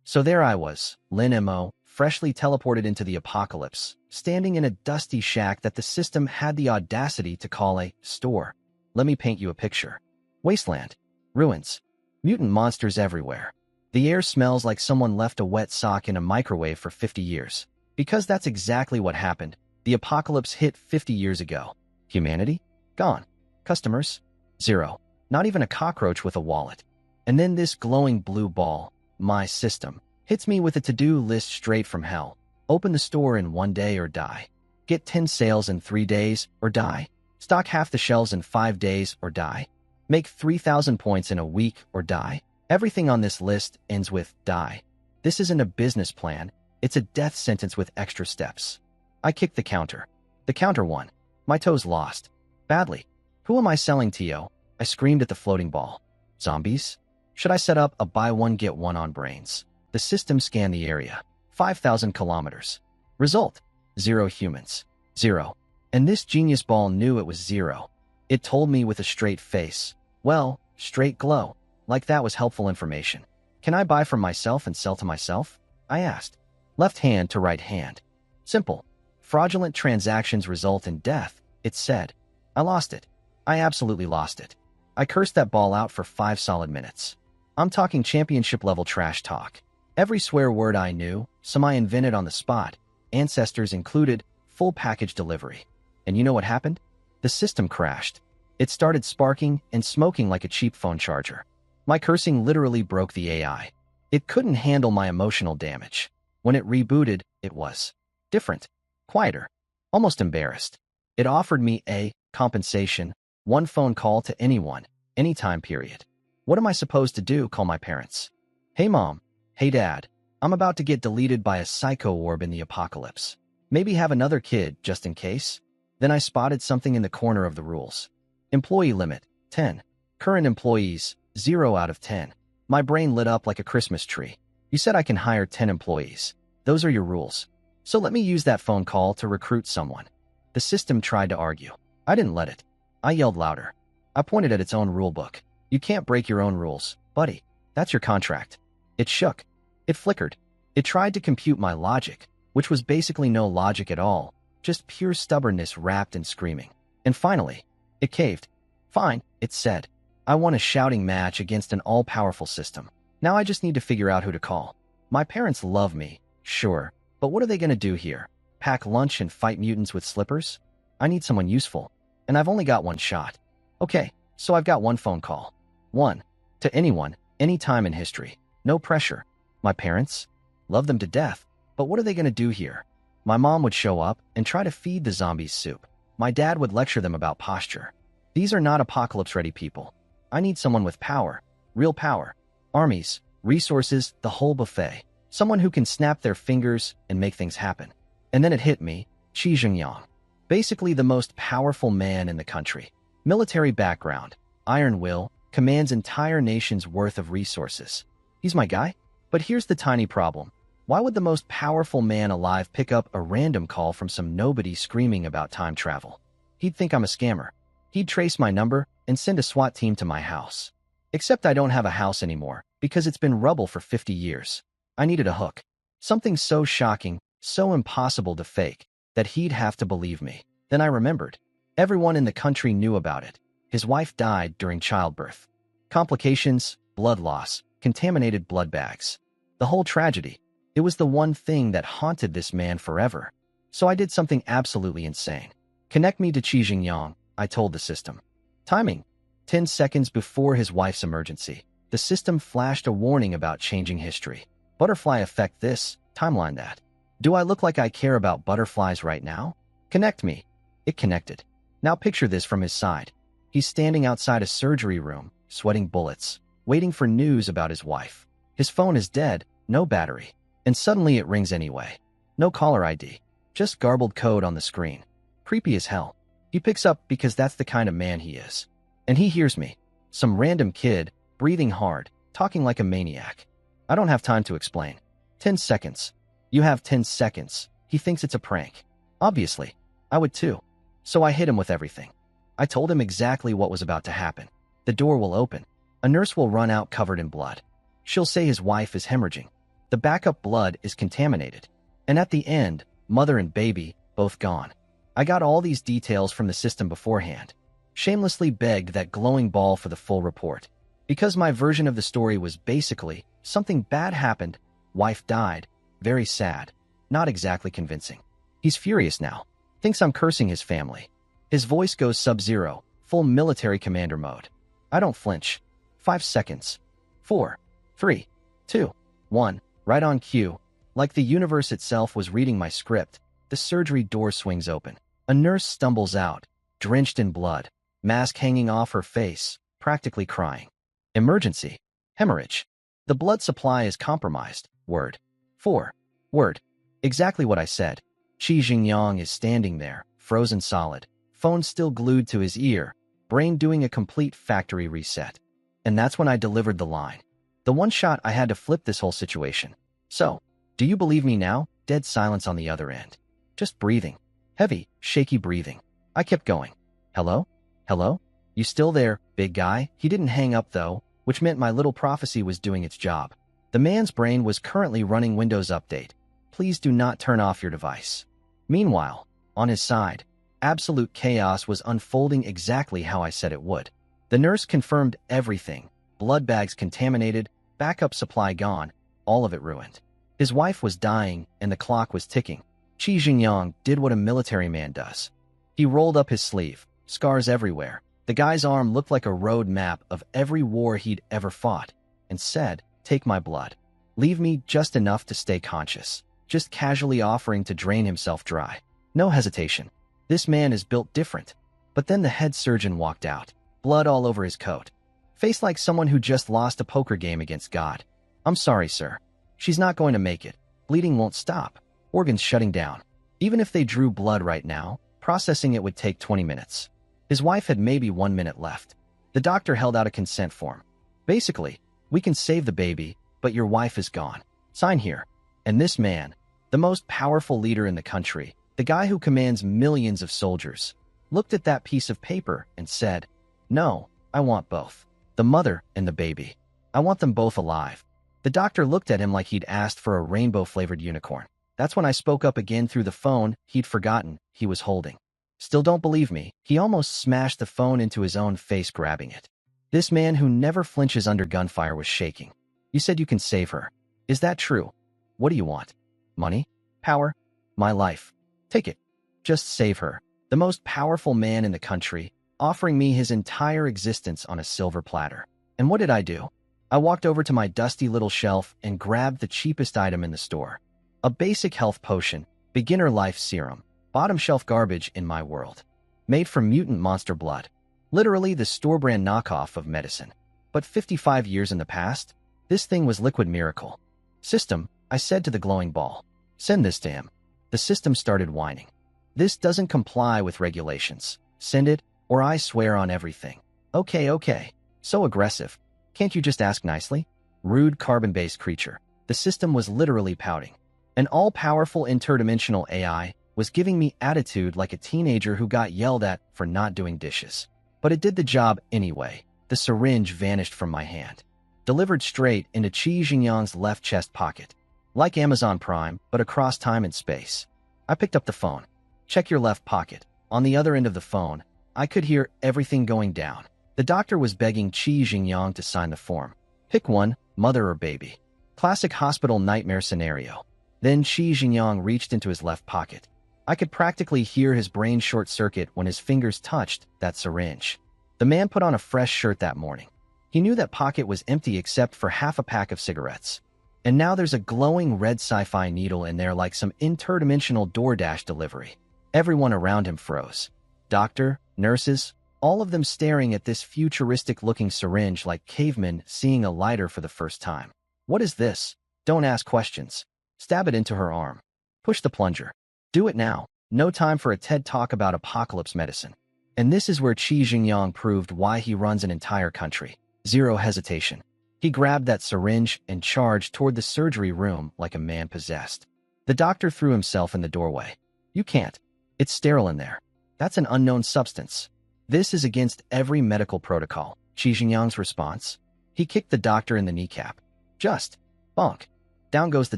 So there I was, Lin Mo, freshly teleported into the apocalypse, standing in a dusty shack that the system had the audacity to call a store. Let me paint you a picture. Wasteland. Ruins. Mutant monsters everywhere. The air smells like someone left a wet sock in a microwave for 50 years. Because that's exactly what happened. The apocalypse hit 50 years ago. Humanity? Gone. Customers? Zero. Not even a cockroach with a wallet. And then this glowing blue ball, my system, hits me with a to-do list straight from hell. Open the store in 1 day or die. Get 10 sales in 3 days or die. Stock half the shelves in 5 days or die. Make 3,000 points in a week or die. Everything on this list ends with die. This isn't a business plan. It's a death sentence with extra steps. I kicked the counter. The counter won. My toes lost. Badly. Who am I selling to? I screamed at the floating ball. Zombies? Should I set up a buy one get one on brains? The system scanned the area. 5,000 kilometers. Result. 0 humans. 0. And this genius ball knew it was 0. It told me with a straight face. Well, straight glow. Like that was helpful information. Can I buy from myself and sell to myself? I asked. Left hand to right hand. Simple. Fraudulent transactions result in death, it said. I lost it. I absolutely lost it. I cursed that ball out for 5 solid minutes. I'm talking championship-level trash talk. Every swear word I knew, some I invented on the spot, ancestors included, full package delivery. And you know what happened? The system crashed. It started sparking and smoking like a cheap phone charger. My cursing literally broke the AI. It couldn't handle my emotional damage. When it rebooted, it was different, quieter, almost embarrassed. It offered me a compensation, 1 phone call to anyone, anytime period. What am I supposed to do? Call my parents? Hey mom, hey dad, I'm about to get deleted by a psycho orb in the apocalypse. Maybe have another kid, just in case? Then I spotted something in the corner of the rules. Employee limit, 10. Current employees, 0 out of 10. My brain lit up like a Christmas tree. You said I can hire 10 employees. Those are your rules. So let me use that phone call to recruit someone. The system tried to argue. I didn't let it. I yelled louder. I pointed at its own rulebook. You can't break your own rules, buddy. That's your contract. It shook. It flickered. It tried to compute my logic, which was basically no logic at all, just pure stubbornness wrapped in screaming. And finally, it caved. Fine, it said. I won a shouting match against an all-powerful system. Now I just need to figure out who to call. My parents love me, sure, but what are they going to do here? Pack lunch and fight mutants with slippers? I need someone useful, and I've only got 1 shot. Okay, so I've got 1 phone call. 1. To anyone, anytime in history. No pressure. My parents? Love them to death, but what are they going to do here? My mom would show up and try to feed the zombies soup. My dad would lecture them about posture. These are not apocalypse-ready people. I need someone with power, real power, armies, resources, the whole buffet. Someone who can snap their fingers and make things happen. And then it hit me, Qi Jingyang. Basically the most powerful man in the country. Military background, iron will, commands entire nation's worth of resources. He's my guy? But here's the tiny problem. Why would the most powerful man alive pick up a random call from some nobody screaming about time travel? He'd think I'm a scammer. He'd trace my number and send a SWAT team to my house. Except I don't have a house anymore, because it's been rubble for 50 years. I needed a hook. Something so shocking, so impossible to fake, that he'd have to believe me. Then I remembered. Everyone in the country knew about it. His wife died during childbirth. Complications, blood loss, contaminated blood bags. The whole tragedy. It was the one thing that haunted this man forever. So I did something absolutely insane. Connect me to Qi Jingyang, I told the system. Timing. 10 seconds before his wife's emergency. The system flashed a warning about changing history. Butterfly effect this, timeline that. Do I look like I care about butterflies right now? Connect me. It connected. Now picture this from his side. He's standing outside a surgery room, sweating bullets, waiting for news about his wife. His phone is dead, no battery. And suddenly it rings anyway. No caller ID. Just garbled code on the screen. Creepy as hell. He picks up because that's the kind of man he is. And he hears me. Some random kid, breathing hard, talking like a maniac. I don't have time to explain. 10 seconds. You have 10 seconds. He thinks it's a prank. Obviously. I would too. So I hit him with everything. I told him exactly what was about to happen. The door will open. A nurse will run out covered in blood. She'll say his wife is hemorrhaging. The backup blood is contaminated. And at the end, mother and baby, both gone. I got all these details from the system beforehand. Shamelessly begged that glowing ball for the full report. Because my version of the story was basically, something bad happened, wife died, very sad, not exactly convincing. He's furious now. Thinks I'm cursing his family. His voice goes sub-zero, full military commander mode. I don't flinch. 5 seconds. 4, 3, 2, 1, right on cue. Like the universe itself was reading my script, the surgery door swings open. A nurse stumbles out, drenched in blood, mask hanging off her face, practically crying. Emergency. Hemorrhage. The blood supply is compromised. Word. 4. Word. Exactly what I said. Qi Jingyang is standing there, frozen solid, phone still glued to his ear, brain doing a complete factory reset. And that's when I delivered the line. The one shot I had to flip this whole situation. So, do you believe me now? Dead silence on the other end. Just breathing. Heavy, shaky breathing. I kept going. Hello? Hello? You still there, big guy? He didn't hang up though, which meant my little prophecy was doing its job. The man's brain was currently running Windows Update. Please do not turn off your device. Meanwhile, on his side, absolute chaos was unfolding exactly how I said it would. The nurse confirmed everything. Blood bags contaminated, backup supply gone, all of it ruined. His wife was dying, and the clock was ticking. Qi Jingyang did what a military man does. He rolled up his sleeve, scars everywhere. The guy's arm looked like a road map of every war he'd ever fought, and said, "Take my blood. Leave me just enough to stay conscious." Just casually offering to drain himself dry. No hesitation. This man is built different. But then the head surgeon walked out, blood all over his coat. Face like someone who just lost a poker game against God. "I'm sorry, sir. She's not going to make it. Bleeding won't stop. Organs shutting down. Even if they drew blood right now, processing it would take 20 minutes. His wife had maybe 1 minute left. The doctor held out a consent form. Basically, we can save the baby, but your wife is gone. Sign here. And this man, the most powerful leader in the country, the guy who commands millions of soldiers, looked at that piece of paper and said, "No, I want both. The mother and the baby. I want them both alive." The doctor looked at him like he'd asked for a rainbow-flavored unicorn. That's when I spoke up again through the phone he'd forgotten he was holding. Still don't believe me? He almost smashed the phone into his own face, grabbing it. This man who never flinches under gunfire was shaking. "You said you can save her. Is that true? What do you want? Money? Power? My life. Take it. Just save her." The most powerful man in the country, offering me his entire existence on a silver platter. And what did I do? I walked over to my dusty little shelf and grabbed the cheapest item in the store. A basic health potion, beginner life serum, bottom shelf garbage in my world. Made from mutant monster blood. Literally the store-brand knockoff of medicine. But 55 years in the past, this thing was liquid miracle. "System," I said to the glowing ball. "Send this to him." The system started whining. "This doesn't comply with regulations. Send it, or I swear on everything." Okay. So aggressive. Can't you just ask nicely? Rude carbon-based creature. The system was literally pouting. An all-powerful interdimensional AI was giving me attitude like a teenager who got yelled at for not doing dishes. But it did the job anyway. The syringe vanished from my hand. Delivered straight into Qi Jingyang's left chest pocket. Like Amazon Prime, but across time and space. I picked up the phone. "Check your left pocket." On the other end of the phone, I could hear everything going down. The doctor was begging Qi Jingyang to sign the form. Pick one, mother or baby. Classic hospital nightmare scenario. Then Qi Jingyang reached into his left pocket. I could practically hear his brain short-circuit when his fingers touched that syringe. The man put on a fresh shirt that morning. He knew that pocket was empty except for half a pack of cigarettes. And now there's a glowing red sci-fi needle in there like some interdimensional DoorDash delivery. Everyone around him froze. Doctor, nurses, all of them staring at this futuristic-looking syringe like cavemen seeing a lighter for the first time. "What is this?" "Don't ask questions." Stab it into her arm. Push the plunger. Do it now. No time for a TED Talk about apocalypse medicine. And this is where Qi Jingyang proved why he runs an entire country. Zero hesitation. He grabbed that syringe and charged toward the surgery room like a man possessed. The doctor threw himself in the doorway. "You can't. It's sterile in there. That's an unknown substance. This is against every medical protocol." Qi Jingyang's response? He kicked the doctor in the kneecap. Just bonk. Down goes the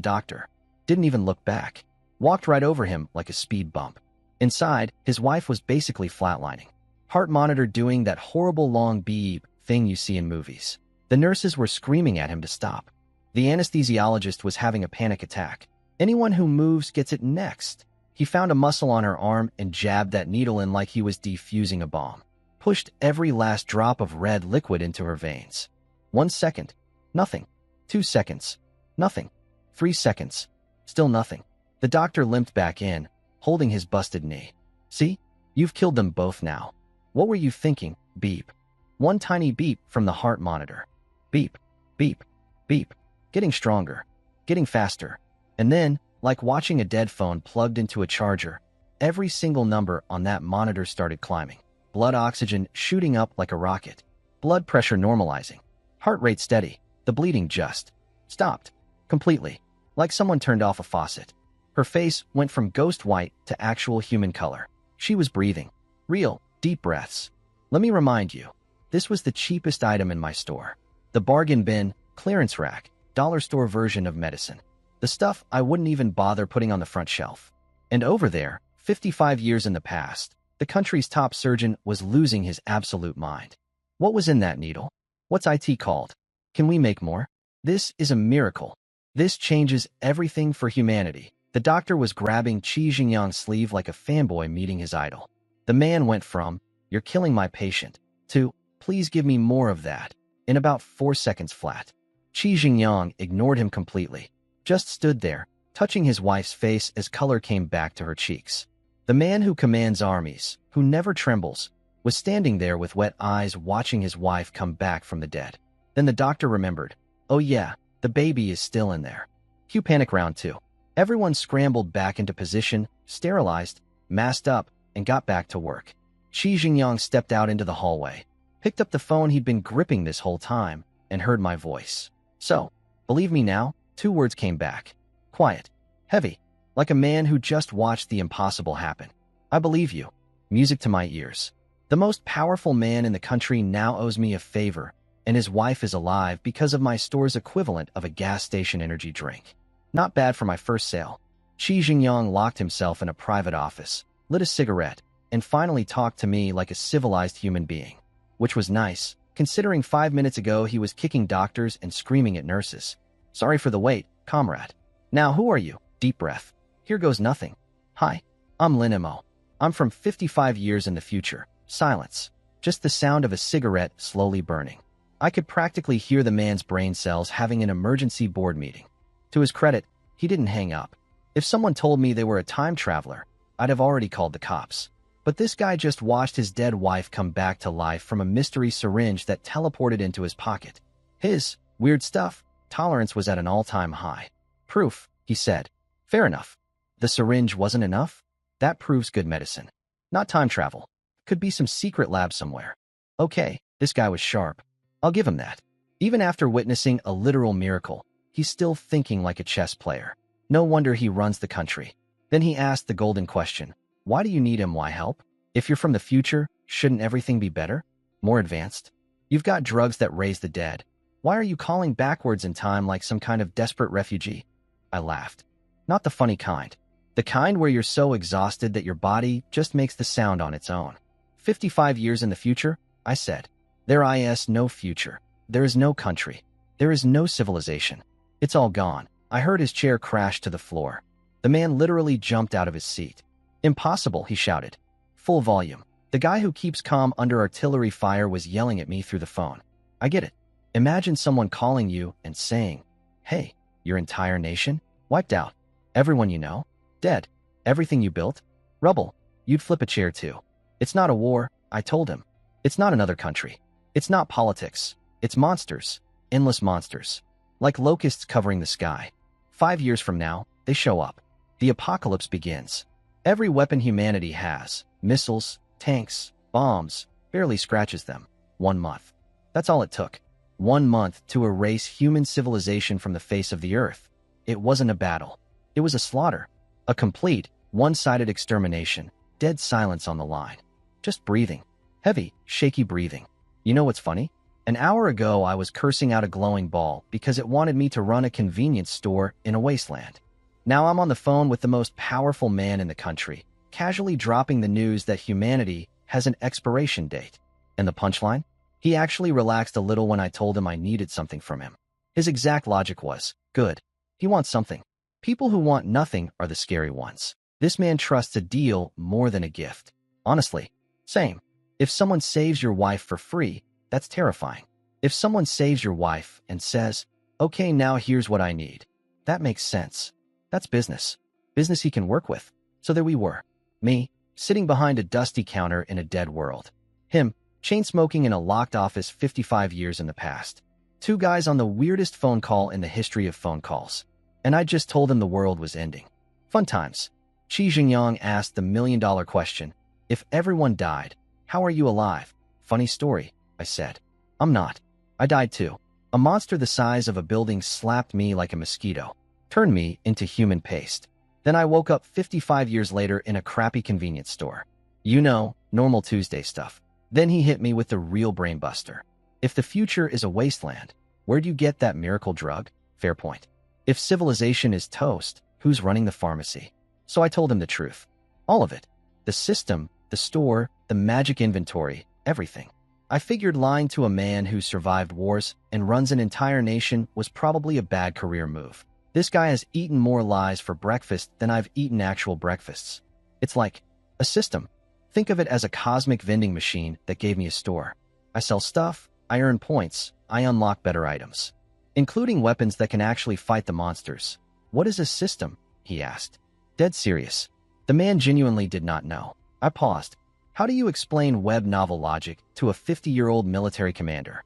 doctor. Didn't even look back. Walked right over him like a speed bump. Inside, his wife was basically flatlining. Heart monitor doing that horrible long beep thing you see in movies. The nurses were screaming at him to stop. The anesthesiologist was having a panic attack. Anyone who moves gets it next. He found a muscle on her arm and jabbed that needle in like he was defusing a bomb. Pushed every last drop of red liquid into her veins. 1 second. Nothing. 2 seconds. Nothing. 3 seconds. Still nothing. The doctor limped back in, holding his busted knee. See? You've killed them both now. What were you thinking? Beep. One tiny beep from the heart monitor. Beep. Beep. Beep. Getting stronger. Getting faster. And then, like watching a dead phone plugged into a charger, every single number on that monitor started climbing. Blood oxygen shooting up like a rocket. Blood pressure normalizing. Heart rate steady. The bleeding just stopped. Completely. Like someone turned off a faucet. Her face went from ghost white to actual human color. She was breathing. Real, deep breaths. Let me remind you, this was the cheapest item in my store. The bargain bin, clearance rack, dollar store version of medicine. The stuff I wouldn't even bother putting on the front shelf. And over there, 55 years in the past, the country's top surgeon was losing his absolute mind. What was in that needle? What's IT called? Can we make more? This is a miracle. This changes everything for humanity. The doctor was grabbing Qi Jingyang's sleeve like a fanboy meeting his idol. The man went from, "You're killing my patient," to, "Please give me more of that," in about 4 seconds flat. Qi Jingyang ignored him completely. Just stood there, touching his wife's face as color came back to her cheeks. The man who commands armies, who never trembles, was standing there with wet eyes watching his wife come back from the dead. Then the doctor remembered. Oh yeah, the baby is still in there. Cue panic round 2. Everyone scrambled back into position, sterilized, masked up, and got back to work. Qi Jingyang stepped out into the hallway, picked up the phone he'd been gripping this whole time, and heard my voice. So, believe me now? 2 words came back. Quiet. Heavy. Like a man who just watched the impossible happen. I believe you. Music to my ears. The most powerful man in the country now owes me a favor, and his wife is alive because of my store's equivalent of a gas station energy drink. Not bad for my first sale. Qi Jingyang locked himself in a private office, lit a cigarette, and finally talked to me like a civilized human being. Which was nice, considering 5 minutes ago he was kicking doctors and screaming at nurses. Sorry for the wait, comrade. Now who are you? Deep breath. Here goes nothing. Hi, I'm Lin Mo. I'm from 55 years in the future. Silence. Just the sound of a cigarette slowly burning. I could practically hear the man's brain cells having an emergency board meeting. To his credit, he didn't hang up. If someone told me they were a time traveler, I'd have already called the cops. But this guy just watched his dead wife come back to life from a mystery syringe that teleported into his pocket. His weird stuff tolerance was at an all-time high. Proof, he said. Fair enough. The syringe wasn't enough? That proves good medicine. Not time travel. Could be some secret lab somewhere. Okay, this guy was sharp. I'll give him that. Even after witnessing a literal miracle, he's still thinking like a chess player. No wonder he runs the country. Then he asked the golden question. Why do you need him? Why help? If you're from the future, shouldn't everything be better? More advanced? You've got drugs that raise the dead. Why are you calling backwards in time like some kind of desperate refugee? I laughed. Not the funny kind. The kind where you're so exhausted that your body just makes the sound on its own. 55 years in the future? I said. There is no future. There is no country. There is no civilization. It's all gone. I heard his chair crash to the floor. The man literally jumped out of his seat. Impossible, he shouted. Full volume. The guy who keeps calm under artillery fire was yelling at me through the phone. I get it. Imagine someone calling you and saying, "Hey, your entire nation? Wiped out. Everyone you know? Dead. Everything you built? Rubble." You'd flip a chair too. It's not a war, I told him. It's not another country. It's not politics. It's monsters. Endless monsters. Like locusts covering the sky. 5 years from now, they show up. The apocalypse begins. Every weapon humanity has, missiles, tanks, bombs, barely scratches them. 1 month. That's all it took. 1 month to erase human civilization from the face of the earth. It wasn't a battle. It was a slaughter. A complete, one-sided extermination. Dead silence on the line. Just breathing. Heavy, shaky breathing. You know what's funny? An hour ago, I was cursing out a glowing ball because it wanted me to run a convenience store in a wasteland. Now I'm on the phone with the most powerful man in the country, casually dropping the news that humanity has an expiration date. And the punchline? He actually relaxed a little when I told him I needed something from him. His exact logic was, good. He wants something. People who want nothing are the scary ones. This man trusts a deal more than a gift. Honestly, same. If someone saves your wife for free, that's terrifying. If someone saves your wife and says, okay, now here's what I need, that makes sense. That's business. Business he can work with. So there we were. Me, sitting behind a dusty counter in a dead world. Him, chain-smoking in a locked office 55 years in the past. Two guys on the weirdest phone call in the history of phone calls. And I just told him the world was ending. Fun times. Qi Jingyang asked the million-dollar question, if everyone died, how are you alive? Funny story, I said. I'm not. I died too. A monster the size of a building slapped me like a mosquito, turned me into human paste. Then I woke up 55 years later in a crappy convenience store. You know, normal Tuesday stuff. Then he hit me with the real brainbuster. If the future is a wasteland, where'd you get that miracle drug? Fair point. If civilization is toast, who's running the pharmacy? So I told him the truth. All of it. The system, the store, the magic inventory, everything. I figured lying to a man who survived wars and runs an entire nation was probably a bad career move. This guy has eaten more lies for breakfast than I've eaten actual breakfasts. It's like a system. Think of it as a cosmic vending machine that gave me a store. I sell stuff, I earn points, I unlock better items, including weapons that can actually fight the monsters. What is a system? He asked. Dead serious. The man genuinely did not know. I paused. How do you explain web novel logic to a 50-year-old military commander?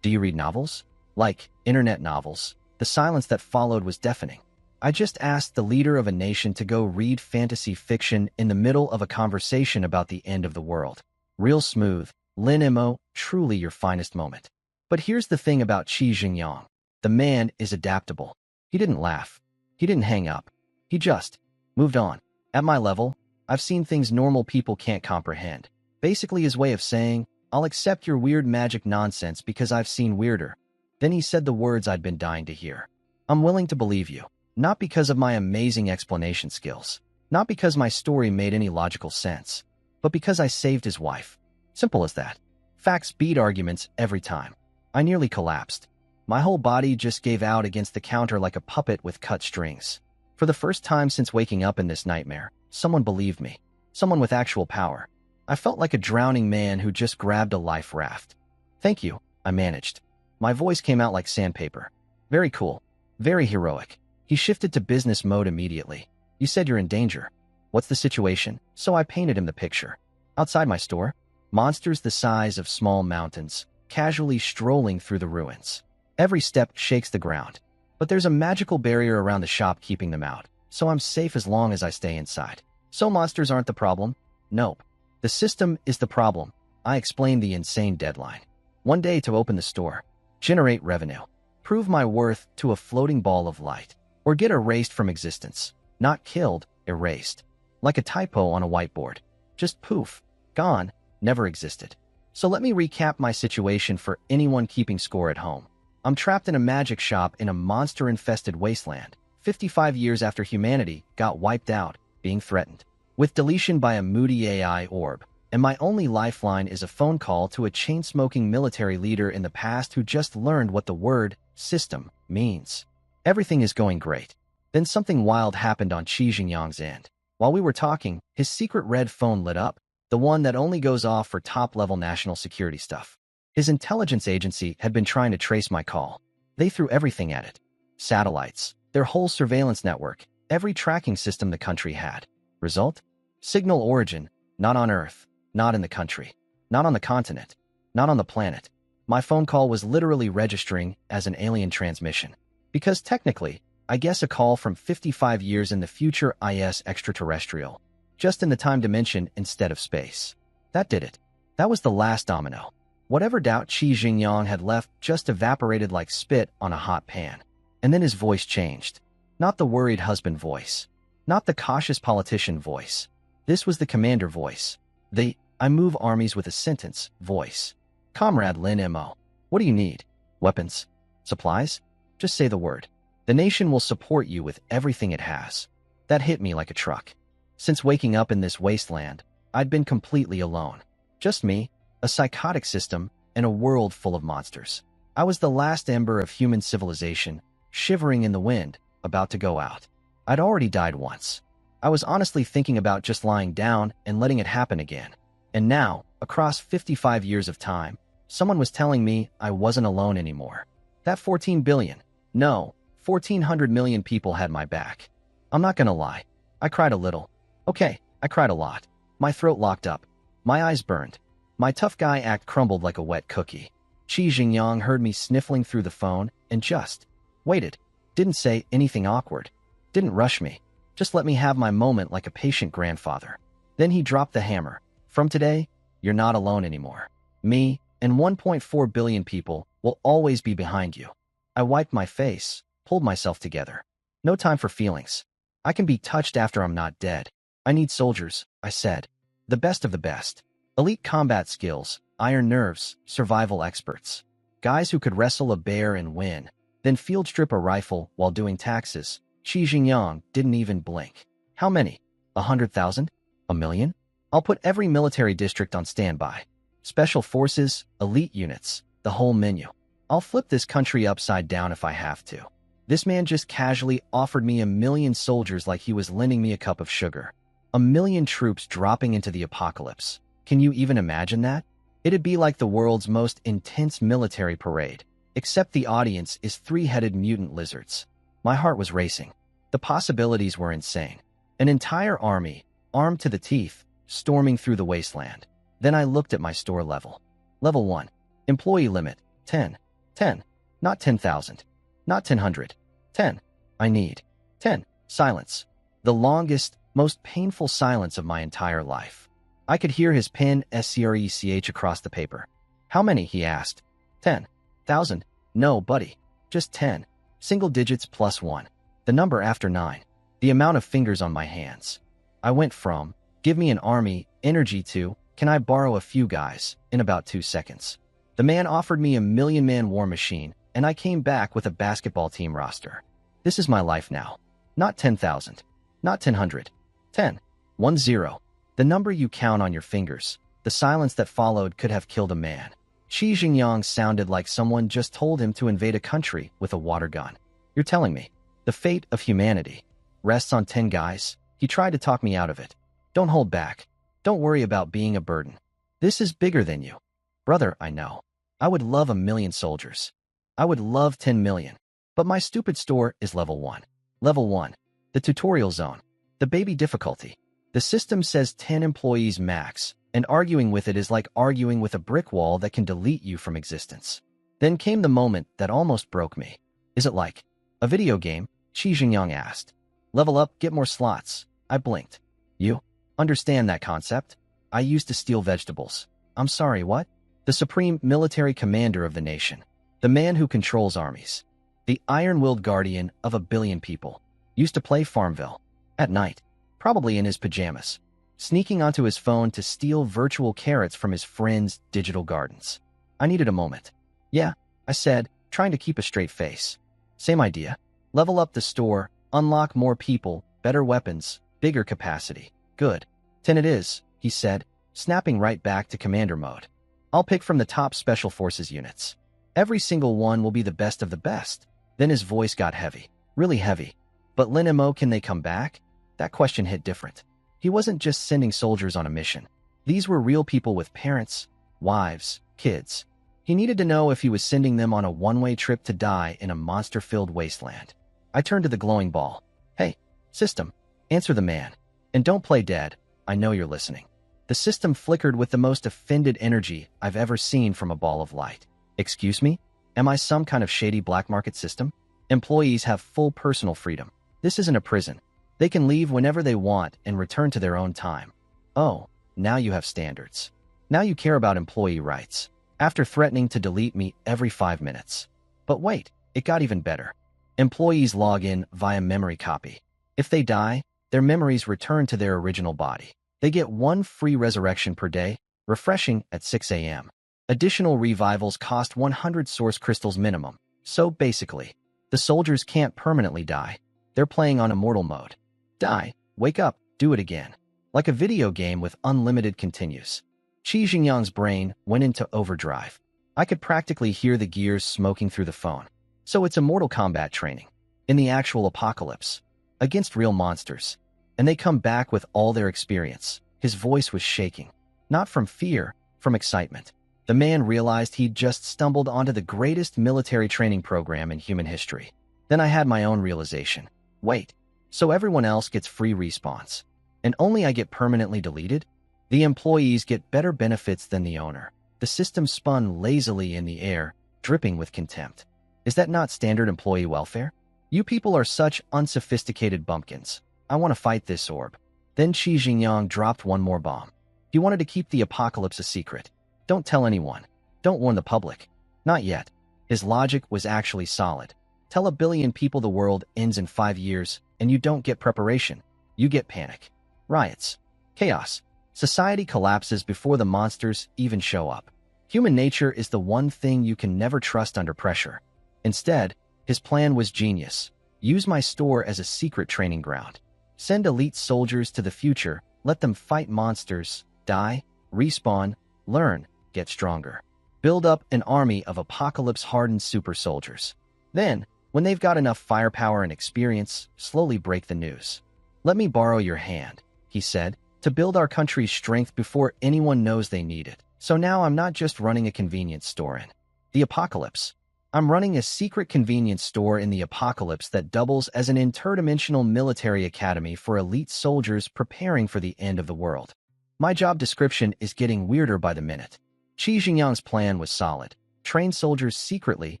Do you read novels? Like internet novels? The silence that followed was deafening. I just asked the leader of a nation to go read fantasy fiction in the middle of a conversation about the end of the world. Real smooth. Lin Mo, truly your finest moment. But here's the thing about Qi Jingyang. The man is adaptable. He didn't laugh. He didn't hang up. He just moved on. At my level, I've seen things normal people can't comprehend. Basically his way of saying, I'll accept your weird magic nonsense because I've seen weirder. Then he said the words I'd been dying to hear. I'm willing to believe you. Not because of my amazing explanation skills. Not because my story made any logical sense. But because I saved his wife. Simple as that. Facts beat arguments every time. I nearly collapsed. My whole body just gave out against the counter like a puppet with cut strings. For the first time since waking up in this nightmare, someone believed me. Someone with actual power. I felt like a drowning man who just grabbed a life raft. Thank you, I managed. My voice came out like sandpaper. Very cool. Very heroic. He shifted to business mode immediately. You said you're in danger. What's the situation? So I painted him the picture. Outside my store, monsters the size of small mountains, casually strolling through the ruins. Every step shakes the ground. But there's a magical barrier around the shop keeping them out, so I'm safe as long as I stay inside. So monsters aren't the problem? Nope. The system is the problem. I explained the insane deadline. One day to open the store, generate revenue, prove my worth to a floating ball of light, or get erased from existence. Not killed, erased. Like a typo on a whiteboard. Just poof. Gone. Never existed. So let me recap my situation for anyone keeping score at home. I'm trapped in a magic shop in a monster-infested wasteland, 55 years after humanity got wiped out, being threatened with deletion by a moody AI orb, and my only lifeline is a phone call to a chain-smoking military leader in the past who just learned what the word system means. Everything is going great. Then something wild happened on Qi Jingyang's end. While we were talking, his secret red phone lit up, the one that only goes off for top-level national security stuff. His intelligence agency had been trying to trace my call. They threw everything at it. Satellites, their whole surveillance network, every tracking system the country had. Result? Signal origin, not on Earth, not in the country, not on the continent, not on the planet. My phone call was literally registering as an alien transmission. Because technically, I guess a call from 55 years in the future is extraterrestrial. Just in the time dimension instead of space. That did it. That was the last domino. Whatever doubt Qi Jingyang had left just evaporated like spit on a hot pan. And then his voice changed. Not the worried husband voice. Not the cautious politician voice. This was the commander voice. The I move armies with a sentence voice. Comrade Lin Mo, What do you need? Weapons? Supplies? Just say the word. The nation will support you with everything it has. That hit me like a truck. Since waking up in this wasteland, I'd been completely alone. Just me, a psychotic system, and a world full of monsters. I was the last ember of human civilization, shivering in the wind, about to go out. I'd already died once. I was honestly thinking about just lying down and letting it happen again. And now, across 55 years of time, someone was telling me I wasn't alone anymore. That 14 billion, no, 1,400 million people had my back. I'm not gonna lie. I cried a little. Okay, I cried a lot. My throat locked up. My eyes burned. My tough guy act crumbled like a wet cookie. Qi Jingyang heard me sniffling through the phone and just waited. Didn't say anything awkward. Didn't rush me. Just let me have my moment like a patient grandfather. Then he dropped the hammer. From today, you're not alone anymore. Me and 1.4 billion people will always be behind you. I wiped my face, pulled myself together. No time for feelings. I can be touched after I'm not dead. I need soldiers, I said. The best of the best. Elite combat skills, iron nerves, survival experts. Guys who could wrestle a bear and win, then field strip a rifle while doing taxes. Qi Jingyang didn't even blink. How many? 100,000? A million? I'll put every military district on standby. Special forces, elite units, the whole menu. I'll flip this country upside down if I have to. This man just casually offered me 1,000,000 soldiers like he was lending me a cup of sugar. 1,000,000 troops dropping into the apocalypse. Can you even imagine that? It'd be like the world's most intense military parade, except the audience is 3-headed mutant lizards. My heart was racing. The possibilities were insane. An entire army, armed to the teeth, storming through the wasteland. Then I looked at my store level. Level 1. Employee limit, 10. 10. Not 10,000. Not 10,000. 10. I need 10. Silence. The longest, most painful silence of my entire life. I could hear his pen screch across the paper. How many? He asked. 10,000. No, buddy. Just 10. Single digits plus 1. The number after 9. The amount of fingers on my hands. I went from, give me an army, energy to, can I borrow a few guys, in about 2 seconds. The man offered me 1,000,000-man war machine, and I came back with a basketball team roster. This is my life now. Not 10,000. Not 10,000. 10. 10. The number you count on your fingers. The silence that followed could have killed a man. Qi Jingyang sounded like someone just told him to invade a country with a water gun. You're telling me, the fate of humanity rests on 10 guys? He tried to talk me out of it. Don't hold back. Don't worry about being a burden. This is bigger than you. Brother, I know. I would love 1,000,000 soldiers. I would love 10 million. But my stupid store is level 1. Level 1. The tutorial zone. The baby difficulty. The system says 10 employees max, and arguing with it is like arguing with a brick wall that can delete you from existence. Then came the moment that almost broke me. Is it like a video game? Qi Jingyang asked. Level up, get more slots. I blinked. You understand that concept? I used to steal vegetables. I'm sorry, what? The supreme military commander of the nation. The man who controls armies. The iron-willed guardian of 1,000,000,000 people. Used to play Farmville. At night. Probably in his pajamas. Sneaking onto his phone to steal virtual carrots from his friends' digital gardens. I needed a moment. Yeah, I said, trying to keep a straight face. Same idea. Level up the store, unlock more people, better weapons, bigger capacity. Good. 10 it is, he said, snapping right back to commander mode. I'll pick from the top special forces units. Every single one will be the best of the best. Then his voice got heavy. Really heavy. But Lin Mo, can they come back? That question hit different. He wasn't just sending soldiers on a mission. These were real people with parents, wives, kids. He needed to know if he was sending them on a one-way trip to die in a monster-filled wasteland. I turned to the glowing ball. Hey, system, answer the man. And don't play dead. I know you're listening. The system flickered with the most offended energy I've ever seen from a ball of light. Excuse me? Am I some kind of shady black market system? Employees have full personal freedom. This isn't a prison. They can leave whenever they want and return to their own time. Oh, now you have standards. Now you care about employee rights. After threatening to delete me every 5 minutes. But wait, it got even better. Employees log in via memory copy. If they die, their memories return to their original body. They get 1 free resurrection per day, refreshing at 6 a.m. Additional revivals cost 100 source crystals minimum. So basically, the soldiers can't permanently die. They're playing on immortal mode. Die, wake up, do it again. Like a video game with unlimited continues. Qi Xingyang's brain went into overdrive. I could practically hear the gears smoking through the phone. So it's a Mortal Kombat training. In the actual apocalypse. Against real monsters. And they come back with all their experience. His voice was shaking. Not from fear, from excitement. The man realized he'd just stumbled onto the greatest military training program in human history. Then I had my own realization. Wait, so everyone else gets free respawns. And only I get permanently deleted? The employees get better benefits than the owner. The system spun lazily in the air, dripping with contempt. Is that not standard employee welfare? You people are such unsophisticated bumpkins. I want to fight this orb. Then Qi Xingyang dropped one more bomb. He wanted to keep the apocalypse a secret. Don't tell anyone. Don't warn the public. Not yet. His logic was actually solid. Tell 1 billion people the world ends in 5 years, and you don't get preparation. You get panic. Riots. Chaos. Society collapses before the monsters even show up. Human nature is the one thing you can never trust under pressure. Instead, his plan was genius. Use my store as a secret training ground. Send elite soldiers to the future, let them fight monsters, die, respawn, learn, get stronger. Build up an army of apocalypse-hardened super soldiers. Then, when they've got enough firepower and experience, slowly break the news. Let me borrow your hand, he said, to build our country's strength before anyone knows they need it. So now I'm not just running a convenience store in the apocalypse. I'm running a secret convenience store in the apocalypse that doubles as an interdimensional military academy for elite soldiers preparing for the end of the world. My job description is getting weirder by the minute. Qi Xingyang's plan was solid. Train soldiers secretly,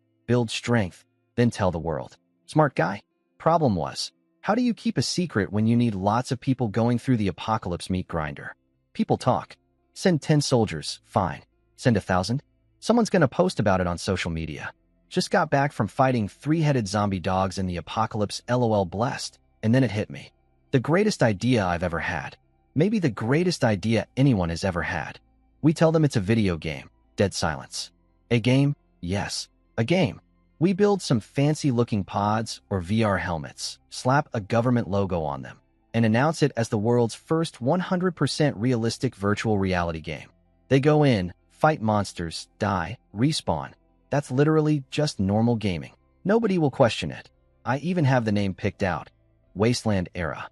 build strength, then tell the world. Smart guy. Problem was, how do you keep a secret when you need lots of people going through the apocalypse meat grinder? People talk. Send 10 soldiers, fine. Send 1,000? Someone's gonna post about it on social media. Just got back from fighting 3-headed zombie dogs in the apocalypse, LOL blessed. And then it hit me. The greatest idea I've ever had. Maybe the greatest idea anyone has ever had. We tell them it's a video game. Dead silence. A game? Yes. A game. We build some fancy-looking pods or VR helmets, slap a government logo on them, and announce it as the world's first 100% realistic virtual reality game. They go in, fight monsters, die, respawn. That's literally just normal gaming. Nobody will question it. I even have the name picked out. Wasteland Era.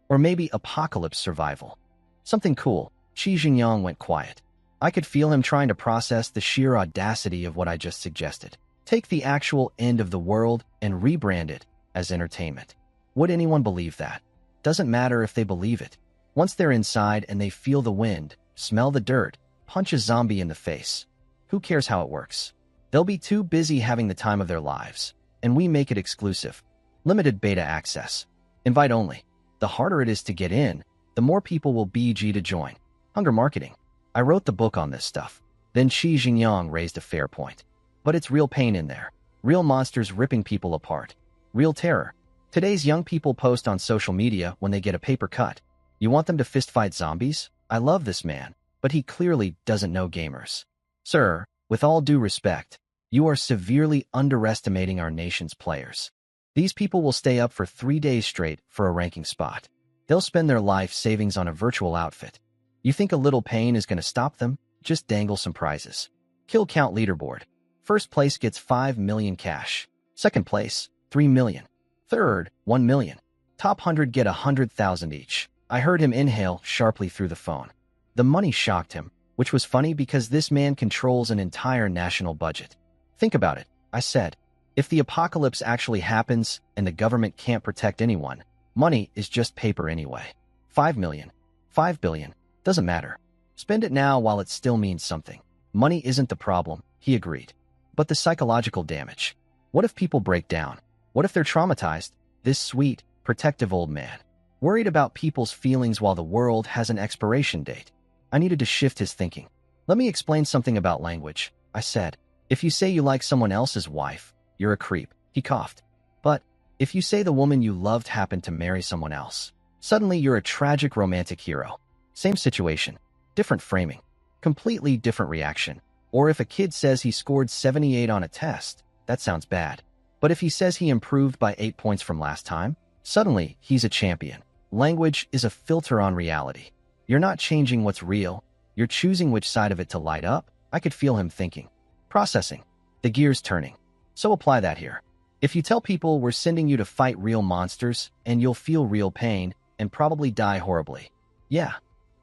Or maybe Apocalypse Survival. Something cool. Qi Xingyang went quiet. I could feel him trying to process the sheer audacity of what I just suggested. Take the actual end of the world and rebrand it as entertainment. Would anyone believe that? Doesn't matter if they believe it. Once they're inside and they feel the wind, smell the dirt, punch a zombie in the face. Who cares how it works? They'll be too busy having the time of their lives. And we make it exclusive. Limited beta access. Invite only. The harder it is to get in, the more people will BG to join. Hunger marketing. I wrote the book on this stuff. Then Qi Xingyang raised a fair point. But it's real pain in there. Real monsters ripping people apart. Real terror. Today's young people post on social media when they get a paper cut. You want them to fistfight zombies? I love this man, but he clearly doesn't know gamers. Sir, with all due respect, you are severely underestimating our nation's players. These people will stay up for 3 days straight for a ranking spot. They'll spend their life savings on a virtual outfit. You think a little pain is going to stop them? Just dangle some prizes. Kill count leaderboard. First place gets 5 million cash. Second place, 3 million. Third, 1 million. Top 100 get 100,000 each. I heard him inhale sharply through the phone. The money shocked him, which was funny because this man controls an entire national budget. Think about it, I said. If the apocalypse actually happens and the government can't protect anyone, money is just paper anyway. 5 million, 5 billion, doesn't matter. Spend it now while it still means something. Money isn't the problem, he agreed. But the psychological damage. What if people break down? What if they're traumatized? This sweet, protective old man. Worried about people's feelings while the world has an expiration date. I needed to shift his thinking. Let me explain something about language, I said. If you say you like someone else's wife, you're a creep, he coughed. But if you say the woman you loved happened to marry someone else, suddenly you're a tragic romantic hero. Same situation, different framing, completely different reaction. Or if a kid says he scored 78 on a test, that sounds bad. But if he says he improved by 8 points from last time, suddenly he's a champion. Language is a filter on reality. You're not changing what's real, you're choosing which side of it to light up. I could feel him thinking. Processing. The gears turning. So apply that here. If you tell people we're sending you to fight real monsters and you'll feel real pain and probably die horribly, yeah,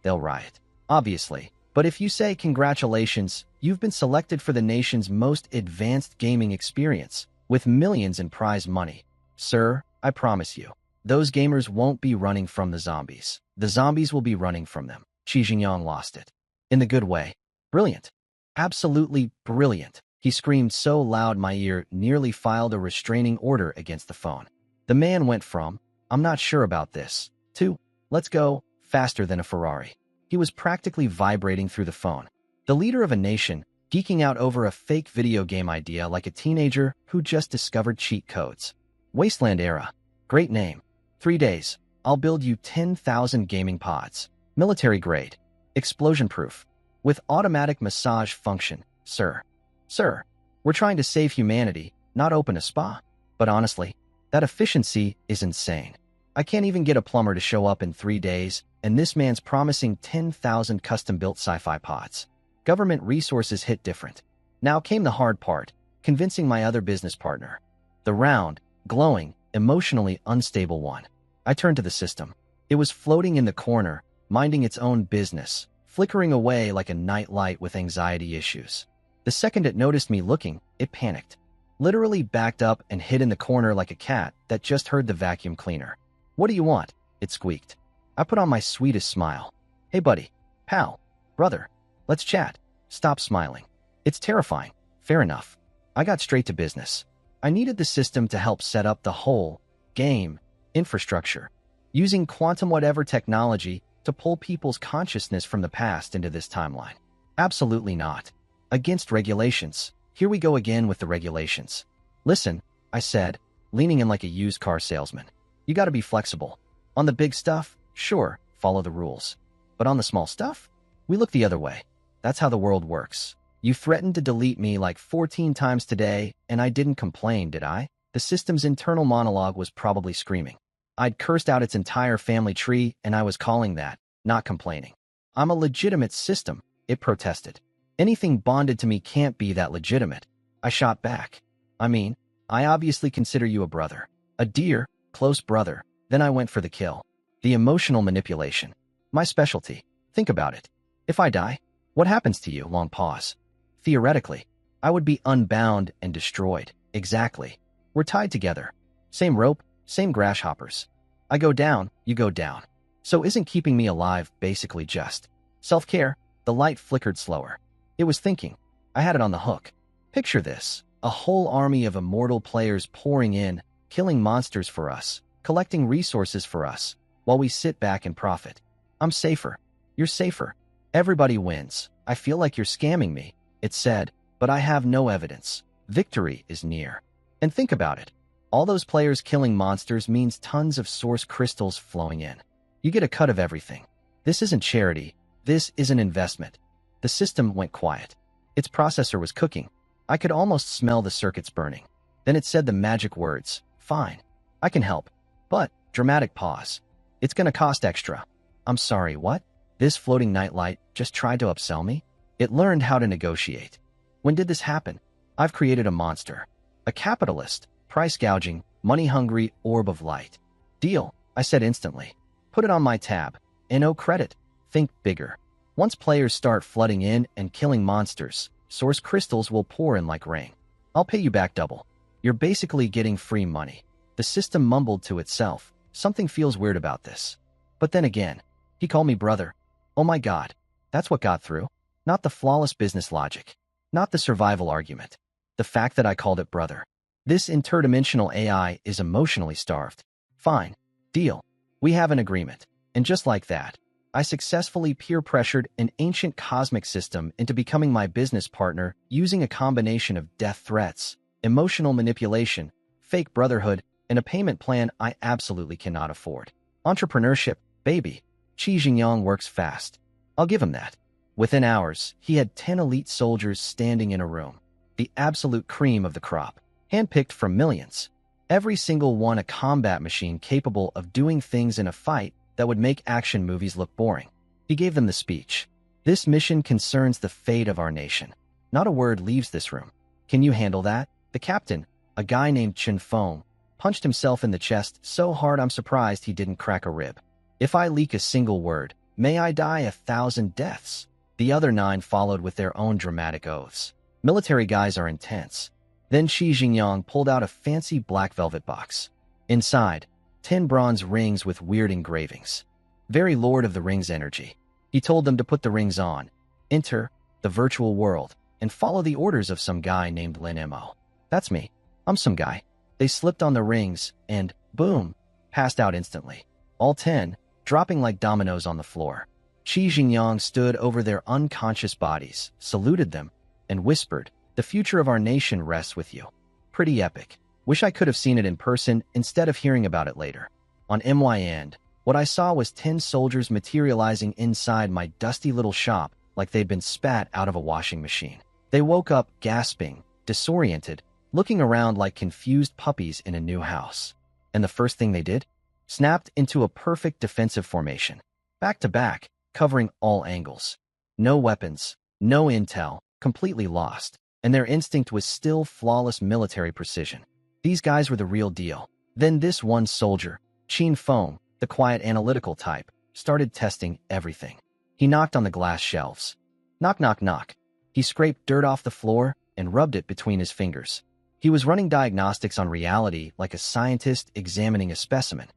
they'll riot. Obviously. But if you say congratulations, you've been selected for the nation's most advanced gaming experience, with millions in prize money, sir, I promise you, those gamers won't be running from the zombies. The zombies will be running from them. Qi Jingyang lost it. In the good way. Brilliant. Absolutely brilliant. He screamed so loud my ear nearly filed a restraining order against the phone. The man went from, I'm not sure about this, to, let's go, faster than a Ferrari. He was practically vibrating through the phone. The leader of a nation, geeking out over a fake video game idea like a teenager who just discovered cheat codes. Wasteland Era. Great name. 3 days. I'll build you 10,000 gaming pods. Military grade. Explosion proof. With automatic massage function, sir. Sir, we're trying to save humanity, not open a spa. But honestly, that efficiency is insane. I can't even get a plumber to show up in 3 days, and this man's promising 10,000 custom-built sci-fi pods. Government resources hit different. Now came the hard part, convincing my other business partner. The round, glowing, emotionally unstable one. I turned to the system. It was floating in the corner, minding its own business, flickering away like a nightlight with anxiety issues. The second it noticed me looking, it panicked. Literally backed up and hid in the corner like a cat that just heard the vacuum cleaner. What do you want? It squeaked. I put on my sweetest smile. Hey buddy, pal, brother, let's chat. Stop smiling. It's terrifying. Fair enough. I got straight to business. I needed the system to help set up the whole game infrastructure, using quantum whatever technology to pull people's consciousness from the past into this timeline. Absolutely not. Against regulations. Here we go again with the regulations. Listen, I said, leaning in like a used car salesman. You gotta be flexible. On the big stuff, sure, follow the rules. But on the small stuff, we look the other way. That's how the world works. You threatened to delete me like 14 times today, and I didn't complain, did I? The system's internal monologue was probably screaming. I'd cursed out its entire family tree, and I was calling that, not complaining. I'm a legitimate system, it protested. Anything bonded to me can't be that legitimate. I shot back. I mean, I obviously consider you a brother. A dear, close brother. Then I went for the kill. The emotional manipulation. My specialty. Think about it. If I die, what happens to you? Long pause. Theoretically, I would be unbound and destroyed. Exactly. We're tied together. Same rope, same grasshoppers. I go down, you go down. So isn't keeping me alive basically just self-care? The light flickered slower. It was thinking. I had it on the hook. Picture this. A whole army of immortal players pouring in, killing monsters for us, collecting resources for us, while we sit back and profit. I'm safer. You're safer. Everybody wins. I feel like you're scamming me, it said, but I have no evidence. Victory is near. And think about it. All those players killing monsters means tons of source crystals flowing in. You get a cut of everything. This isn't charity. This is an investment. The system went quiet. Its processor was cooking. I could almost smell the circuits burning. Then it said the magic words, fine. I can help. But, dramatic pause. It's gonna cost extra. I'm sorry, what? This floating nightlight just tried to upsell me? It learned how to negotiate. When did this happen? I've created a monster. A capitalist, price gouging, money-hungry orb of light. Deal, I said instantly. Put it on my tab. No credit. Think bigger. Once players start flooding in and killing monsters, source crystals will pour in like rain. I'll pay you back double. You're basically getting free money. The system mumbled to itself. Something feels weird about this. But then again, he called me brother. Oh my God, that's what got through. Not the flawless business logic. Not the survival argument. The fact that I called it brother. This interdimensional AI is emotionally starved. Fine. Deal. We have an agreement. And just like that, I successfully peer-pressured an ancient cosmic system into becoming my business partner using a combination of death threats, emotional manipulation, fake brotherhood, and a payment plan I absolutely cannot afford. Entrepreneurship, baby. Qi Jingyang works fast. I'll give him that. Within hours, he had 10 elite soldiers standing in a room. The absolute cream of the crop, handpicked from millions. Every single one a combat machine capable of doing things in a fight that would make action movies look boring. He gave them the speech. This mission concerns the fate of our nation. Not a word leaves this room. Can you handle that? The captain, a guy named Chen Feng, punched himself in the chest so hard I'm surprised he didn't crack a rib. If I leak a single word, may I die 1,000 deaths. The other 9 followed with their own dramatic oaths. Military guys are intense. Then Qi Jingyang pulled out a fancy black velvet box. Inside, 10 bronze rings with weird engravings. Very Lord of the Rings energy. He told them to put the rings on, enter the virtual world, and follow the orders of some guy named Lin Mo. That's me. I'm some guy. They slipped on the rings and, boom, passed out instantly. All 10, dropping like dominoes on the floor. Qi Jingyang stood over their unconscious bodies, saluted them, and whispered, "The future of our nation rests with you." Pretty epic. Wish I could have seen it in person instead of hearing about it later. On my end, what I saw was 10 soldiers materializing inside my dusty little shop like they'd been spat out of a washing machine. They woke up gasping, disoriented, looking around like confused puppies in a new house. And the first thing they did? Snapped into a perfect defensive formation. Back to back, covering all angles. No weapons, no intel, completely lost. And their instinct was still flawless military precision. These guys were the real deal. Then this one soldier, Qin Feng, the quiet analytical type, started testing everything. He knocked on the glass shelves. Knock, knock, knock. He scraped dirt off the floor and rubbed it between his fingers. He was running diagnostics on reality like a scientist examining a specimen.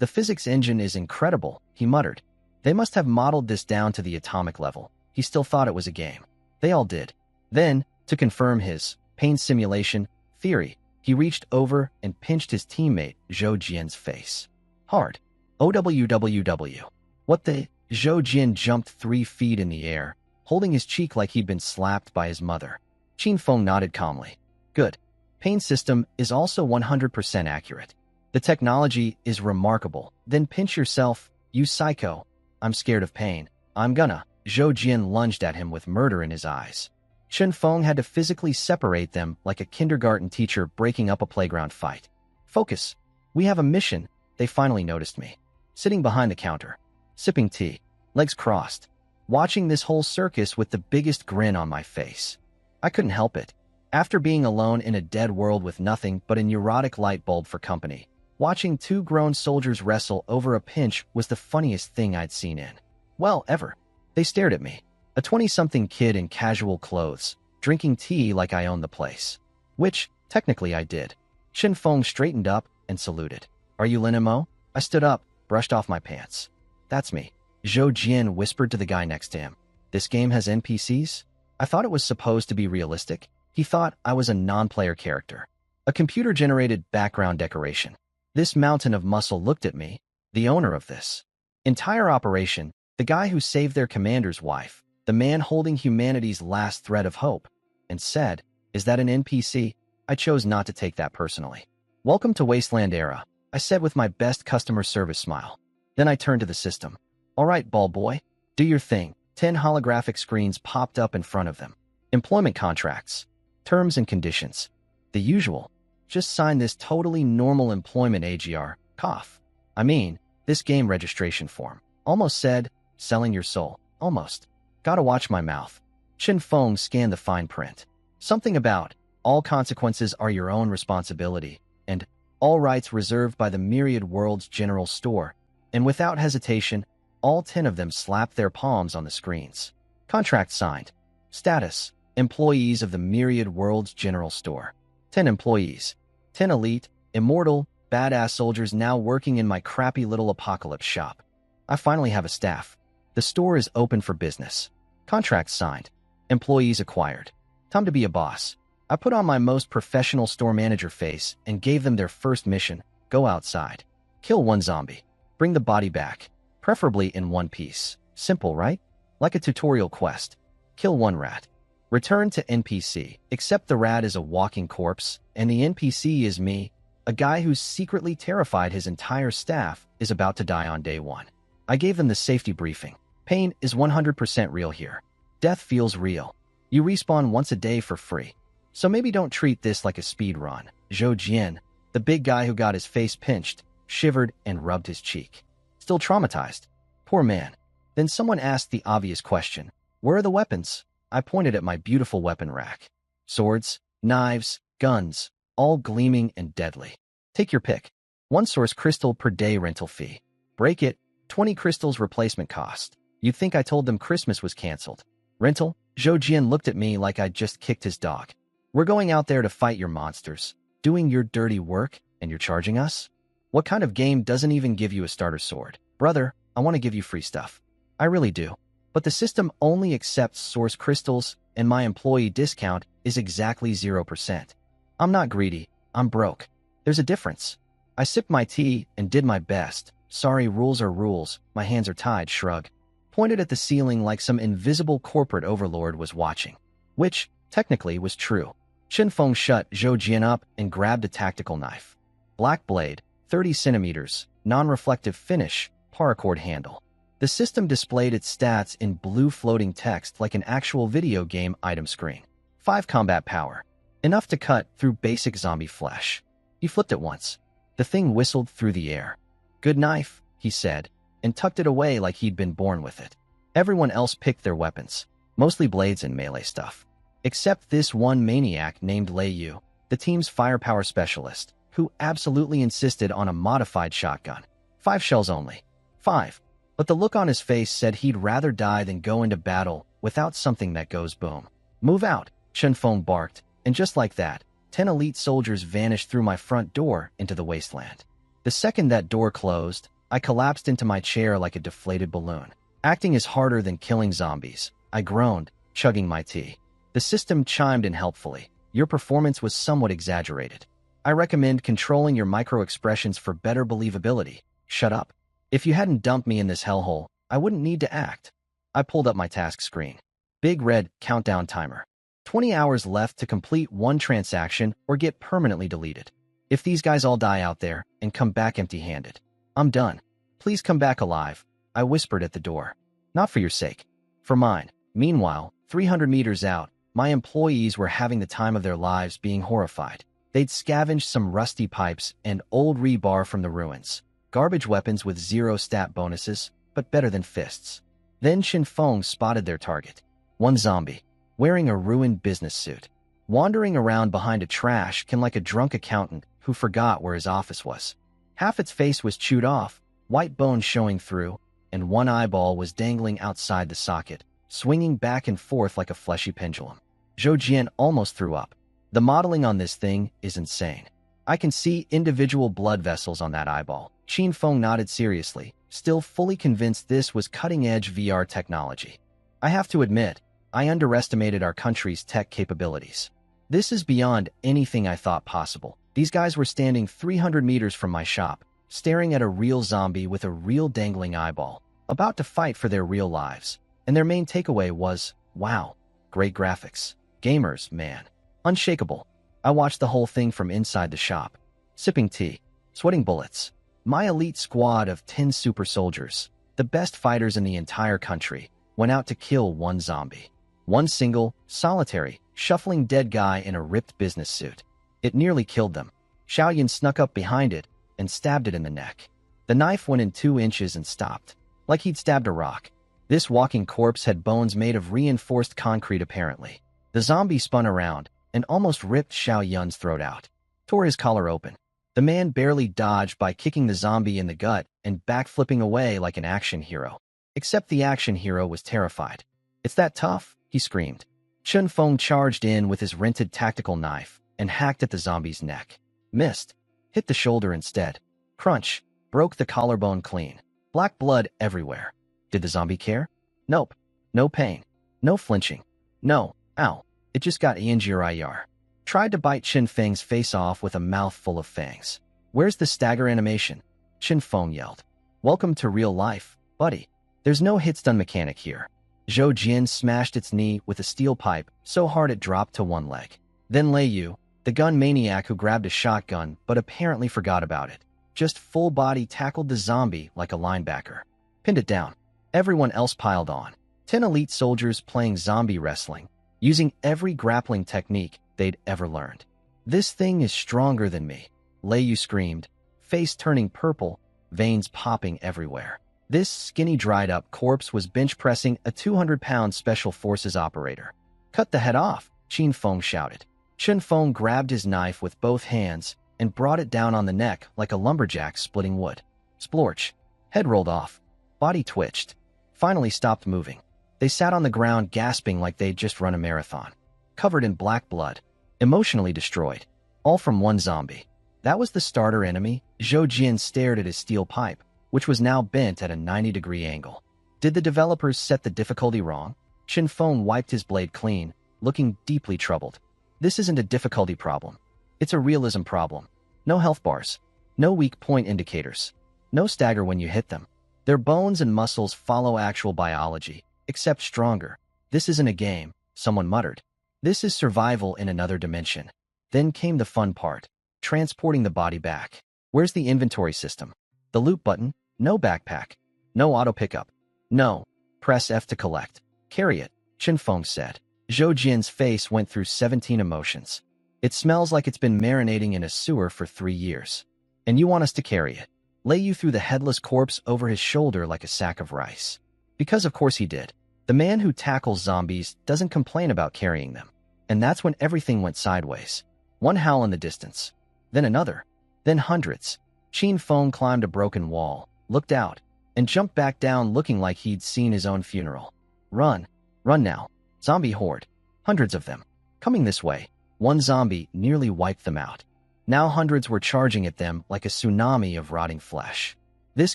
The physics engine is incredible, he muttered. They must have modeled this down to the atomic level. He still thought it was a game. They all did. Then, to confirm his pain simulation theory, he reached over and pinched his teammate Zhou Jian's face. Hard. OWWW. What the? Zhou Jian jumped 3 feet in the air, holding his cheek like he'd been slapped by his mother. Qin Feng nodded calmly. Good. Pain system is also 100% accurate. The technology is remarkable. Then pinch yourself, you psycho. I'm scared of pain. I'm gonna. Zhou Jian lunged at him with murder in his eyes. Chen Feng had to physically separate them like a kindergarten teacher breaking up a playground fight. Focus. We have a mission. They finally noticed me. Sitting behind the counter. Sipping tea. Legs crossed. Watching this whole circus with the biggest grin on my face. I couldn't help it. After being alone in a dead world with nothing but a neurotic light bulb for company, watching 2 grown soldiers wrestle over a pinch was the funniest thing I'd seen in, well, ever. They stared at me. A 20-something kid in casual clothes, drinking tea like I owned the place. Which, technically I did. Chen Feng straightened up and saluted. Are you Lin Mo? I stood up, brushed off my pants. That's me. Zhou Jian whispered to the guy next to him. This game has NPCs? I thought it was supposed to be realistic. He thought I was a non-player character. A computer-generated background decoration. This mountain of muscle looked at me, the owner of this entire operation, the guy who saved their commander's wife, the man holding humanity's last thread of hope, and said, "Is that an NPC?" I chose not to take that personally. "Welcome to Wasteland Era," I said with my best customer service smile. Then I turned to the system. "All right, ball boy, do your thing." 10 holographic screens popped up in front of them. Employment contracts. Terms and conditions. The usual. Just sign this totally normal employment AGR. Cough. I mean, this game registration form. Almost said, selling your soul. Almost. Gotta watch my mouth. Chen Feng scanned the fine print. Something about, all consequences are your own responsibility, and all rights reserved by the Myriad World's General Store. And without hesitation, all 10 of them slapped their palms on the screens. Contract signed. Status. Employees of the Myriad World's General Store. 10 employees. 10 elite, immortal, badass soldiers now working in my crappy little apocalypse shop. I finally have a staff. The store is open for business. Contracts signed. Employees acquired. Time to be a boss. I put on my most professional store manager face and gave them their first mission. Go outside. Kill 1 zombie. Bring the body back. Preferably in 1 piece. Simple, right? Like a tutorial quest. Kill 1 rat. Return to NPC, except the rat is a walking corpse, and the NPC is me, a guy who's secretly terrified his entire staff is about to die on day 1. I gave them the safety briefing. Pain is 100% real here. Death feels real. You respawn once a day for free. So maybe don't treat this like a speed run. Zhou Jian, the big guy who got his face pinched, shivered and rubbed his cheek. Still traumatized. Poor man. Then someone asked the obvious question. Where are the weapons? I pointed at my beautiful weapon rack. Swords, knives, guns, all gleaming and deadly. Take your pick. 1 source crystal per day rental fee. Break it, 20 crystals replacement cost. You'd think I told them Christmas was canceled. Rental? Zhou Jian looked at me like I'd just kicked his dog. We're going out there to fight your monsters, doing your dirty work, and you're charging us? What kind of game doesn't even give you a starter sword? Brother, I want to give you free stuff. I really do. But the system only accepts source crystals, and my employee discount is exactly 0%. I'm not greedy. I'm broke. There's a difference. I sipped my tea and did my best. Sorry, rules are rules. My hands are tied, shrug. Pointed at the ceiling like some invisible corporate overlord was watching. Which, technically, was true. Chen Feng shut Zhou Jian up and grabbed a tactical knife. Black blade, 30 centimeters, non-reflective finish, paracord handle. The system displayed its stats in blue floating text like an actual video game item screen. 5 combat power. Enough to cut through basic zombie flesh. He flipped it once. The thing whistled through the air. Good knife, he said, and tucked it away like he'd been born with it. Everyone else picked their weapons, mostly blades and melee stuff. Except this one maniac named Lei Yu, the team's firepower specialist, who absolutely insisted on a modified shotgun. 5 shells only. 5. But the look on his face said he'd rather die than go into battle without something that goes boom. Move out, Chen Feng barked, and just like that, 10 elite soldiers vanished through my front door into the wasteland. The second that door closed, I collapsed into my chair like a deflated balloon. Acting is harder than killing zombies. I groaned, chugging my tea. The system chimed in helpfully. Your performance was somewhat exaggerated. I recommend controlling your micro-expressions for better believability. Shut up. If you hadn't dumped me in this hellhole, I wouldn't need to act. I pulled up my task screen. Big red countdown timer. 20 hours left to complete 1 transaction or get permanently deleted. If these guys all die out there and come back empty-handed, I'm done. Please come back alive, I whispered at the door. Not for your sake. For mine. Meanwhile, 300 meters out, my employees were having the time of their lives being horrified. They'd scavenged some rusty pipes and old rebar from the ruins. Garbage weapons with 0 stat bonuses, but better than fists. Then Chen Feng spotted their target. 1 zombie, wearing a ruined business suit. Wandering around behind a trash can like a drunk accountant who forgot where his office was. Half its face was chewed off, white bones showing through, and 1 eyeball was dangling outside the socket, swinging back and forth like a fleshy pendulum. Zhou Jian almost threw up. The modeling on this thing is insane. I can see individual blood vessels on that eyeball. Chen Feng nodded seriously, still fully convinced this was cutting-edge VR technology. I have to admit, I underestimated our country's tech capabilities. This is beyond anything I thought possible. These guys were standing 300 meters from my shop, staring at a real zombie with a real dangling eyeball, about to fight for their real lives. And their main takeaway was, wow, great graphics. Gamers, man. Unshakable. I watched the whole thing from inside the shop, sipping tea, sweating bullets. My elite squad of 10 super soldiers, the best fighters in the entire country, went out to kill 1 zombie. 1 single, solitary, shuffling dead guy in a ripped business suit. It nearly killed them. Xiaoyan snuck up behind it and stabbed it in the neck. The knife went in 2 inches and stopped, like he'd stabbed a rock. This walking corpse had bones made of reinforced concrete apparently. The zombie spun around and almost ripped Xiaoyan's throat out. Tore his collar open. The man barely dodged by kicking the zombie in the gut and backflipping away like an action hero. Except the action hero was terrified. It's that tough, he screamed. Chen Feng charged in with his rented tactical knife and hacked at the zombie's neck. Missed. Hit the shoulder instead. Crunch. Broke the collarbone clean. Black blood everywhere. Did the zombie care? Nope. No pain. No flinching. No. Ow. It just got ENGIR. Tried to bite Chen Feng's face off with a mouth full of fangs. Where's the stagger animation? Chen Feng yelled. Welcome to real life, buddy. There's no hit-stun mechanic here. Zhou Jian smashed its knee with a steel pipe so hard it dropped to 1 leg. Then Lei Yu, the gun maniac who grabbed a shotgun but apparently forgot about it, just full-body tackled the zombie like a linebacker. Pinned it down. Everyone else piled on. 10 elite soldiers playing zombie wrestling, using every grappling technique they'd ever learned. This thing is stronger than me, Lei screamed, face turning purple, veins popping everywhere. This skinny dried-up corpse was bench-pressing a 200-pound Special Forces operator. Cut the head off, Qin Feng shouted. Qin Feng grabbed his knife with both hands and brought it down on the neck like a lumberjack splitting wood. Splorch. Head rolled off. Body twitched. Finally stopped moving. They sat on the ground gasping like they'd just run a marathon. Covered in black blood. Emotionally destroyed. All from one zombie. That was the starter enemy. Zhou Jian stared at his steel pipe, which was now bent at a 90-degree angle. Did the developers set the difficulty wrong? Qin Feng wiped his blade clean, looking deeply troubled. This isn't a difficulty problem. It's a realism problem. No health bars. No weak point indicators. No stagger when you hit them. Their bones and muscles follow actual biology, except stronger. This isn't a game, someone muttered. This is survival in another dimension. Then came the fun part. Transporting the body back. Where's the inventory system? The loot button? No backpack. No auto pickup. No. Press F to collect. Carry it, Qin Feng said. Zhou Jian's face went through 17 emotions. It smells like it's been marinating in a sewer for 3 years. And you want us to carry it? Lei threw the headless corpse over his shoulder like a sack of rice. Because of course he did. The man who tackles zombies doesn't complain about carrying them. And that's when everything went sideways. One howl in the distance. Then another. Then hundreds. Qin Feng climbed a broken wall, looked out, and jumped back down looking like he'd seen his own funeral. Run. Run now. Zombie horde. Hundreds of them. Coming this way. One zombie nearly wiped them out. Now hundreds were charging at them like a tsunami of rotting flesh. This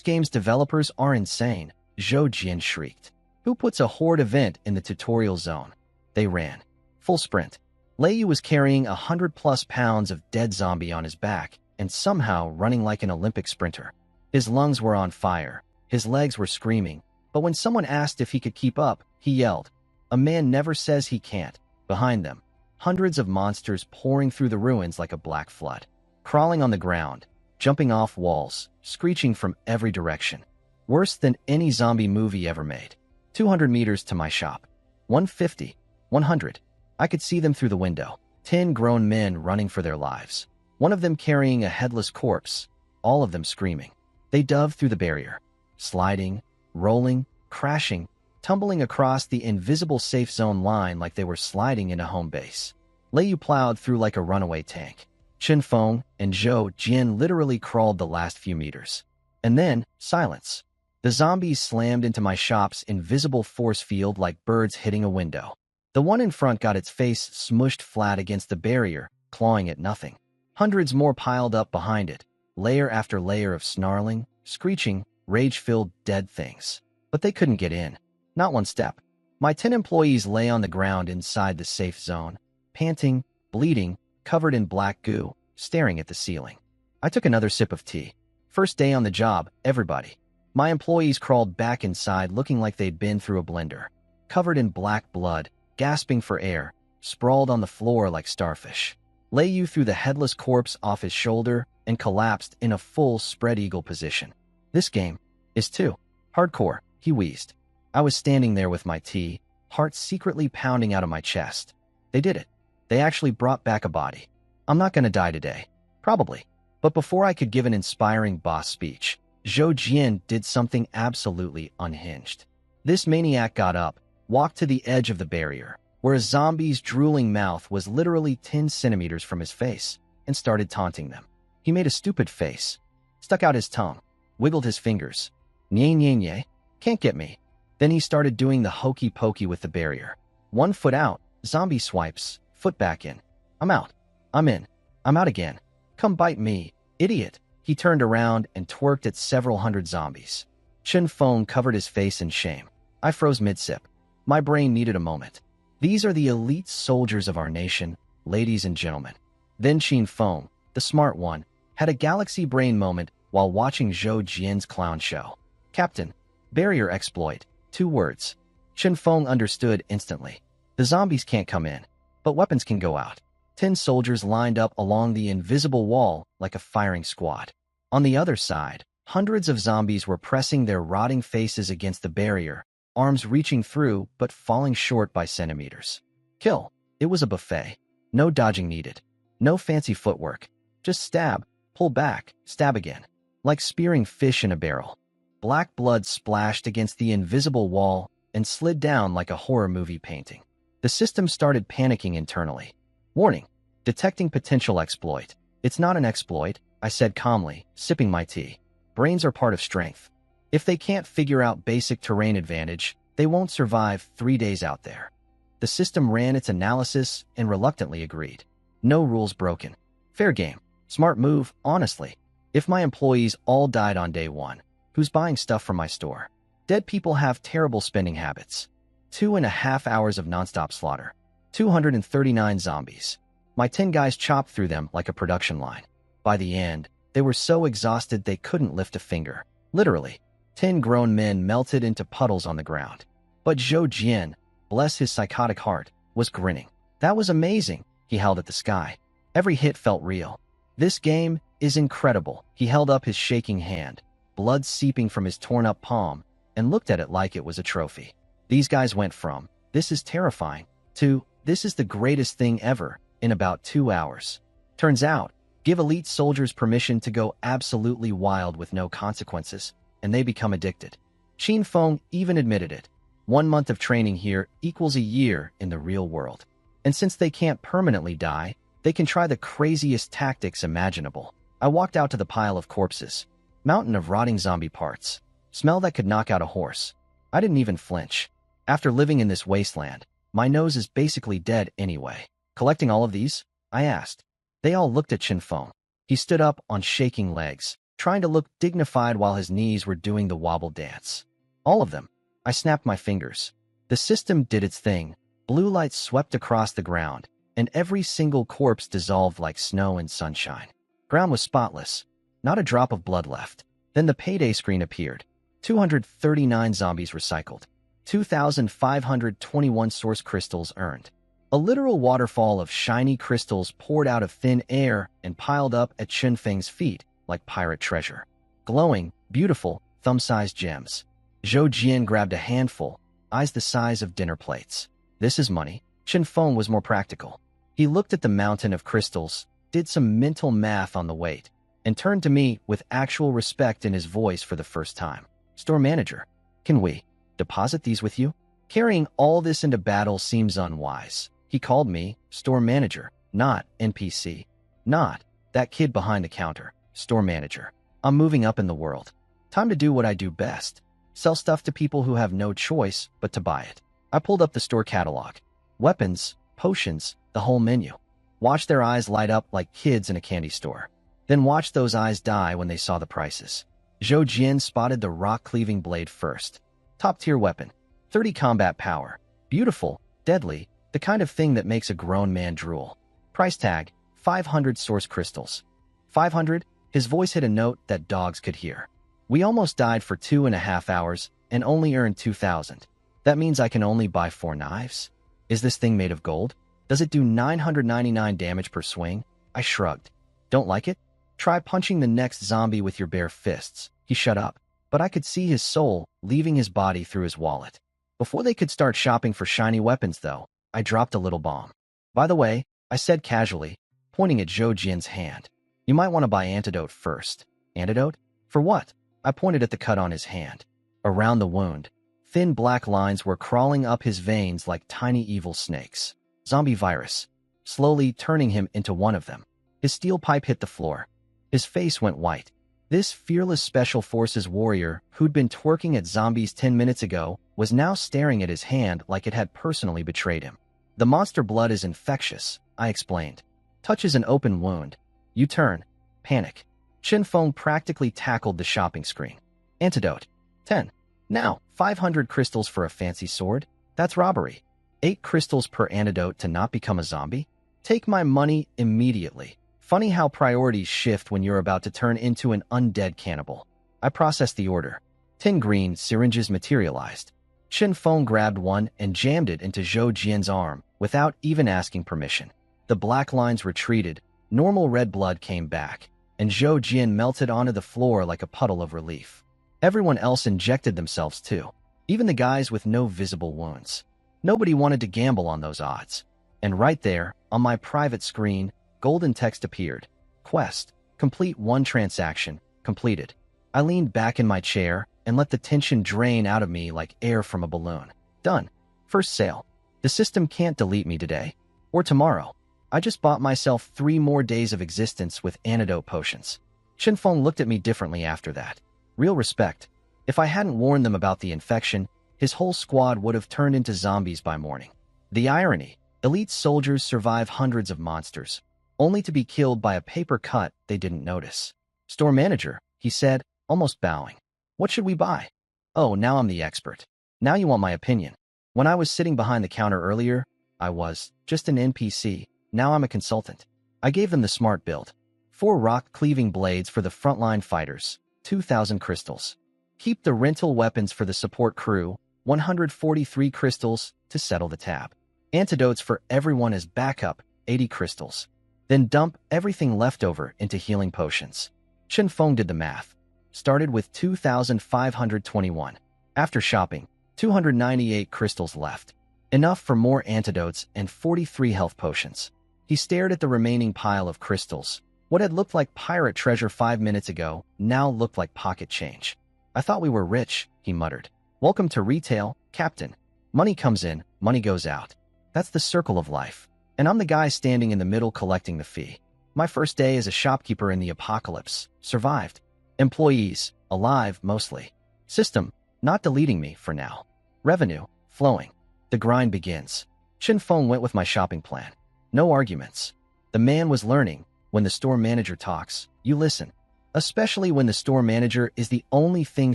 game's developers are insane, Zhou Jian shrieked. Who puts a horde event in the tutorial zone? They ran. Full sprint. Lei was carrying 100+ pounds of dead zombie on his back and somehow running like an Olympic sprinter. His lungs were on fire. His legs were screaming. But when someone asked if he could keep up, he yelled. A man never says he can't. Behind them, hundreds of monsters pouring through the ruins like a black flood. Crawling on the ground, jumping off walls, screeching from every direction. Worse than any zombie movie ever made. 200 meters to my shop. 150. 100. I could see them through the window. 10 grown men running for their lives. One of them carrying a headless corpse. All of them screaming. They dove through the barrier. Sliding, rolling, crashing, tumbling across the invisible safe zone line like they were sliding into home base. Lei plowed through like a runaway tank. Qin Feng and Zhou Jian literally crawled the last few meters. And then, silence. The zombies slammed into my shop's invisible force field like birds hitting a window. The one in front got its face smushed flat against the barrier, clawing at nothing. Hundreds more piled up behind it, layer after layer of snarling, screeching, rage-filled dead things. But they couldn't get in. Not one step. My 10 employees lay on the ground inside the safe zone, panting, bleeding, covered in black goo, staring at the ceiling. I took another sip of tea. First day on the job, everybody. My employees crawled back inside looking like they'd been through a blender. Covered in black blood, gasping for air, sprawled on the floor like starfish. Lei threw the headless corpse off his shoulder and collapsed in a full spread eagle position. This game is too hardcore, he wheezed. I was standing there with my tea, heart secretly pounding out of my chest. They did it. They actually brought back a body. I'm not gonna die today. Probably. But before I could give an inspiring boss speech, Zhou Jian did something absolutely unhinged. This maniac got up, walked to the edge of the barrier, where a zombie's drooling mouth was literally 10 centimeters from his face, and started taunting them. He made a stupid face, stuck out his tongue, wiggled his fingers. Nye, nye, nye. Can't get me. Then he started doing the hokey pokey with the barrier. 1 foot out, zombie swipes, foot back in. I'm out. I'm in. I'm out again. Come bite me, idiot. He turned around and twerked at several hundred zombies. Qin Feng covered his face in shame. I froze mid-sip. My brain needed a moment. These are the elite soldiers of our nation, ladies and gentlemen. Then Qin Feng, the smart one, had a galaxy brain moment while watching Zhou Jian's clown show. Captain, barrier exploit, 2 words. Qin Feng understood instantly. The zombies can't come in, but weapons can go out. 10 soldiers lined up along the invisible wall like a firing squad. On the other side, hundreds of zombies were pressing their rotting faces against the barrier, arms reaching through but falling short by centimeters. Kill. It was a buffet. No dodging needed. No fancy footwork. Just stab, pull back, stab again. Like spearing fish in a barrel. Black blood splashed against the invisible wall and slid down like a horror movie painting. The system started panicking internally. Warning. Detecting potential exploit. It's not an exploit, I said calmly, sipping my tea. Brains are part of strength. If they can't figure out basic terrain advantage, they won't survive 3 days out there. The system ran its analysis and reluctantly agreed. No rules broken. Fair game. Smart move, honestly. If my employees all died on day one, who's buying stuff from my store? Dead people have terrible spending habits. 2.5 hours of nonstop slaughter. 239 zombies. My 10 guys chopped through them like a production line. By the end, they were so exhausted they couldn't lift a finger. Literally. 10 grown men melted into puddles on the ground. But Zhou Jian, bless his psychotic heart, was grinning. That was amazing, he held at the sky. Every hit felt real. This game is incredible. He held up his shaking hand, blood seeping from his torn-up palm, and looked at it like it was a trophy. These guys went from, this is terrifying, to, this is the greatest thing ever, in about 2 hours. Turns out, give elite soldiers permission to go absolutely wild with no consequences, and they become addicted. Qin Feng even admitted it. 1 month of training here equals a year in the real world. And since they can't permanently die, they can try the craziest tactics imaginable. I walked out to the pile of corpses. Mountain of rotting zombie parts. Smell that could knock out a horse. I didn't even flinch. After living in this wasteland, my nose is basically dead anyway. Collecting all of these? I asked. They all looked at Qin Feng. He stood up on shaking legs, trying to look dignified while his knees were doing the wobble dance. All of them. I snapped my fingers. The system did its thing. Blue light swept across the ground, and every single corpse dissolved like snow in sunshine. Ground was spotless. Not a drop of blood left. Then the payday screen appeared. 239 zombies recycled. 2,521 source crystals earned. A literal waterfall of shiny crystals poured out of thin air and piled up at Qin Feng's feet like pirate treasure. Glowing, beautiful, thumb-sized gems. Zhou Jian grabbed a handful, eyes the size of dinner plates. This is money. Qin Feng was more practical. He looked at the mountain of crystals, did some mental math on the weight, and turned to me with actual respect in his voice for the first time. Store manager, can we deposit these with you? Carrying all this into battle seems unwise. He called me store manager, not NPC. Not that kid behind the counter. Store manager. I'm moving up in the world. Time to do what I do best. Sell stuff to people who have no choice but to buy it. I pulled up the store catalog. Weapons, potions, the whole menu. Watched their eyes light up like kids in a candy store. Then watched those eyes die when they saw the prices. Zhou Jian spotted the rock-cleaving blade first. Top-tier weapon. 30 combat power. Beautiful, deadly, the kind of thing that makes a grown man drool. Price tag, 500 source crystals. 500? His voice hit a note that dogs could hear. We almost died for 2.5 hours and only earned 2,000. That means I can only buy 4 knives? Is this thing made of gold? Does it do 999 damage per swing? I shrugged. Don't like it? Try punching the next zombie with your bare fists. He shut up. But I could see his soul leaving his body through his wallet. Before they could start shopping for shiny weapons, though, I dropped a little bomb. By the way, I said casually, pointing at Zhou Jian's hand. You might want to buy antidote first. Antidote? For what? I pointed at the cut on his hand. Around the wound, thin black lines were crawling up his veins like tiny evil snakes. Zombie virus. Slowly turning him into one of them. His steel pipe hit the floor. His face went white. This fearless Special Forces warrior who'd been twerking at zombies 10 minutes ago was now staring at his hand like it had personally betrayed him. The monster blood is infectious, I explained. Touches an open wound. You turn. Panic. Qin Feng practically tackled the shopping screen. Antidote. 10. Now, 500 crystals for a fancy sword? That's robbery. 8 crystals per antidote to not become a zombie? Take my money immediately. Funny how priorities shift when you're about to turn into an undead cannibal. I processed the order. 10 green syringes materialized. Qin Feng grabbed one and jammed it into Zhou Jian's arm without even asking permission. The black lines retreated, normal red blood came back, and Zhou Jian melted onto the floor like a puddle of relief. Everyone else injected themselves too. even the guys with no visible wounds. Nobody wanted to gamble on those odds. And right there, on my private screen, golden text appeared. Quest. Complete 1 transaction. Completed. I leaned back in my chair and let the tension drain out of me like air from a balloon. Done. First sale. The system can't delete me today. Or tomorrow. I just bought myself 3 more days of existence with antidote potions. Shinfeng looked at me differently after that. Real respect. If I hadn't warned them about the infection, his whole squad would have turned into zombies by morning. The irony. Elite soldiers survive hundreds of monsters, only to be killed by a paper cut they didn't notice. Store manager, he said, almost bowing. What should we buy? Oh, now I'm the expert. Now you want my opinion. When I was sitting behind the counter earlier, I was just an NPC. Now I'm a consultant. I gave them the smart build. 4 rock-cleaving blades for the frontline fighters, 2,000 crystals. Keep the rental weapons for the support crew, 143 crystals to settle the tab. Antidotes for everyone as backup, 80 crystals. Then dump everything left over into healing potions. Shinfeng did the math. Started with 2,521. After shopping, 298 crystals left. Enough for more antidotes and 43 health potions. He stared at the remaining pile of crystals. What had looked like pirate treasure 5 minutes ago now looked like pocket change. I thought we were rich, he muttered. Welcome to retail, Captain. Money comes in, money goes out. That's the circle of life. And I'm the guy standing in the middle collecting the fee. My first day as a shopkeeper in the apocalypse. Survived. Employees, alive mostly. System, not deleting me for now. Revenue, flowing. The grind begins. Shinfeng went with my shopping plan. No arguments. The man was learning. When the store manager talks, you listen. Especially when the store manager is the only thing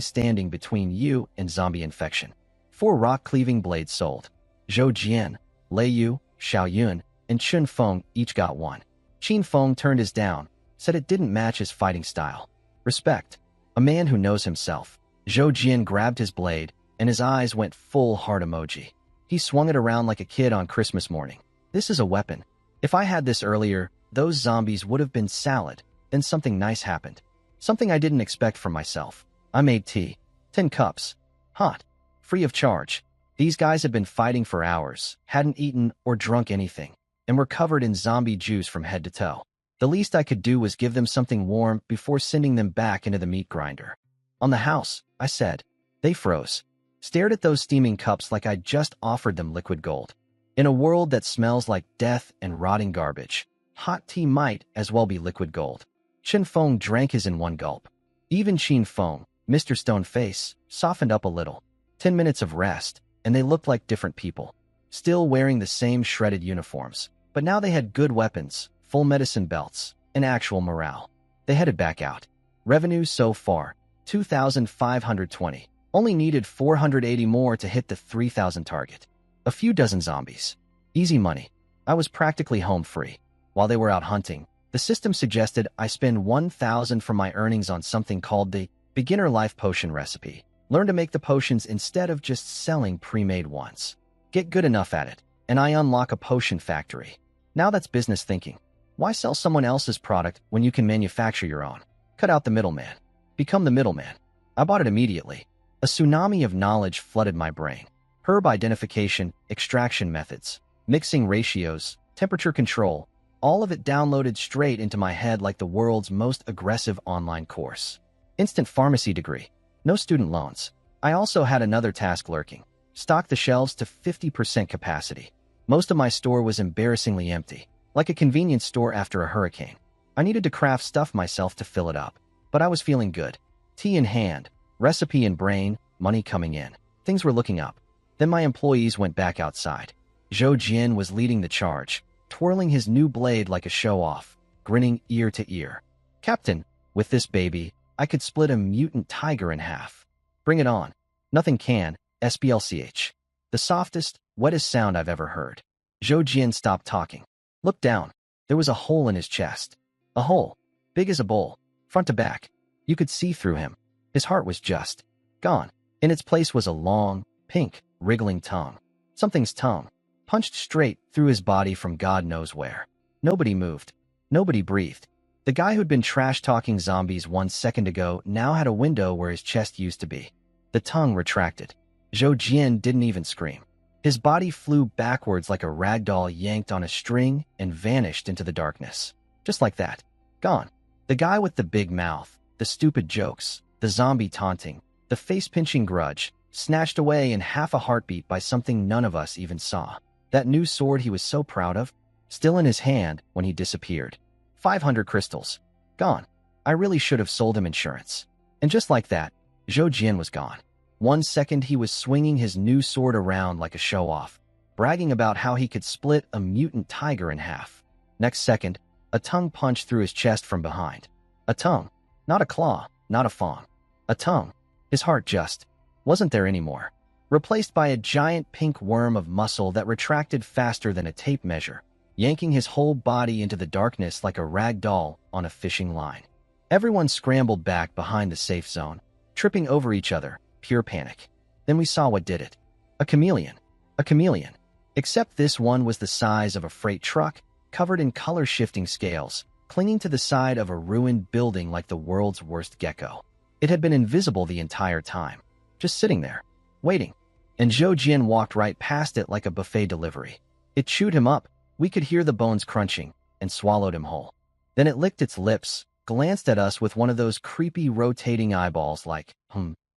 standing between you and zombie infection. 4 rock-cleaving blades sold. Zhou Jian, Lei Yu, Xiao Yun, and Chun Feng each got 1. Qin Feng turned his down, said it didn't match his fighting style. Respect. A man who knows himself. Zhou Jian grabbed his blade, and his eyes went full heart emoji. He swung it around like a kid on Christmas morning. This is a weapon. If I had this earlier, those zombies would have been salad. Then something nice happened. Something I didn't expect from myself. I made tea. 10 cups. Hot. Free of charge. These guys had been fighting for hours, hadn't eaten or drunk anything, and were covered in zombie juice from head to toe. The least I could do was give them something warm before sending them back into the meat grinder. On the house, I said. They froze. Stared at those steaming cups like I'd just offered them liquid gold. In a world that smells like death and rotting garbage, hot tea might as well be liquid gold. Shinfeng drank his in one gulp. Even Shinfeng, Mr. Stoneface, softened up a little. 10 minutes of rest, and they looked like different people. Still wearing the same shredded uniforms, but now they had good weapons, full medicine belts, and actual morale. They headed back out. Revenue so far, 2,520. Only needed 480 more to hit the 3,000 target. A few dozen zombies. Easy money. I was practically home free. While they were out hunting, the system suggested I spend 1,000 from my earnings on something called the Beginner Life Potion Recipe. Learn to make the potions instead of just selling pre-made ones. Get good enough at it, and I unlock a potion factory. Now that's business thinking. Why sell someone else's product when you can manufacture your own? Cut out the middleman. Become the middleman. I bought it immediately. A tsunami of knowledge flooded my brain. Herb identification, extraction methods, mixing ratios, temperature control, all of it downloaded straight into my head like the world's most aggressive online course. Instant pharmacy degree. No student loans. I also had another task lurking. Stock the shelves to 50% capacity. Most of my store was embarrassingly empty, like a convenience store after a hurricane. I needed to craft stuff myself to fill it up, but I was feeling good. Tea in hand, recipe in brain, money coming in. Things were looking up. Then my employees went back outside. Zhou Jian was leading the charge, twirling his new blade like a show-off, grinning ear to ear. Captain, with this baby, I could split a mutant tiger in half. Bring it on. Nothing can, SPLCH. The softest, wettest sound I've ever heard. Zhou Jian stopped talking. Looked down. There was a hole in his chest. A hole. Big as a bowl. Front to back. You could see through him. His heart was just gone. In its place was a long, pink, wriggling tongue. Something's tongue. Punched straight through his body from God knows where. Nobody moved. Nobody breathed. The guy who'd been trash-talking zombies 1 second ago now had a window where his chest used to be. The tongue retracted. Zhou Jian didn't even scream. His body flew backwards like a rag doll yanked on a string and vanished into the darkness. Just like that. Gone. The guy with the big mouth, the stupid jokes, the zombie taunting, the face-pinching grudge, snatched away in half a heartbeat by something none of us even saw. That new sword he was so proud of, still in his hand when he disappeared. 500 crystals. Gone. I really should have sold him insurance. And just like that, Zhou Jian was gone. 1 second he was swinging his new sword around like a show-off, bragging about how he could split a mutant tiger in half. Next second, a tongue punched through his chest from behind. A tongue. Not a claw, not a fang. A tongue. His heart just wasn't there anymore. Replaced by a giant pink worm of muscle that retracted faster than a tape measure, yanking his whole body into the darkness like a rag doll on a fishing line. Everyone scrambled back behind the safe zone, tripping over each other, pure panic. Then we saw what did it. A chameleon. A chameleon. Except this one was the size of a freight truck, covered in color-shifting scales, clinging to the side of a ruined building like the world's worst gecko. It had been invisible the entire time, just sitting there, waiting. And Zhou Jian walked right past it like a buffet delivery. It chewed him up, we could hear the bones crunching, and swallowed him whole. Then it licked its lips, glanced at us with one of those creepy rotating eyeballs like,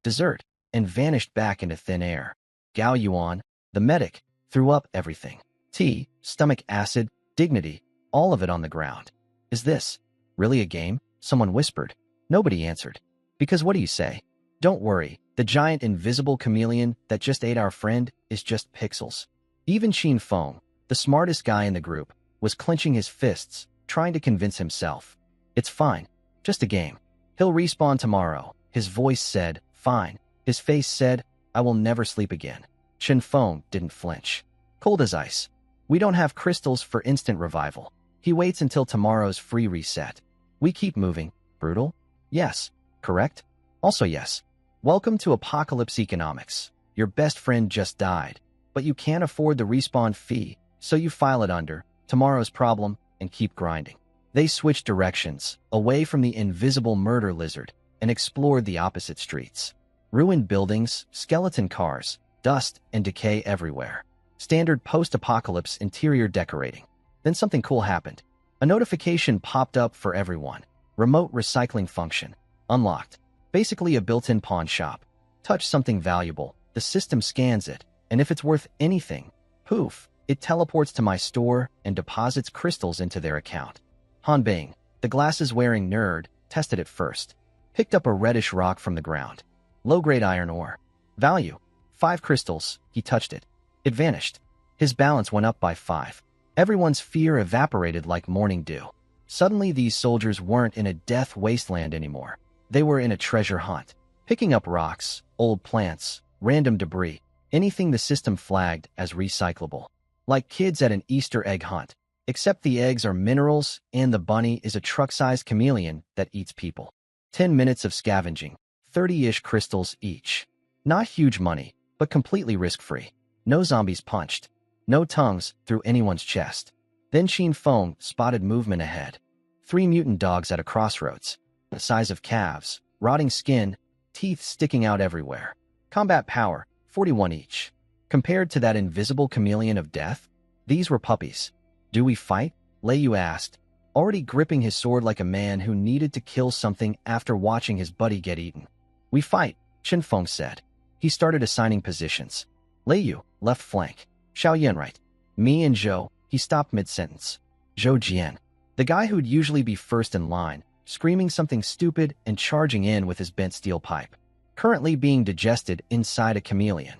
dessert, and vanished back into thin air. Gao Yuan, the medic, threw up everything. Tea, stomach acid, dignity, all of it on the ground. Is this really a game? Someone whispered. Nobody answered. Because what do you say? Don't worry, the giant invisible chameleon that just ate our friend is just pixels. Even Qin Feng, the smartest guy in the group, was clenching his fists, trying to convince himself. It's fine. Just a game. He'll respawn tomorrow. His voice said, fine. His face said, I will never sleep again. Qin Feng didn't flinch. Cold as ice. We don't have crystals for instant revival. He waits until tomorrow's free reset. We keep moving. Brutal? Yes. Correct? Also yes. Welcome to Apocalypse Economics. Your best friend just died, but you can't afford the respawn fee, so you file it under tomorrow's problem and keep grinding. They switched directions, away from the invisible murder lizard, and explored the opposite streets. Ruined buildings, skeleton cars, dust and decay everywhere. Standard post-apocalypse interior decorating. Then something cool happened. A notification popped up for everyone. Remote recycling function. Unlocked. Basically a built-in pawn shop. Touch something valuable, the system scans it, and if it's worth anything, poof, it teleports to my store and deposits crystals into their account. Han Bing, the glasses-wearing nerd, tested it first. Picked up a reddish rock from the ground. Low-grade iron ore. Value. 5 crystals. He touched it. It vanished. His balance went up by 5. Everyone's fear evaporated like morning dew. Suddenly these soldiers weren't in a death wasteland anymore. They were in a treasure hunt. Picking up rocks, old plants, random debris, anything the system flagged as recyclable. Like kids at an Easter egg hunt. Except the eggs are minerals and the bunny is a truck-sized chameleon that eats people. 10 minutes of scavenging. 30-ish crystals each. Not huge money, but completely risk-free. No zombies punched. No tongues through anyone's chest. Then Qin Feng spotted movement ahead. 3 mutant dogs at a crossroads. The size of calves, rotting skin, teeth sticking out everywhere. Combat power, 41 each. Compared to that invisible chameleon of death, these were puppies. Do we fight? Lei Yu asked, already gripping his sword like a man who needed to kill something after watching his buddy get eaten. We fight, Qin Feng said. He started assigning positions. Lei Yu, left flank. Xiaoyan right. Me and Zhou, he stopped mid-sentence. Zhou Jian, the guy who'd usually be first in line, screaming something stupid and charging in with his bent steel pipe. Currently being digested inside a chameleon.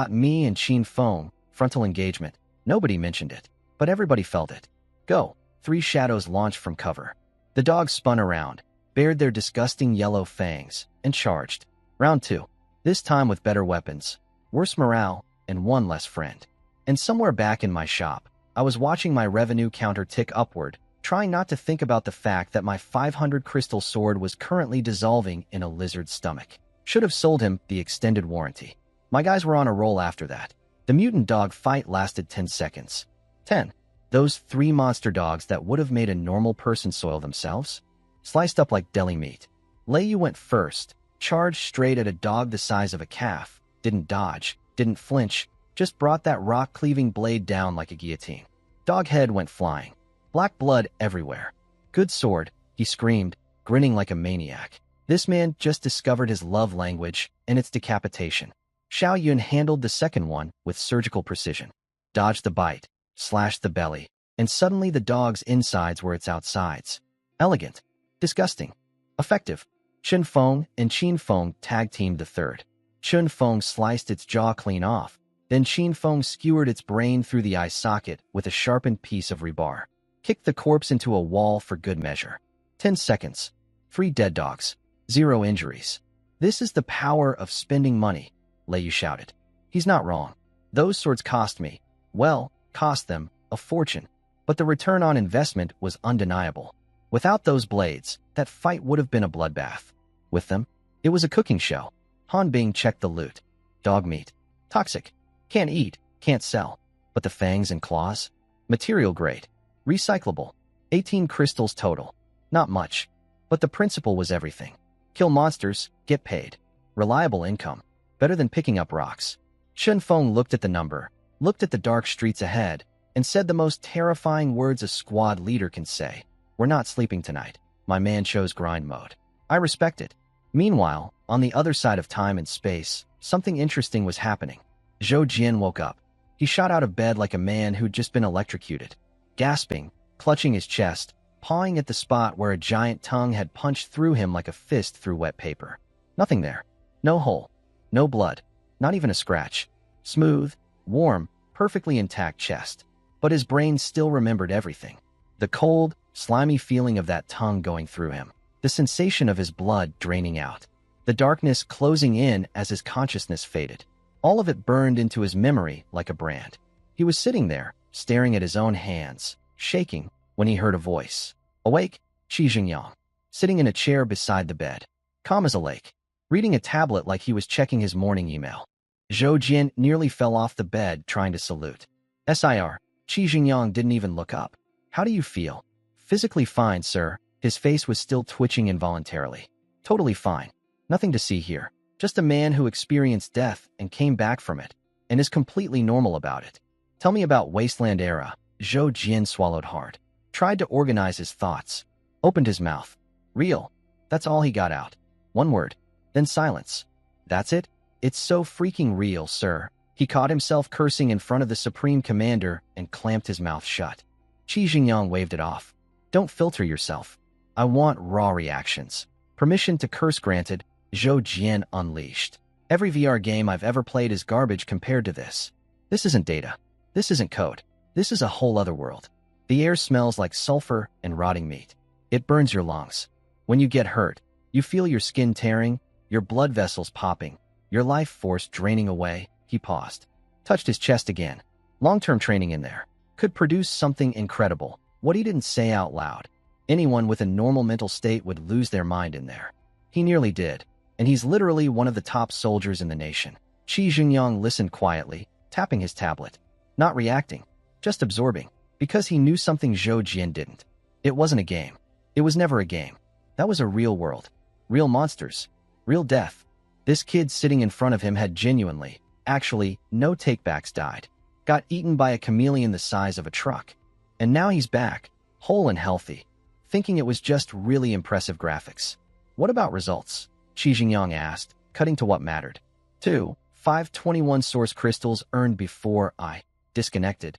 Me and Qin Feng, frontal engagement. Nobody mentioned it, but everybody felt it. Go. 3 shadows launched from cover. The dogs spun around, bared their disgusting yellow fangs, and charged. Round 2. This time with better weapons, worse morale, and 1 less friend. And somewhere back in my shop, I was watching my revenue counter tick upward, trying not to think about the fact that my 500 crystal sword was currently dissolving in a lizard's stomach. Should have sold him the extended warranty. My guys were on a roll after that. The mutant dog fight lasted 10 seconds. 10. Those 3 monster dogs that would have made a normal person soil themselves? Sliced up like deli meat. Lei Yu went first, charged straight at a dog the size of a calf, didn't dodge, didn't flinch, just brought that rock-cleaving blade down like a guillotine. Dog head went flying. Black blood everywhere. Good sword, he screamed, grinning like a maniac. This man just discovered his love language, and it's decapitation. Xiao Yun handled the second one with surgical precision. Dodged the bite, slashed the belly, and suddenly the dog's insides were its outsides. Elegant. Disgusting. Effective. Chen Feng and Qin Feng tag-teamed the third. Chen Feng sliced its jaw clean off, then Qin Feng skewered its brain through the eye socket with a sharpened piece of rebar. Kicked the corpse into a wall for good measure. 10 seconds. 3 dead dogs. 0 injuries. This is the power of spending money, Lei Yu shouted. He's not wrong. Those swords cost me. Well, cost them a fortune. But the return on investment was undeniable. Without those blades, that fight would have been a bloodbath. With them, it was a cooking show. Han Bing checked the loot. Dog meat. Toxic. Can't eat, can't sell. But the fangs and claws? Material grade. Recyclable. 18 crystals total. Not much. But the principle was everything. Kill monsters, get paid. Reliable income. Better than picking up rocks. Chen Feng looked at the number, looked at the dark streets ahead, and said the most terrifying words a squad leader can say. We're not sleeping tonight. My man chose grind mode. I respect it. Meanwhile, on the other side of time and space, something interesting was happening. Zhou Jian woke up. He shot out of bed like a man who'd just been electrocuted. Gasping, clutching his chest, pawing at the spot where a giant tongue had punched through him like a fist through wet paper. Nothing there. No hole. No blood. Not even a scratch. Smooth, warm, perfectly intact chest. But his brain still remembered everything. The cold, slimy feeling of that tongue going through him. The sensation of his blood draining out. The darkness closing in as his consciousness faded. All of it burned into his memory like a brand. He was sitting there, staring at his own hands, shaking, when he heard a voice. Awake, Qi Jingyang. Sitting in a chair beside the bed. Calm as a lake. Reading a tablet like he was checking his morning email. Zhou Jian nearly fell off the bed trying to salute. Sir, Qi Jingyang didn't even look up. How do you feel? Physically fine, sir. His face was still twitching involuntarily. Totally fine. Nothing to see here. Just a man who experienced death and came back from it, and is completely normal about it. Tell me about Wasteland Era. Zhou Jian swallowed hard. Tried to organize his thoughts. Opened his mouth. Real. That's all he got out. One word. Then silence. That's it? It's so freaking real, sir. He caught himself cursing in front of the Supreme Commander and clamped his mouth shut. Qi Jingyang waved it off. Don't filter yourself. I want raw reactions. Permission to curse granted. Zhou Jian unleashed. Every VR game I've ever played is garbage compared to this. This isn't data. This isn't code. This is a whole other world. The air smells like sulfur and rotting meat. It burns your lungs. When you get hurt, you feel your skin tearing, your blood vessels popping, your life force draining away. He paused. Touched his chest again. Long-term training in there. Could produce something incredible. What he didn't say out loud. Anyone with a normal mental state would lose their mind in there. He nearly did. And he's literally one of the top soldiers in the nation. Qi Jingyang listened quietly, tapping his tablet. Not reacting. Just absorbing. Because he knew something Zhou Jian didn't. It wasn't a game. It was never a game. That was a real world. Real monsters. Real death. This kid sitting in front of him had genuinely, actually, no takebacks died. Got eaten by a chameleon the size of a truck. And now he's back, whole and healthy, thinking it was just really impressive graphics. What about results? Qi Jingyang asked, cutting to what mattered. 521 source crystals earned before I disconnected.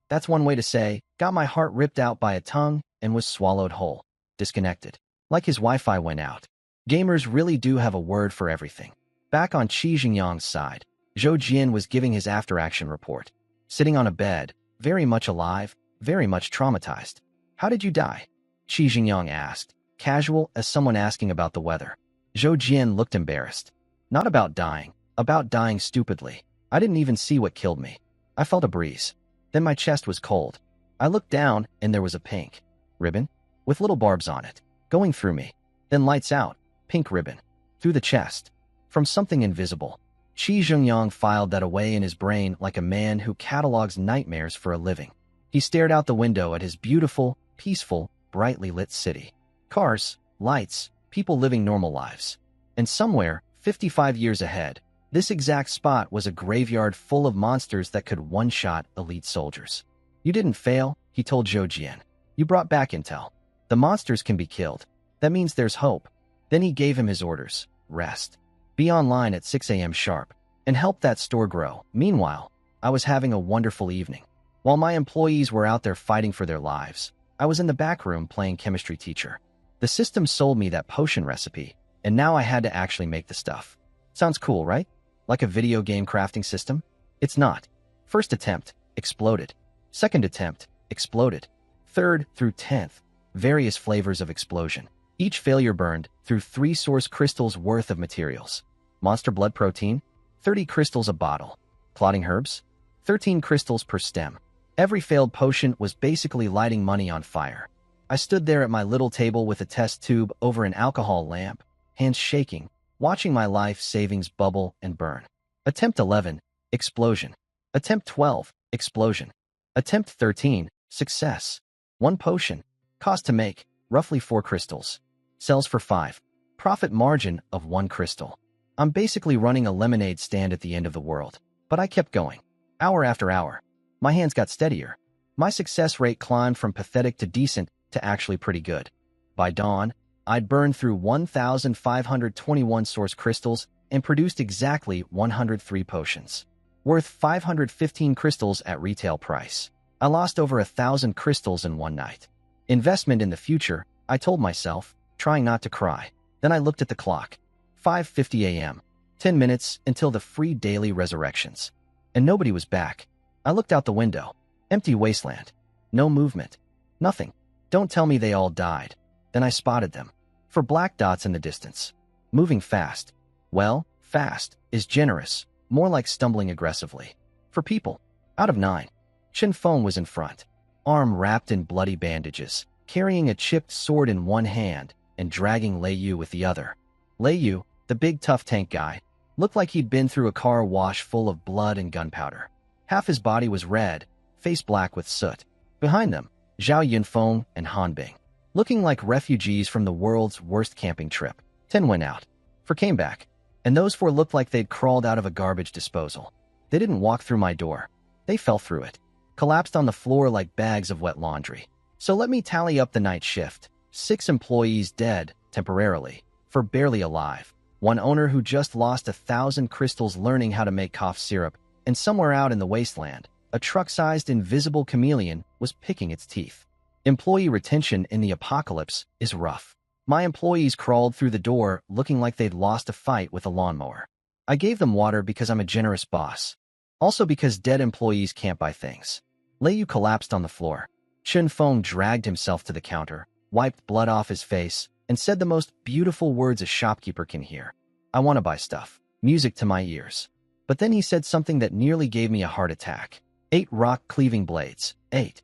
That's one way to say, got my heart ripped out by a tongue and was swallowed whole. Disconnected. Like his Wi-Fi went out. Gamers really do have a word for everything. Back on Qi Jingyang's side, Zhou Jian was giving his after-action report. Sitting on a bed, very much alive, very much traumatized. How did you die? Qi Jingyang asked, casual as someone asking about the weather. Zhou Jian looked embarrassed. Not about dying stupidly. I didn't even see what killed me. I felt a breeze. Then my chest was cold. I looked down and there was a pink ribbon with little barbs on it, going through me. Then lights out, pink ribbon, through the chest, from something invisible. Qi Jingyang filed that away in his brain like a man who catalogs nightmares for a living. He stared out the window at his beautiful, peaceful, brightly lit city. Cars, lights, people living normal lives. And somewhere, 55 years ahead, This exact spot was a graveyard full of monsters that could one-shot elite soldiers. You didn't fail, he told Zhou Jian. You brought back intel. The monsters can be killed. That means there's hope. Then he gave him his orders. Rest. Be online at 6 a.m. sharp. And help that store grow. Meanwhile, I was having a wonderful evening. While my employees were out there fighting for their lives, I was in the back room playing chemistry teacher. The system sold me that potion recipe, and now I had to actually make the stuff. Sounds cool, right? Like a video game crafting system? It's not. First attempt, exploded. Second attempt, exploded. Third through 10th, various flavors of explosion. Each failure burned through 3 source crystals worth of materials. Monster blood protein, 30 crystals a bottle. Clotting herbs, 13 crystals per stem. Every failed potion was basically lighting money on fire. I stood there at my little table with a test tube over an alcohol lamp, hands shaking, watching my life savings bubble and burn. Attempt 11, explosion. Attempt 12, explosion. Attempt 13, success. 1 potion. Cost to make, roughly 4 crystals. Sells for 5. Profit margin of 1 crystal. I'm basically running a lemonade stand at the end of the world. But I kept going. Hour after hour. My hands got steadier. My success rate climbed from pathetic to decent to actually pretty good. By dawn, I'd burned through 1,521 source crystals and produced exactly 103 potions. Worth 515 crystals at retail price. I lost over 1,000 crystals in one night. Investment in the future, I told myself, trying not to cry. Then I looked at the clock. 5:50 a.m. 10 minutes until the free daily resurrections. And nobody was back. I looked out the window. Empty wasteland. No movement. Nothing. Don't tell me they all died. Then I spotted them. 4 black dots in the distance. Moving fast. Well, fast is generous. More like stumbling aggressively. For people. Out of 9. Chen Feng was in front. Arm wrapped in bloody bandages. Carrying a chipped sword in one hand and dragging Lei Yu with the other. Lei Yu, the big tough tank guy, looked like he'd been through a car wash full of blood and gunpowder. Half his body was red, face black with soot. Behind them, Zhao Yunfeng and Han Bing, looking like refugees from the world's worst camping trip. 10 went out. 4 came back. And those 4 looked like they'd crawled out of a garbage disposal. They didn't walk through my door. They fell through it. Collapsed on the floor like bags of wet laundry. So let me tally up the night shift. 6 employees dead, temporarily. 4 barely alive. 1 owner who just lost 1,000 crystals learning how to make cough syrup. And somewhere out in the wasteland, a truck-sized invisible chameleon was picking its teeth. Employee retention in the apocalypse is rough. My employees crawled through the door looking like they'd lost a fight with a lawnmower. I gave them water because I'm a generous boss. Also because dead employees can't buy things. Lei Yu collapsed on the floor. Chen Feng dragged himself to the counter, wiped blood off his face, and said the most beautiful words a shopkeeper can hear. I want to buy stuff. Music to my ears. But then he said something that nearly gave me a heart attack. 8 rock-cleaving blades. 8.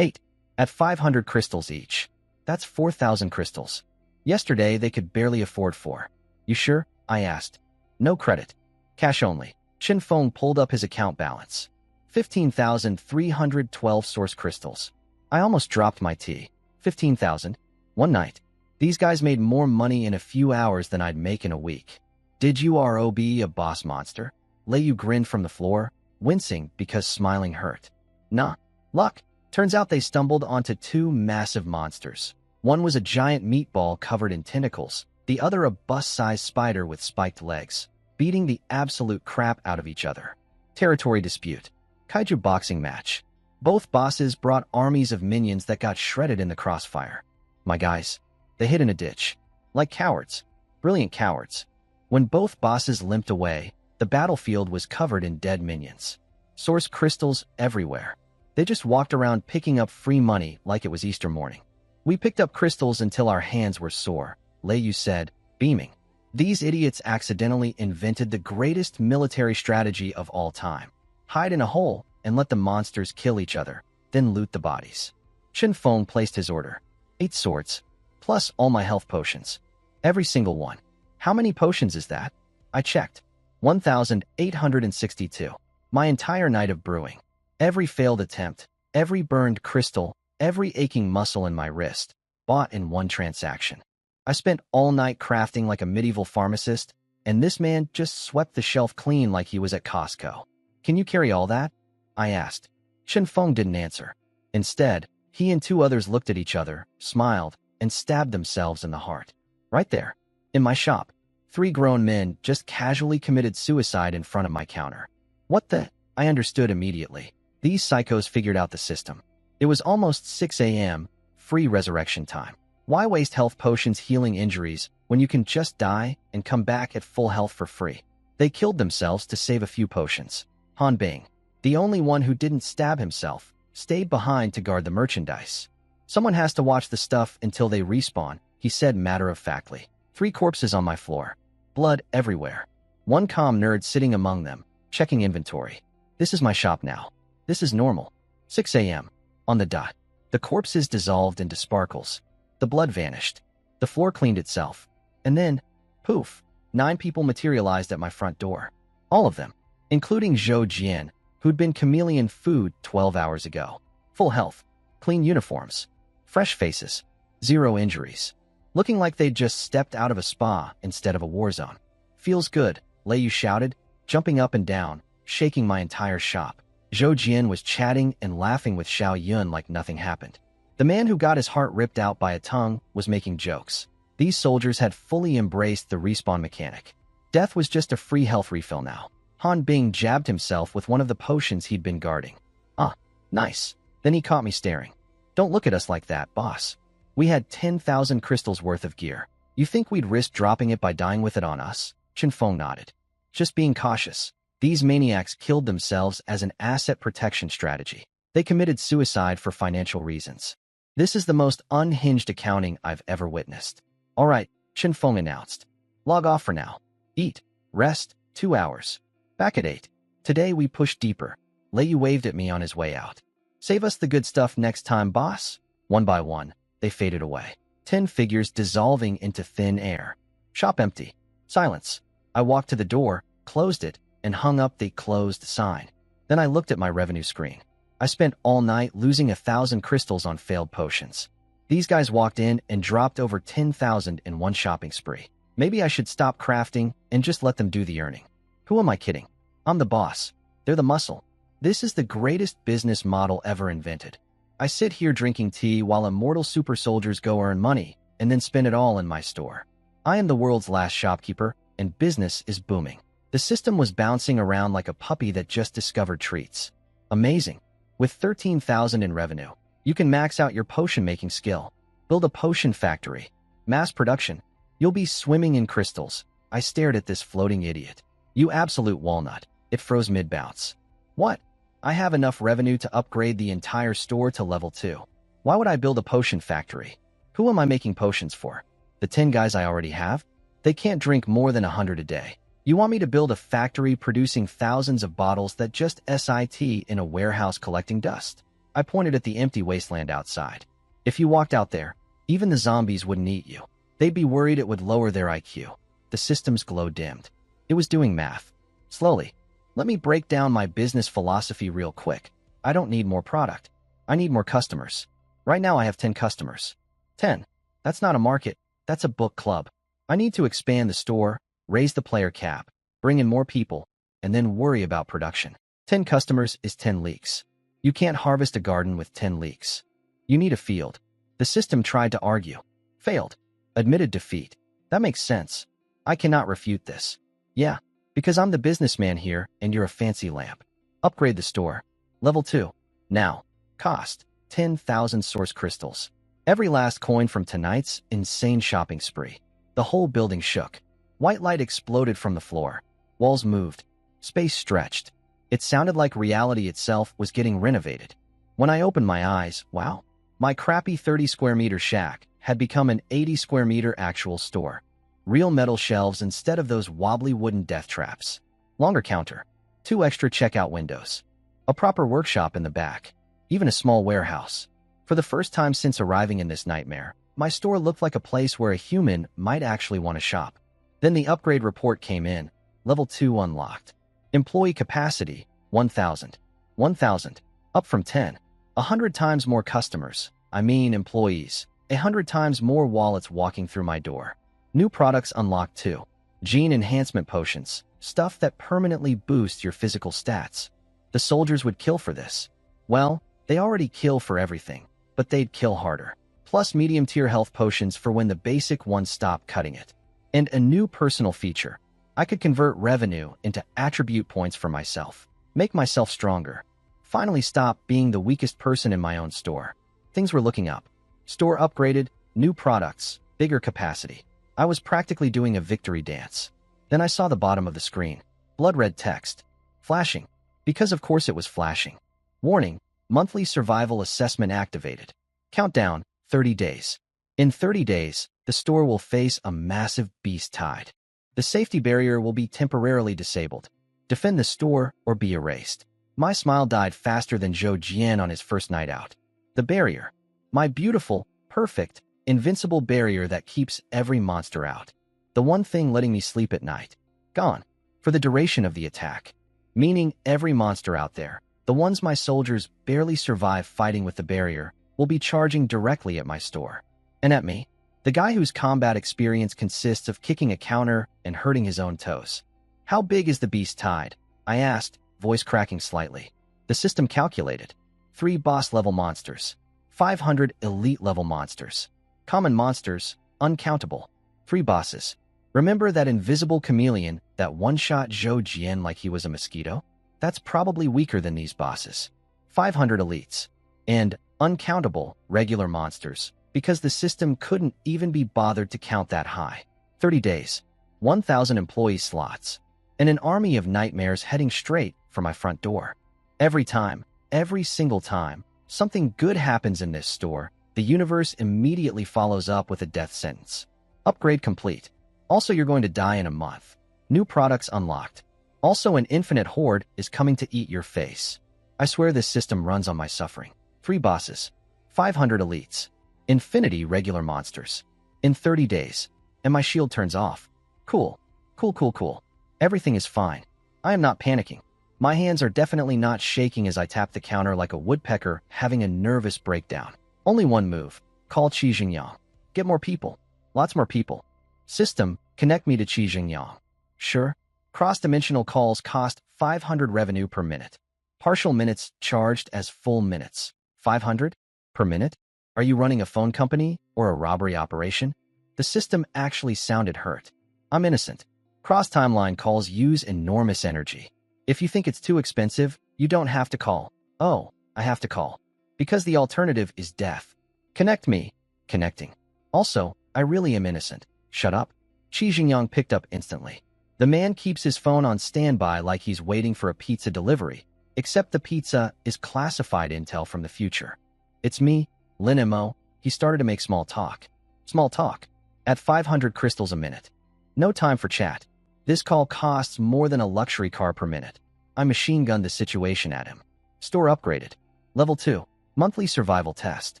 At 500 crystals each. That's 4,000 crystals. Yesterday, they could barely afford 4. You sure? I asked. No credit. Cash only. Chen Feng pulled up his account balance. 15,312 source crystals. I almost dropped my tea. 15,000. One night. These guys made more money in a few hours than I'd make in a week. Did you ROB a boss monster? Lei Yu grinned from the floor, wincing because smiling hurt. Nah. Luck. Turns out they stumbled onto 2 massive monsters. One was a giant meatball covered in tentacles, the other a bus-sized spider with spiked legs, beating the absolute crap out of each other. Territory dispute. Kaiju boxing match. Both bosses brought armies of minions that got shredded in the crossfire. My guys, they hid in a ditch. Like cowards. Brilliant cowards. When both bosses limped away, the battlefield was covered in dead minions. Source crystals everywhere. They just walked around picking up free money like it was Easter morning. We picked up crystals until our hands were sore, Lei Yu said, beaming. These idiots accidentally invented the greatest military strategy of all time. Hide in a hole and let the monsters kill each other, then loot the bodies. Chen Feng placed his order. 8 swords, plus all my health potions. Every single one. How many potions is that? I checked. 1,862. My entire night of brewing. Every failed attempt, every burned crystal, every aching muscle in my wrist, bought in one transaction. I spent all night crafting like a medieval pharmacist, and this man just swept the shelf clean like he was at Costco. Can you carry all that? I asked. Shenfeng didn't answer. Instead, he and two others looked at each other, smiled, and stabbed themselves in the heart. Right there, in my shop, 3 grown men just casually committed suicide in front of my counter. What the? I understood immediately. These psychos figured out the system. It was almost 6 a.m., free resurrection time. Why waste health potions healing injuries when you can just die and come back at full health for free? They killed themselves to save a few potions. Han Bing, the only one who didn't stab himself, stayed behind to guard the merchandise. Someone has to watch the stuff until they respawn, he said matter-of-factly. 3 corpses on my floor. Blood everywhere. One calm nerd sitting among them, checking inventory. This is my shop now. This is normal. 6 a.m. On the dot. The corpses dissolved into sparkles. The blood vanished. The floor cleaned itself. And then, poof, 9 people materialized at my front door. All of them, including Zhou Jian, who'd been chameleon food 12 hours ago. Full health, clean uniforms, fresh faces, 0 injuries. Looking like they'd just stepped out of a spa instead of a war zone. Feels good, Lei Yu shouted, jumping up and down, shaking my entire shop. Zhou Jian was chatting and laughing with Xiao Yun like nothing happened. The man who got his heart ripped out by a tongue was making jokes. These soldiers had fully embraced the respawn mechanic. Death was just a free health refill now. Han Bing jabbed himself with one of the potions he'd been guarding. Ah, nice. Then he caught me staring. Don't look at us like that, boss. We had 10,000 crystals worth of gear. You think we'd risk dropping it by dying with it on us? Shenfeng nodded. Just being cautious. These maniacs killed themselves as an asset protection strategy. They committed suicide for financial reasons. This is the most unhinged accounting I've ever witnessed. All right, Shenfeng announced. Log off for now. Eat. Rest. 2 hours. Back at 8. Today we push deeper. Lei Yu waved at me on his way out. Save us the good stuff next time, boss. One by one, they faded away. 10 figures dissolving into thin air. Shop empty. Silence. I walked to the door, closed it, and hung up the closed sign. Then I looked at my revenue screen. I spent all night losing 1,000 crystals on failed potions. These guys walked in and dropped over 10,000 in one shopping spree. Maybe I should stop crafting and just let them do the earning. Who am I kidding? I'm the boss. They're the muscle. This is the greatest business model ever invented. I sit here drinking tea while immortal super soldiers go earn money and then spend it all in my store. I am the world's last shopkeeper, and business is booming. The system was bouncing around like a puppy that just discovered treats. Amazing. With 13,000 in revenue, you can max out your potion-making skill. Build a potion factory. Mass production. You'll be swimming in crystals. I stared at this floating idiot. You absolute walnut. It froze mid-bounce. What? I have enough revenue to upgrade the entire store to level 2. Why would I build a potion factory? Who am I making potions for? The 10 guys I already have? They can't drink more than 100 a day. You want me to build a factory producing thousands of bottles that just sit in a warehouse collecting dust? I pointed at the empty wasteland outside. If you walked out there, even the zombies wouldn't eat you. They'd be worried it would lower their IQ. The system's glow dimmed. It was doing math. Slowly. Let me break down my business philosophy real quick. I don't need more product. I need more customers. Right now I have 10 customers. 10. That's not a market. That's a book club. I need to expand the store, raise the player cap, bring in more people, and then worry about production. 10 customers is 10 leeks. You can't harvest a garden with 10 leeks. You need a field. The system tried to argue. Failed. Admitted defeat. That makes sense. I cannot refute this. Yeah, because I'm the businessman here and you're a fancy lamp. Upgrade the store. Level 2. Now. Cost. 10,000 source crystals. Every last coin from tonight's insane shopping spree. The whole building shook. White light exploded from the floor. Walls moved. Space stretched. It sounded like reality itself was getting renovated. When I opened my eyes, wow, my crappy 30 square meter shack had become an 80 square meter actual store. Real metal shelves instead of those wobbly wooden death traps. Longer counter. 2 extra checkout windows. A proper workshop in the back. Even a small warehouse. For the first time since arriving in this nightmare, my store looked like a place where a human might actually want to shop. Then the upgrade report came in. Level 2 unlocked. Employee capacity, 1,000. 1,000. Up from 10. 100 times more customers. I mean employees. 100 times more wallets walking through my door. New products unlocked too. Gene enhancement potions, stuff that permanently boosts your physical stats. The soldiers would kill for this. Well, they already kill for everything, but they'd kill harder. Plus medium-tier health potions for when the basic ones stop cutting it. And a new personal feature. I could convert revenue into attribute points for myself. Make myself stronger. Finally stop being the weakest person in my own store. Things were looking up. Store upgraded, new products, bigger capacity. I was practically doing a victory dance. Then I saw the bottom of the screen. Blood red text. Flashing. Because of course it was flashing. Warning, monthly survival assessment activated. Countdown, 30 days. In 30 days, the store will face a massive beast tide. The safety barrier will be temporarily disabled. Defend the store or be erased. My smile died faster than Zhou Jian on his first night out. The barrier. My beautiful, perfect, invincible barrier that keeps every monster out. The one thing letting me sleep at night. Gone. For the duration of the attack. Meaning every monster out there, the ones my soldiers barely survive fighting with the barrier, will be charging directly at my store. And at me. The guy whose combat experience consists of kicking a counter and hurting his own toes. How big is the beast tide? I asked, voice cracking slightly. The system calculated. 3 boss-level monsters. 500 elite-level monsters. Common monsters, uncountable. 3 bosses. Remember that invisible chameleon that one-shot Zhou Jian like he was a mosquito? That's probably weaker than these bosses. 500 elites. And uncountable, regular monsters, because the system couldn't even be bothered to count that high. 30 days. 1,000 employee slots. And an army of nightmares heading straight for my front door. Every time, every single time, something good happens in this store, the universe immediately follows up with a death sentence. Upgrade complete. Also, you're going to die in a month. New products unlocked. Also, an infinite horde is coming to eat your face. I swear this system runs on my suffering. 3 bosses. 500 elites. Infinity regular monsters. In 30 days. And my shield turns off. Cool. Cool. Everything is fine. I am not panicking. My hands are definitely not shaking as I tap the counter like a woodpecker having a nervous breakdown. Only one move. Call Qi Jingyang. Get more people. Lots more people. System, connect me to Qi Jingyang. Sure. Cross-dimensional calls cost 500 revenue per minute. Partial minutes charged as full minutes. 500? Per minute? Are you running a phone company or a robbery operation? The system actually sounded hurt. I'm innocent. Cross-timeline calls use enormous energy. If you think it's too expensive, you don't have to call. Oh, I have to call. Because the alternative is death. Connect me. Connecting. Also, I really am innocent. Shut up. Qi Jingyang picked up instantly. The man keeps his phone on standby like he's waiting for a pizza delivery, except the pizza is classified intel from the future. It's me, Lin Mo. He started to make small talk. Small talk. At 500 crystals a minute. No time for chat. This call costs more than a luxury car per minute. I machine-gunned the situation at him. Store upgraded. Level 2. Monthly survival test.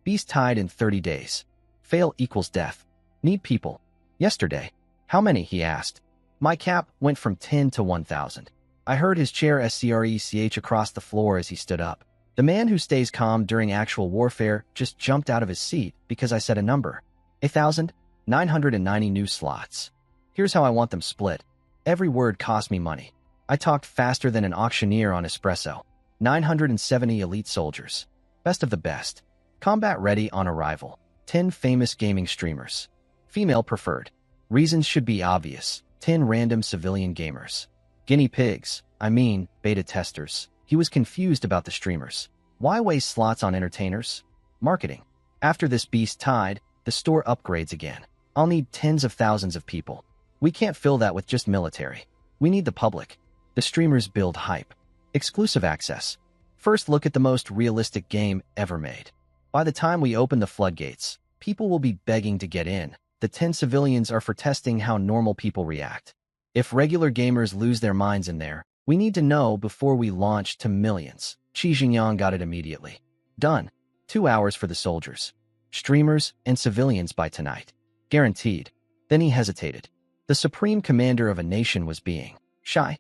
Beast tied in 30 days. Fail equals death. Need people. Yesterday. How many? He asked. My cap went from 10 to 1,000. I heard his chair screch across the floor as he stood up. The man who stays calm during actual warfare just jumped out of his seat because I said a number. 1,990 new slots. Here's how I want them split. Every word cost me money. I talked faster than an auctioneer on espresso. 970 elite soldiers. Best of the best. Combat ready on arrival. 10 famous gaming streamers. Female preferred. Reasons should be obvious. 10 random civilian gamers. Guinea pigs. I mean, beta testers. He was confused about the streamers. Why waste slots on entertainers? Marketing. After this beast tide, the store upgrades again. I'll need tens of thousands of people. We can't fill that with just military. We need the public. The streamers build hype. Exclusive access. First look at the most realistic game ever made. By the time we open the floodgates, people will be begging to get in. The 10 civilians are for testing how normal people react. If regular gamers lose their minds in there, we need to know before we launch to millions. Qi Jingyang got it immediately. Done. 2 hours for the soldiers. Streamers and civilians by tonight. Guaranteed. Then he hesitated. The supreme commander of a nation was being shy.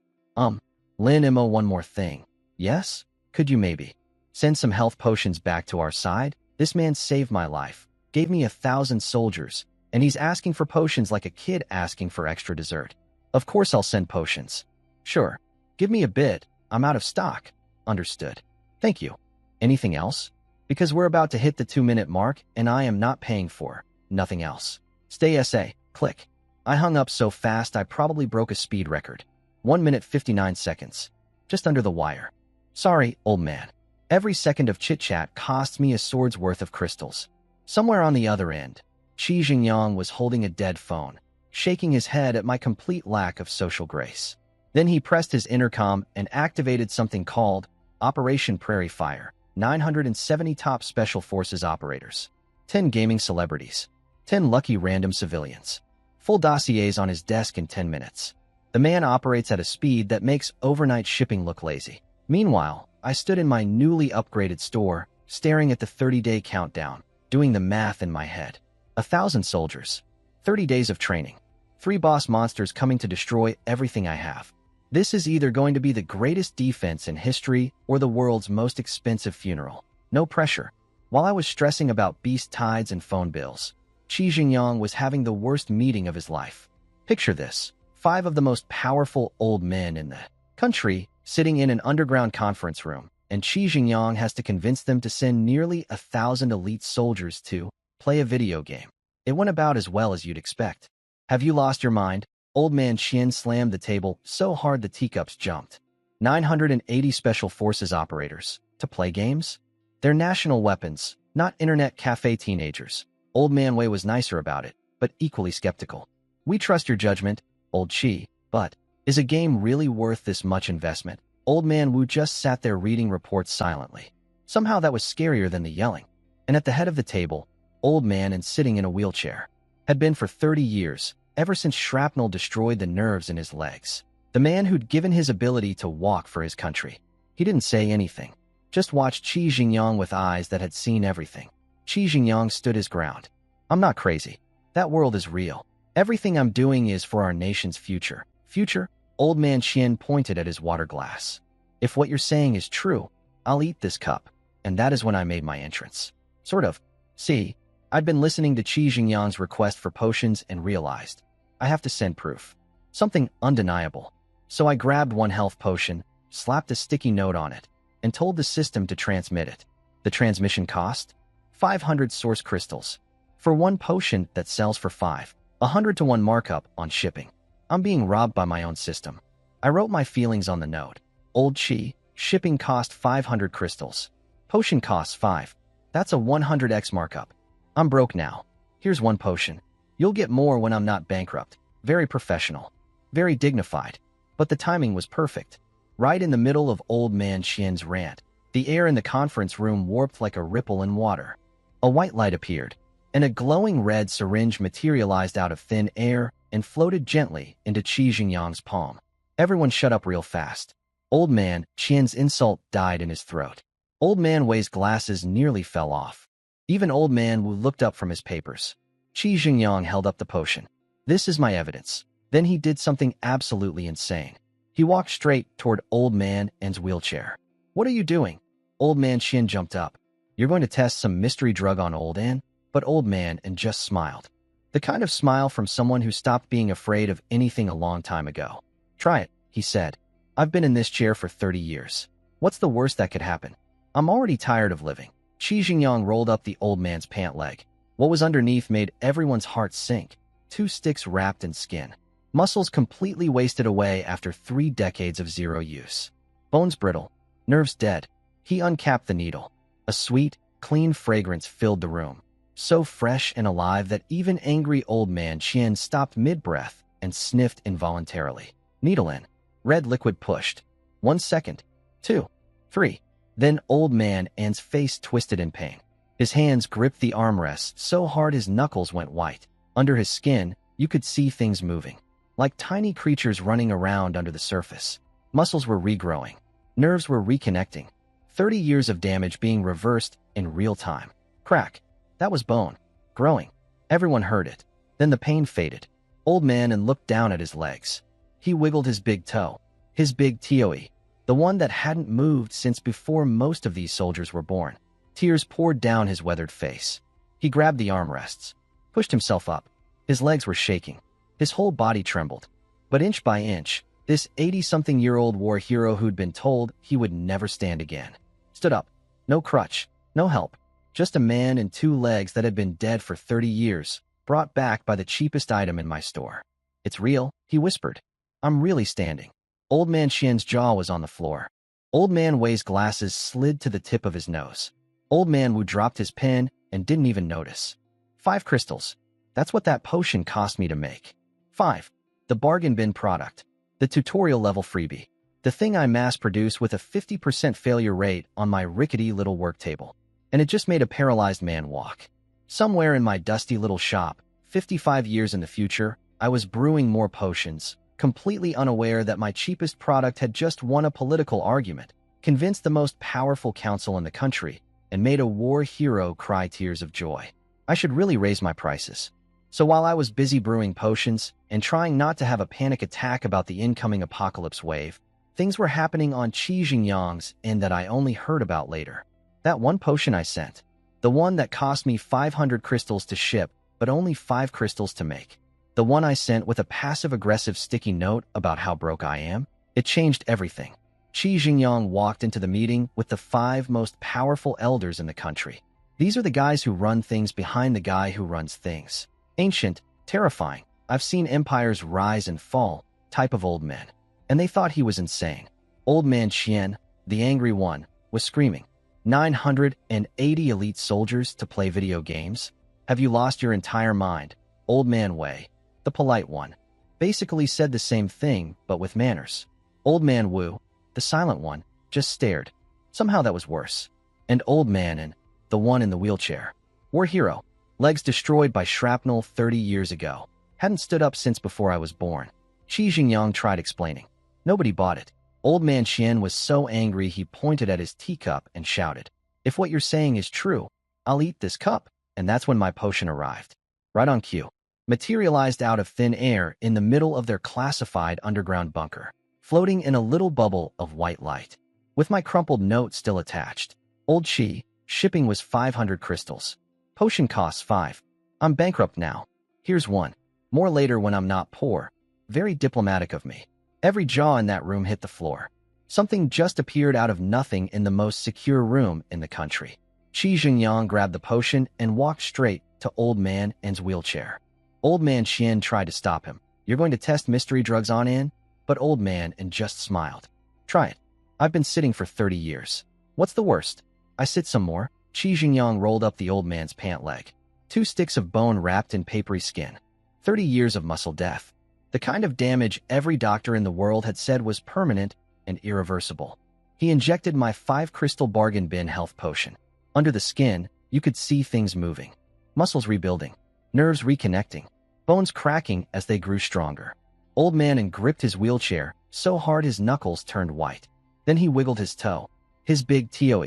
Lin Mo, one more thing. Yes? Could you maybe send some health potions back to our side? This man saved my life, gave me 1,000 soldiers, and he's asking for potions like a kid asking for extra dessert. Of course I'll send potions. Sure. Give me a bit. I'm out of stock. Understood. Thank you. Anything else? Because we're about to hit the 2-minute mark and I am not paying for nothing else. Stay SA. Click. I hung up so fast I probably broke a speed record. 1 minute 59 seconds. Just under the wire. Sorry, old man. Every second of chit-chat costs me a sword's worth of crystals. Somewhere on the other end, Qi Jingyang was holding a dead phone, shaking his head at my complete lack of social grace. Then he pressed his intercom and activated something called Operation Prairie Fire. 970 top special forces operators. 10 gaming celebrities. 10 lucky random civilians. Full dossiers on his desk in 10 minutes. The man operates at a speed that makes overnight shipping look lazy. Meanwhile, I stood in my newly upgraded store, staring at the 30-day countdown, doing the math in my head. 1,000 soldiers. 30 days of training. 3 boss monsters coming to destroy everything I have. This is either going to be the greatest defense in history or the world's most expensive funeral. No pressure. While I was stressing about beast tides and phone bills, Qi Jingyang was having the worst meeting of his life. Picture this. 5 of the most powerful old men in the country sitting in an underground conference room, and Qi Jingyang has to convince them to send nearly 1,000 elite soldiers to play a video game. It went about as well as you'd expect. Have you lost your mind? Old man Qian slammed the table so hard the teacups jumped. 980 special forces operators. To play games? They're national weapons, not internet cafe teenagers. Old man Wei was nicer about it, but equally skeptical. We trust your judgment, old Qi, but is a game really worth this much investment? Old man Wu just sat there reading reports silently. Somehow that was scarier than the yelling. And at the head of the table, old man and sitting in a wheelchair. Had been for 30 years, ever since shrapnel destroyed the nerves in his legs. The man who'd given his ability to walk for his country. He didn't say anything. Just watched Qi Jingyang with eyes that had seen everything. Qi Jingyang stood his ground. I'm not crazy. That world is real. Everything I'm doing is for our nation's future. Future? Old man Qian pointed at his water glass. If what you're saying is true, I'll eat this cup. And that is when I made my entrance. Sort of. See, I'd been listening to Qi Jingyang's request for potions and realized I have to send proof. Something undeniable. So I grabbed 1 health potion, slapped a sticky note on it, and told the system to transmit it. The transmission cost? 500 source crystals. For 1 potion that sells for 5. 100 to 1 markup on shipping. I'm being robbed by my own system. I wrote my feelings on the note. Old Qi, shipping cost 500 crystals. Potion costs 5. That's a 100x markup. I'm broke now. Here's 1 potion. You'll get more when I'm not bankrupt. Very professional. Very dignified. But the timing was perfect. Right in the middle of old man Qian's rant, the air in the conference room warped like a ripple in water. A white light appeared, and a glowing red syringe materialized out of thin air and floated gently into Qi Jingyang's palm. Everyone shut up real fast. Old man Qian's insult died in his throat. Old man Wei's glasses nearly fell off. Even old man Wu looked up from his papers. Qi Jingyang held up the potion. This is my evidence. Then he did something absolutely insane. He walked straight toward old man N's wheelchair. What are you doing? Old man Qian jumped up. You're going to test some mystery drug on old N? But old man N just smiled. The kind of smile from someone who stopped being afraid of anything a long time ago. Try it, he said. I've been in this chair for 30 years. What's the worst that could happen? I'm already tired of living. Qi Jingyang rolled up the old man's pant leg. What was underneath made everyone's heart sink. 2 sticks wrapped in skin. Muscles completely wasted away after 3 decades of zero use. Bones brittle. Nerves dead. He uncapped the needle. A sweet, clean fragrance filled the room. So fresh and alive that even angry old man Qian stopped mid-breath and sniffed involuntarily. Needle in. Red liquid pushed. 1 second. 2. 3. Then old man N's face twisted in pain. His hands gripped the armrest so hard his knuckles went white. Under his skin, you could see things moving. Like tiny creatures running around under the surface. Muscles were regrowing. Nerves were reconnecting. 30 years of damage being reversed in real time. Crack. That was bone. Growing. Everyone heard it. Then the pain faded. Old man and looked down at his legs. He wiggled his big toe. His big toe. The one that hadn't moved since before most of these soldiers were born. Tears poured down his weathered face. He grabbed the armrests. Pushed himself up. His legs were shaking. His whole body trembled. But inch by inch, this 80-something-year-old war hero who'd been told he would never stand again stood up. No crutch, no help, just a man and 2 legs that had been dead for 30 years, brought back by the cheapest item in my store. "It's real," he whispered. "I'm really standing." Old Man Xian's jaw was on the floor. Old Man Wei's glasses slid to the tip of his nose. Old Man Wu dropped his pen and didn't even notice. 5 crystals. That's what that potion cost me to make. 5. The bargain bin product. The tutorial level freebie. The thing I mass-produced with a 50% failure rate on my rickety little work table. And it just made a paralyzed man walk. Somewhere in my dusty little shop, 55 years in the future, I was brewing more potions, completely unaware that my cheapest product had just won a political argument, convinced the most powerful council in the country, and made a war hero cry tears of joy. I should really raise my prices. So while I was busy brewing potions and trying not to have a panic attack about the incoming apocalypse wave, things were happening on Qi Jingyang's end that I only heard about later. That one potion I sent, the one that cost me 500 crystals to ship, but only 5 crystals to make. The one I sent with a passive-aggressive sticky note about how broke I am, it changed everything. Qi Jingyang walked into the meeting with the 5 most powerful elders in the country. These are the guys who run things behind the guy who runs things. Ancient, terrifying, I've seen empires rise and fall, type of old men. And they thought he was insane. Old Man Qian, the angry one, was screaming. 980 elite soldiers to play video games? Have you lost your entire mind? Old Man Wei, the polite one, basically said the same thing, but with manners. Old Man Wu, the silent one, just stared. Somehow that was worse. And Old Man and the one in the wheelchair, war hero, legs destroyed by shrapnel 30 years ago, hadn't stood up since before I was born. Qi Jingyang tried explaining. Nobody bought it. Old Man Qian was so angry he pointed at his teacup and shouted, "If what you're saying is true, I'll eat this cup." And that's when my potion arrived. Right on cue. Materialized out of thin air in the middle of their classified underground bunker, floating in a little bubble of white light. With my crumpled note still attached. Old Qi, shipping was 500 crystals. Potion costs 5. I'm bankrupt now. Here's 1. More later when I'm not poor. Very diplomatic of me. Every jaw in that room hit the floor. Something just appeared out of nothing in the most secure room in the country. Qi Jingyang grabbed the potion and walked straight to Old Man N's wheelchair. Old Man Qian tried to stop him. "You're going to test mystery drugs on N?" But Old Man N just smiled. "Try it. I've been sitting for 30 years. What's the worst? I sit some more." Qi Jingyang rolled up the old man's pant leg. 2 sticks of bone wrapped in papery skin. 30 years of muscle death. The kind of damage every doctor in the world had said was permanent and irreversible. He injected my 5-crystal bargain bin health potion. Under the skin, you could see things moving. Muscles rebuilding. Nerves reconnecting. Bones cracking as they grew stronger. Old Man and gripped his wheelchair so hard his knuckles turned white. Then he wiggled his toe. His big toe,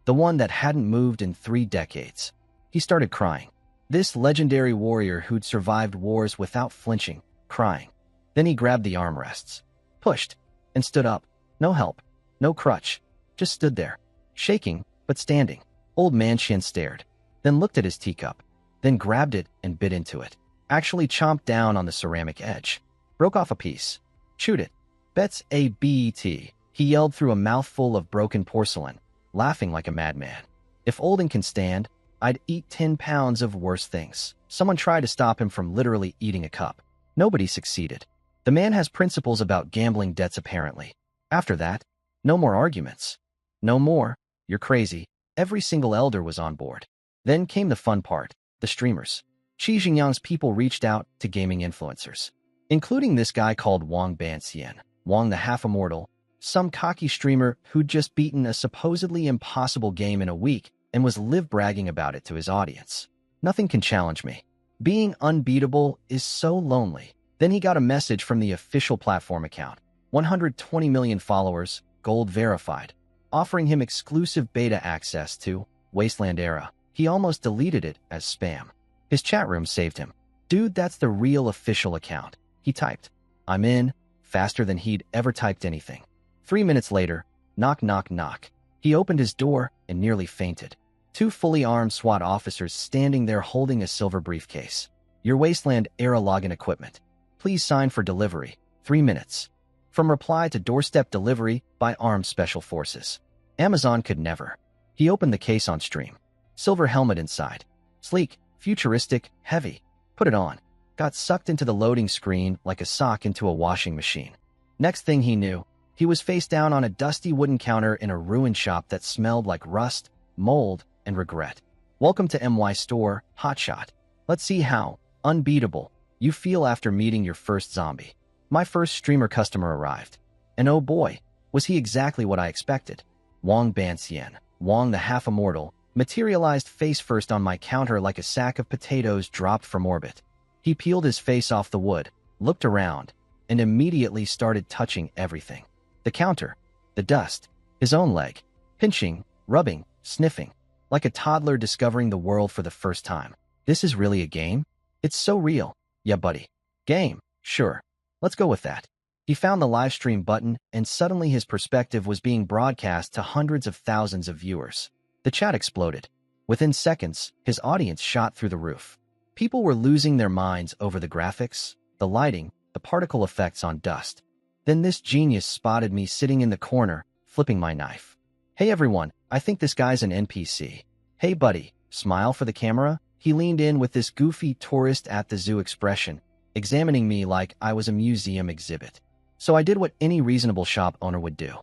the one that hadn't moved in 3 decades. He started crying. This legendary warrior who'd survived wars without flinching, crying. Then he grabbed the armrests, pushed, and stood up. No help, no crutch, just stood there, shaking, but standing. Old Man Qian stared, then looked at his teacup, then grabbed it and bit into it. Actually chomped down on the ceramic edge. Broke off a piece. Chewed it. "Bets a bet," he yelled through a mouthful of broken porcelain, laughing like a madman. "If Olden can stand, I'd eat 10 pounds of worse things." Someone tried to stop him from literally eating a cup. Nobody succeeded. The man has principles about gambling debts apparently. After that, no more arguments. "No more. You're crazy." Every single elder was on board. Then came the fun part, the streamers. Qi Jingyang's people reached out to gaming influencers, including this guy called Wang Banxian, Wang the half-immortal, some cocky streamer who'd just beaten a supposedly impossible game in a week and was live-bragging about it to his audience. "Nothing can challenge me. Being unbeatable is so lonely." Then he got a message from the official platform account. 120 million followers, gold verified, offering him exclusive beta access to Wasteland Era. He almost deleted it as spam. His chat room saved him. "Dude, that's the real official account," he typed. "I'm in," faster than he'd ever typed anything. 3 minutes later, knock, knock, knock. He opened his door and nearly fainted. 2 fully armed SWAT officers standing there holding a silver briefcase. "Your Wasteland Era login equipment. Please sign for delivery." 3 minutes. From reply to doorstep delivery by armed special forces. Amazon could never. He opened the case on stream. Silver helmet inside. Sleek, futuristic, heavy. Put it on. Got sucked into the loading screen like a sock into a washing machine. Next thing he knew, he was face down on a dusty wooden counter in a ruined shop that smelled like rust, mold, and regret. Welcome to MY Store, Hotshot. Let's see how unbeatable you feel after meeting your first zombie. My first streamer customer arrived. And oh boy, was he exactly what I expected. Wong Banxian, Wong the half-immortal, materialized face first on my counter like a sack of potatoes dropped from orbit. He peeled his face off the wood, looked around, and immediately started touching everything. The counter, the dust, his own leg, pinching, rubbing, sniffing, like a toddler discovering the world for the first time. This is really a game? It's so real. Yeah, buddy. Game, sure. Let's go with that. He found the live stream button, and suddenly his perspective was being broadcast to hundreds of thousands of viewers. The chat exploded. Within seconds, his audience shot through the roof. People were losing their minds over the graphics, the lighting, the particle effects on dust. Then this genius spotted me sitting in the corner, flipping my knife. Hey everyone, I think this guy's an NPC. Hey buddy, smile for the camera. He leaned in with this goofy tourist at the zoo expression, examining me like I was a museum exhibit. So I did what any reasonable shop owner would do.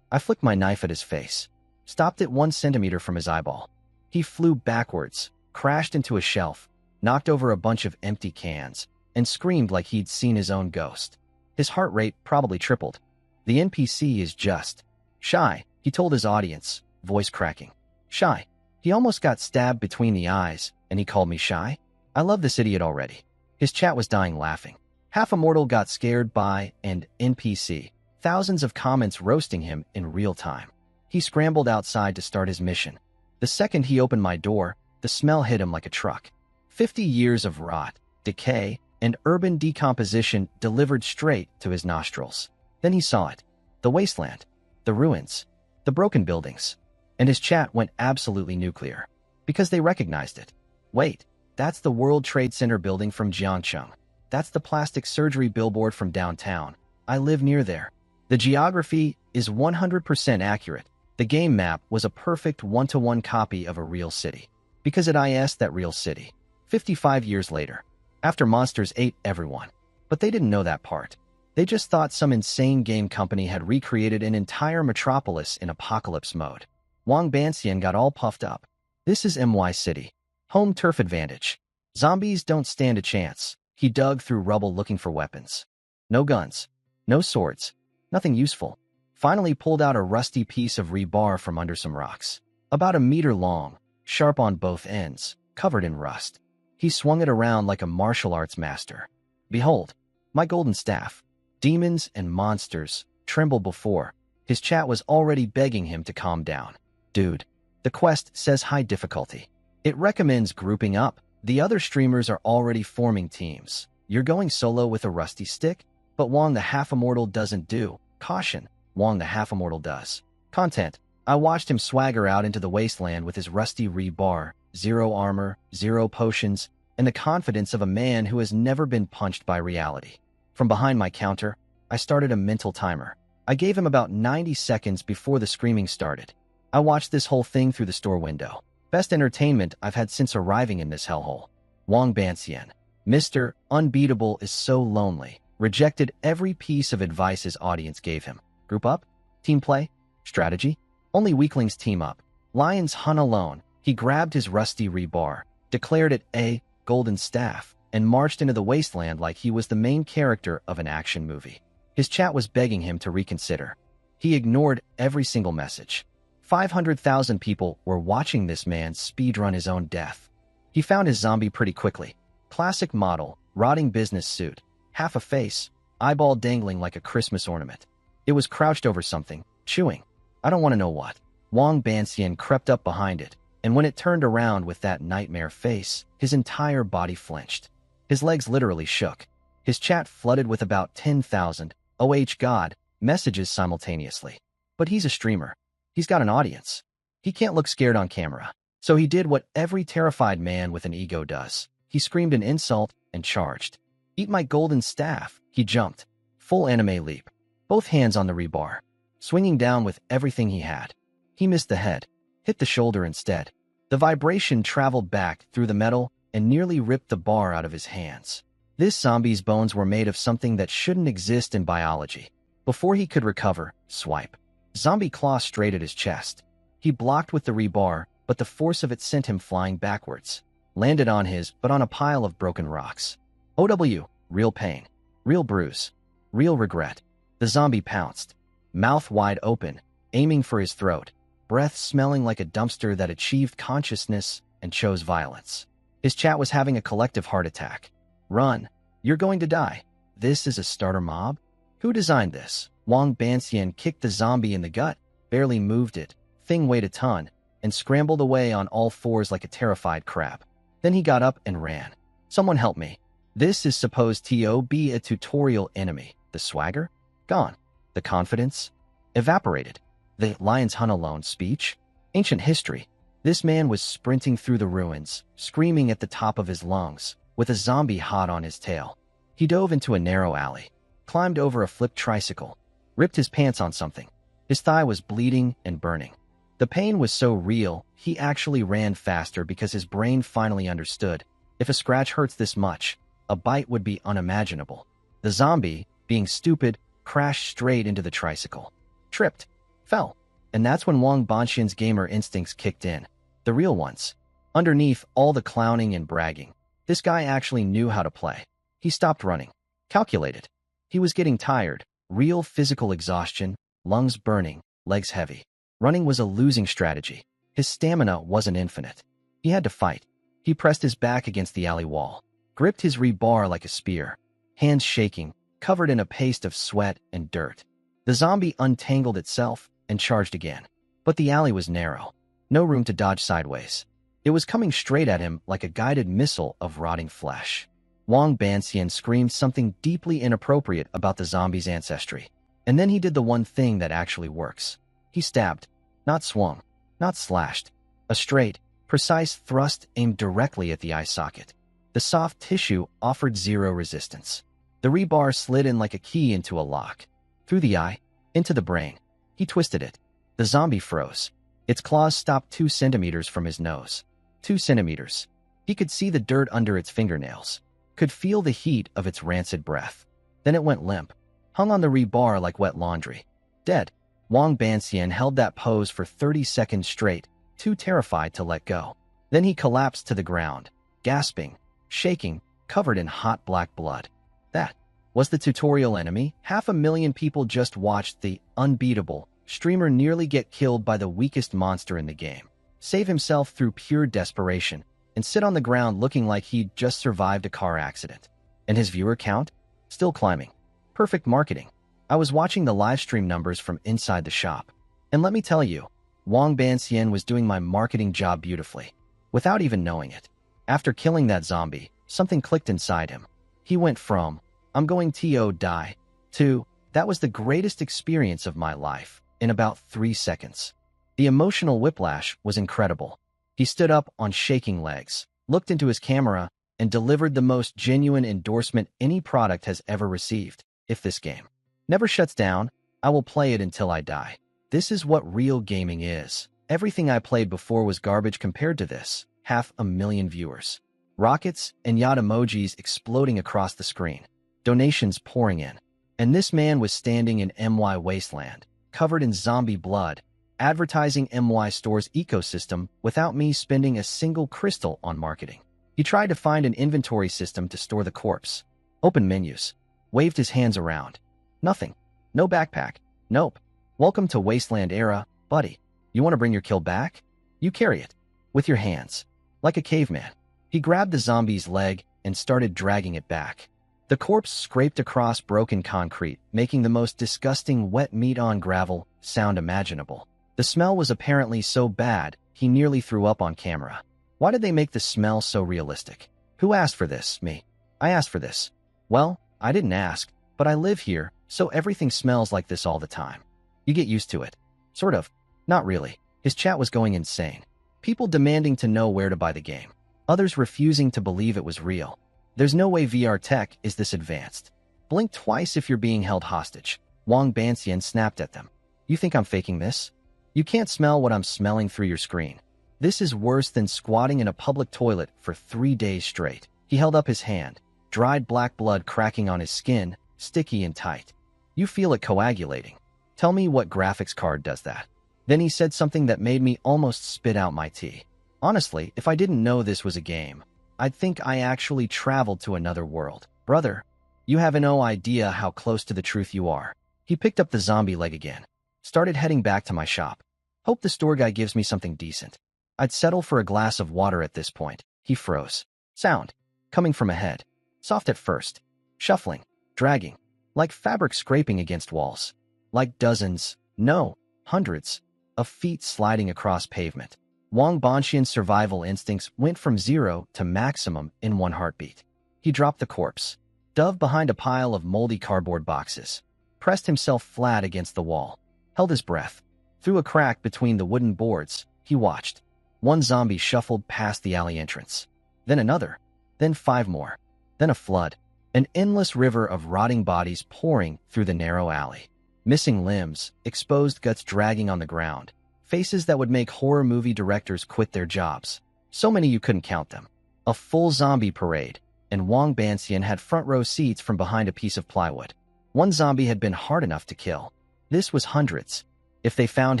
I flicked my knife at his face, stopped it 1 centimeter from his eyeball. He flew backwards, crashed into a shelf, knocked over a bunch of empty cans, and screamed like he'd seen his own ghost. His heart rate probably tripled. The NPC is just shy, he told his audience, voice cracking. Shy. He almost got stabbed between the eyes, and he called me shy? I love this idiot already. His chat was dying laughing. Half-immortal got scared by and NPC. Thousands of comments roasting him in real time. He scrambled outside to start his mission. The second he opened my door, the smell hit him like a truck. 50 years of rot, decay, and urban decomposition delivered straight to his nostrils. Then he saw it. The wasteland. The ruins. The broken buildings. And his chat went absolutely nuclear. Because they recognized it. Wait, that's the World Trade Center building from Jiangcheng. That's the plastic surgery billboard from downtown. I live near there. The geography is 100% accurate. The game map was a perfect one-to-one copy of a real city. Because it is that real city. 55 years later. After monsters ate everyone. But they didn't know that part. They just thought some insane game company had recreated an entire metropolis in apocalypse mode. Wong Banxian got all puffed up. This is MY City. Home turf advantage. Zombies don't stand a chance. He dug through rubble looking for weapons. No guns. No swords. Nothing useful. Finally pulled out a rusty piece of rebar from under some rocks. About a meter long, sharp on both ends, covered in rust. He swung it around like a martial arts master. Behold, my golden staff. Demons and monsters tremble before. His chat was already begging him to calm down. Dude, the quest says high difficulty. It recommends grouping up. The other streamers are already forming teams. You're going solo with a rusty stick? But Wong the half-immortal doesn't do. Caution, Wong the half-immortal does. Content. I watched him swagger out into the wasteland with his rusty rebar, 0 armor, 0 potions, and the confidence of a man who has never been punched by reality. From behind my counter, I started a mental timer. I gave him about 90 seconds before the screaming started. I watched this whole thing through the store window. Best entertainment I've had since arriving in this hellhole. Wong Banxian. Mr. Unbeatable is so lonely. Rejected every piece of advice his audience gave him. Group up? Team play? Strategy? Only weaklings team up. Lions hunt alone. He grabbed his rusty rebar, declared it a golden staff, and marched into the wasteland like he was the main character of an action movie. His chat was begging him to reconsider. He ignored every single message. 500,000 people were watching this man speedrun his own death. He found his zombie pretty quickly. Classic model, rotting business suit, half a face, eyeball dangling like a Christmas ornament. It was crouched over something, chewing. I don't want to know what. Wong Banxian crept up behind it, and when it turned around with that nightmare face, his entire body flinched. His legs literally shook. His chat flooded with about 10,000, oh God, messages simultaneously. But he's a streamer. He's got an audience. He can't look scared on camera. So he did what every terrified man with an ego does. He screamed an insult and charged. Eat my golden staff. He jumped, Full anime leap. Both hands on the rebar. Swinging down with everything he had. He missed the head. Hit the shoulder instead. The vibration traveled back through the metal and nearly ripped the bar out of his hands. This zombie's bones were made of something that shouldn't exist in biology. Before he could recover, swipe. Zombie claw straight at his chest. He blocked with the rebar, but the force of it sent him flying backwards. Landed on but on a pile of broken rocks. OW, real pain. Real bruise. Real regret. The zombie pounced. Mouth wide open, aiming for his throat. Breath smelling like a dumpster that achieved consciousness and chose violence. His chat was having a collective heart attack. Run. You're going to die. This is a starter mob? Who designed this? Wang Banxian kicked the zombie in the gut, barely moved it. Thing weighed a ton, and scrambled away on all fours like a terrified crab. Then he got up and ran. Someone help me. This is supposed to be a tutorial enemy. The swagger? Gone. The confidence? Evaporated. The Lions Hunt Alone speech? Ancient history. This man was sprinting through the ruins, screaming at the top of his lungs, with a zombie hot on his tail. He dove into a narrow alley, climbed over a flipped tricycle, ripped his pants on something. His thigh was bleeding and burning. The pain was so real, he actually ran faster because his brain finally understood. If a scratch hurts this much, a bite would be unimaginable. The zombie, being stupid, crashed straight into the tricycle. Tripped. Fell. And that's when Wang Banxian's gamer instincts kicked in. The real ones. Underneath all the clowning and bragging, this guy actually knew how to play. He stopped running. Calculated. He was getting tired. Real physical exhaustion, lungs burning, legs heavy. Running was a losing strategy. His stamina wasn't infinite. He had to fight. He pressed his back against the alley wall, gripped his rebar like a spear, hands shaking, covered in a paste of sweat and dirt. The zombie untangled itself and charged again. But the alley was narrow. No room to dodge sideways. It was coming straight at him like a guided missile of rotting flesh. Wang Banxian screamed something deeply inappropriate about the zombie's ancestry. And then he did the one thing that actually works. He stabbed. Not swung. Not slashed. A straight, precise thrust aimed directly at the eye socket. The soft tissue offered zero resistance. The rebar slid in like a key into a lock. Through the eye, into the brain. He twisted it. The zombie froze. Its claws stopped 2 centimeters from his nose. 2 centimeters. He could see the dirt under its fingernails. Could feel the heat of its rancid breath. Then it went limp. Hung on the rebar like wet laundry. Dead. Wang Banxian held that pose for 30 seconds straight, too terrified to let go. Then he collapsed to the ground, gasping, shaking, covered in hot black blood. That was the tutorial enemy. 500,000 people just watched the unbeatable streamer nearly get killed by the weakest monster in the game, save himself through pure desperation, and sit on the ground looking like he'd just survived a car accident. And his viewer count? Still climbing. Perfect marketing. I was watching the live stream numbers from inside the shop. And let me tell you, Wang Banxian was doing my marketing job beautifully, without even knowing it. After killing that zombie, something clicked inside him. He went from, I'm going to die, to, that was the greatest experience of my life, in about 3 seconds. The emotional whiplash was incredible. He stood up on shaking legs, looked into his camera, and delivered the most genuine endorsement any product has ever received. If this game never shuts down, I will play it until I die. This is what real gaming is. Everything I played before was garbage compared to this. 500,000 viewers. Rockets and yacht emojis exploding across the screen. Donations pouring in. And this man was standing in MY Wasteland, covered in zombie blood, advertising MY Store's ecosystem without me spending a single crystal on marketing. He tried to find an inventory system to store the corpse. Open menus. Waved his hands around. Nothing. No backpack. Nope. Welcome to Wasteland era, buddy. You want to bring your kill back? You carry it. With your hands. Like a caveman. He grabbed the zombie's leg and started dragging it back. The corpse scraped across broken concrete, making the most disgusting wet meat on gravel sound imaginable. The smell was apparently so bad, he nearly threw up on camera. Why did they make the smell so realistic? Who asked for this? Me. I asked for this. Well, I didn't ask, but I live here, so everything smells like this all the time. You get used to it. Sort of. Not really. His chat was going insane. People demanding to know where to buy the game. Others refusing to believe it was real. There's no way VR tech is this advanced. Blink twice if you're being held hostage. Wang Banxian snapped at them. You think I'm faking this? You can't smell what I'm smelling through your screen. This is worse than squatting in a public toilet for 3 days straight. He held up his hand, dried black blood cracking on his skin, sticky and tight. You feel it coagulating. Tell me what graphics card does that. Then he said something that made me almost spit out my tea. Honestly, if I didn't know this was a game, I'd think I actually traveled to another world. Brother, you have no idea how close to the truth you are. He picked up the zombie leg again, started heading back to my shop. Hope the store guy gives me something decent. I'd settle for a glass of water at this point. He froze. Sound. Coming from ahead. Soft at first. Shuffling. Dragging. Like fabric scraping against walls. Like dozens, no, hundreds, of feet sliding across pavement. Wang Banxian's survival instincts went from 0 to maximum in 1 heartbeat. He dropped the corpse, dove behind a pile of moldy cardboard boxes, pressed himself flat against the wall, held his breath. Through a crack between the wooden boards, he watched. 1 zombie shuffled past the alley entrance. Then another. Then 5 more. Then a flood. An endless river of rotting bodies pouring through the narrow alley. Missing limbs, exposed guts dragging on the ground. Faces that would make horror movie directors quit their jobs. So many you couldn't count them. A full zombie parade, and Wang Banxian had front row seats from behind a piece of plywood. 1 zombie had been hard enough to kill. This was hundreds. If they found